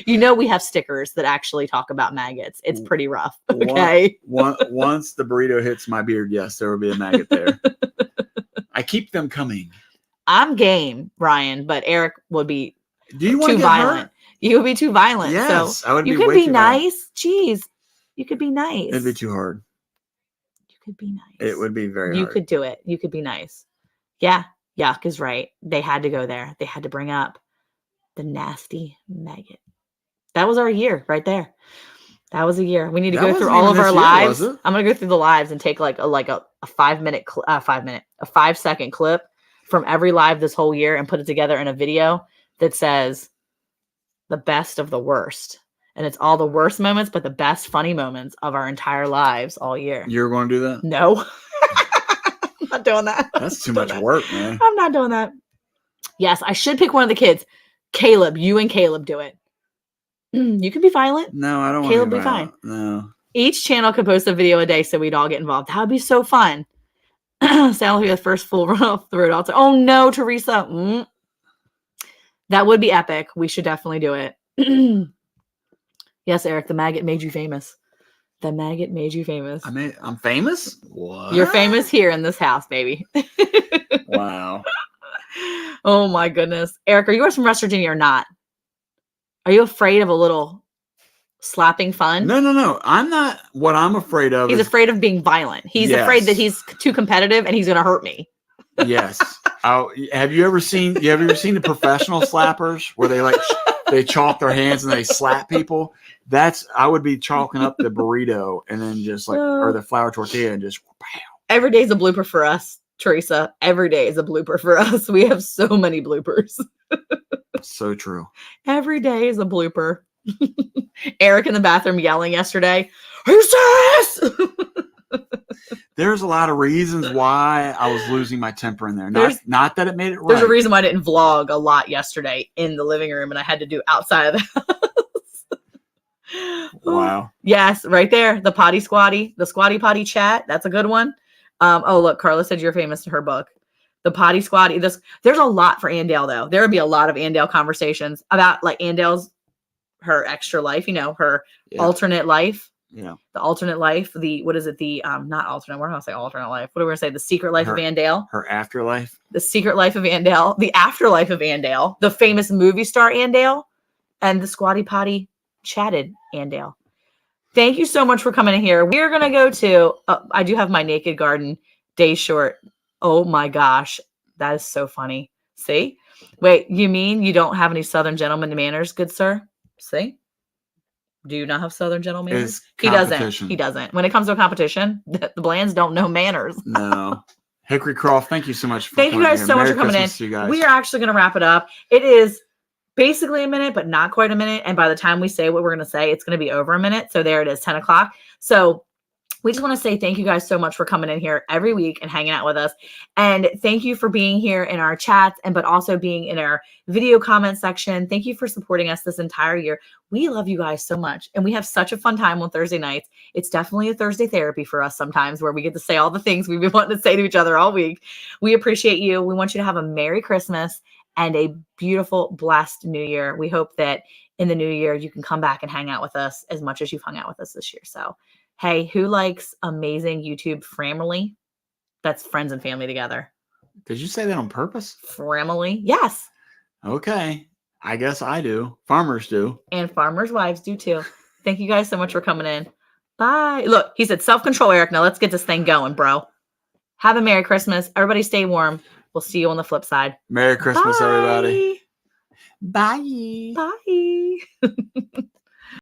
Speaker 1: You know we have stickers that actually talk about maggots. It's pretty rough. Okay.
Speaker 2: Once the burrito hits my beard, yes, there will be a maggot there. I keep them coming.
Speaker 1: I'm game, Ryan, but Eric would be
Speaker 2: too
Speaker 1: violent.
Speaker 2: Hurt?
Speaker 1: You would be too violent.
Speaker 2: Yes,
Speaker 1: so
Speaker 2: I would be.
Speaker 1: You could be nice. Jeez, you could be nice.
Speaker 2: It'd be too hard.
Speaker 1: You could be nice.
Speaker 2: It would be very hard.
Speaker 1: You could do it. You could be nice. Yeah, Yuck is right. They had to go there. They had to bring up the nasty maggot. That was our year right there. That was a year. We need to go through all of our lives. I'm gonna go through the lives and take like a 5-second clip from every live this whole year and put it together in a video that says the best of the worst. And it's all the worst moments, but the best funny moments of our entire lives all year.
Speaker 2: You're going to do that?
Speaker 1: No. I'm not doing that.
Speaker 2: That's too much work, man.
Speaker 1: I'm not doing that. Yes, I should pick one of the kids. Caleb, you and Caleb do it. You can be violent.
Speaker 2: No, I don't want to be violent. No.
Speaker 1: Each channel could post a video a day so we'd all get involved. That would be so fun. Sal will be the first full run off the road. Also, oh no, Teresa. That would be epic. We should definitely do it. Yes, Eric, the maggot made you famous. The maggot made you famous.
Speaker 2: I'm famous? What?
Speaker 1: You're famous here in this house, baby.
Speaker 2: Wow.
Speaker 1: Oh my goodness. Eric, are you from West Virginia or not? Are you afraid of a little slapping fun?
Speaker 2: No. I'm not. What I'm afraid of.
Speaker 1: He's afraid of being violent. He's afraid that he's too competitive and he's going to hurt me.
Speaker 2: Yes. Have you ever seen the professional slappers where they chalk their hands and they slap people? I would be chalking up the burrito and then just or the flour tortilla and just pow.
Speaker 1: Every day is a blooper for us, Teresa. Every day is a blooper for us. We have so many bloopers.
Speaker 2: So true.
Speaker 1: Every day is a blooper. Eric in the bathroom yelling yesterday, "Are you serious?"
Speaker 2: There's a lot of reasons why I was losing my temper in there. Not that it made it right.
Speaker 1: There's a reason why I didn't vlog a lot yesterday in the living room and I had to do outside of the house.
Speaker 2: Wow.
Speaker 1: Yes, right there. The potty squatty, the squatty potty chat. That's a good one. Oh, look, Carla said you're famous to her book. The potty squatty. There's a lot for Andale, though. There would be a lot of Andale conversations about like Andale's, her extra life, her alternate life.
Speaker 2: Yeah.
Speaker 1: The alternate life, what is it? The not alternate, we're not say alternate life. What are we gonna say? The secret life of Andale.
Speaker 2: Her afterlife.
Speaker 1: The secret life of Andale, the afterlife of Andale, the famous movie star Andale, and the Squatty Potty chatted Andale. Thank you so much for coming in here. We're gonna go to I do have my naked garden day short. Oh my gosh, that is so funny. See? Wait, you mean you don't have any Southern gentleman manners, good sir? See? Do you not have Southern gentleman manners? He doesn't. He doesn't. When it comes to a competition, the Blands don't know manners.
Speaker 2: No. Hickory Croft, thank you so much.
Speaker 1: Thank you guys so much for coming in. We are actually going to wrap it up. It is basically a minute, but not quite a minute. And by the time we say what we're going to say, it's going to be over a minute. So there it is, 10 o'clock. So we just want to say thank you guys so much for coming in here every week and hanging out with us. And thank you for being here in our chats, but also being in our video comment section. Thank you for supporting us this entire year. We love you guys so much. And we have such a fun time on Thursday nights. It's definitely a Thursday therapy for us sometimes, where we get to say all the things we've been wanting to say to each other all week. We appreciate you. We want you to have a Merry Christmas and a beautiful, blessed New Year. We hope that in the new year, you can come back and hang out with us as much as you've hung out with us this year. So, hey, who likes amazing YouTube family? That's friends and family together.
Speaker 2: Did you say that on purpose?
Speaker 1: Family? Yes.
Speaker 2: Okay. I guess I do. Farmers do.
Speaker 1: And farmers' wives do too. Thank you guys so much for coming in. Bye. Look, he said self-control, Eric. Now let's get this thing going, bro. Have a Merry Christmas. Everybody stay warm. We'll see you on the flip side.
Speaker 2: Merry Christmas,
Speaker 1: Bye.
Speaker 2: everybody. Bye.
Speaker 1: Bye.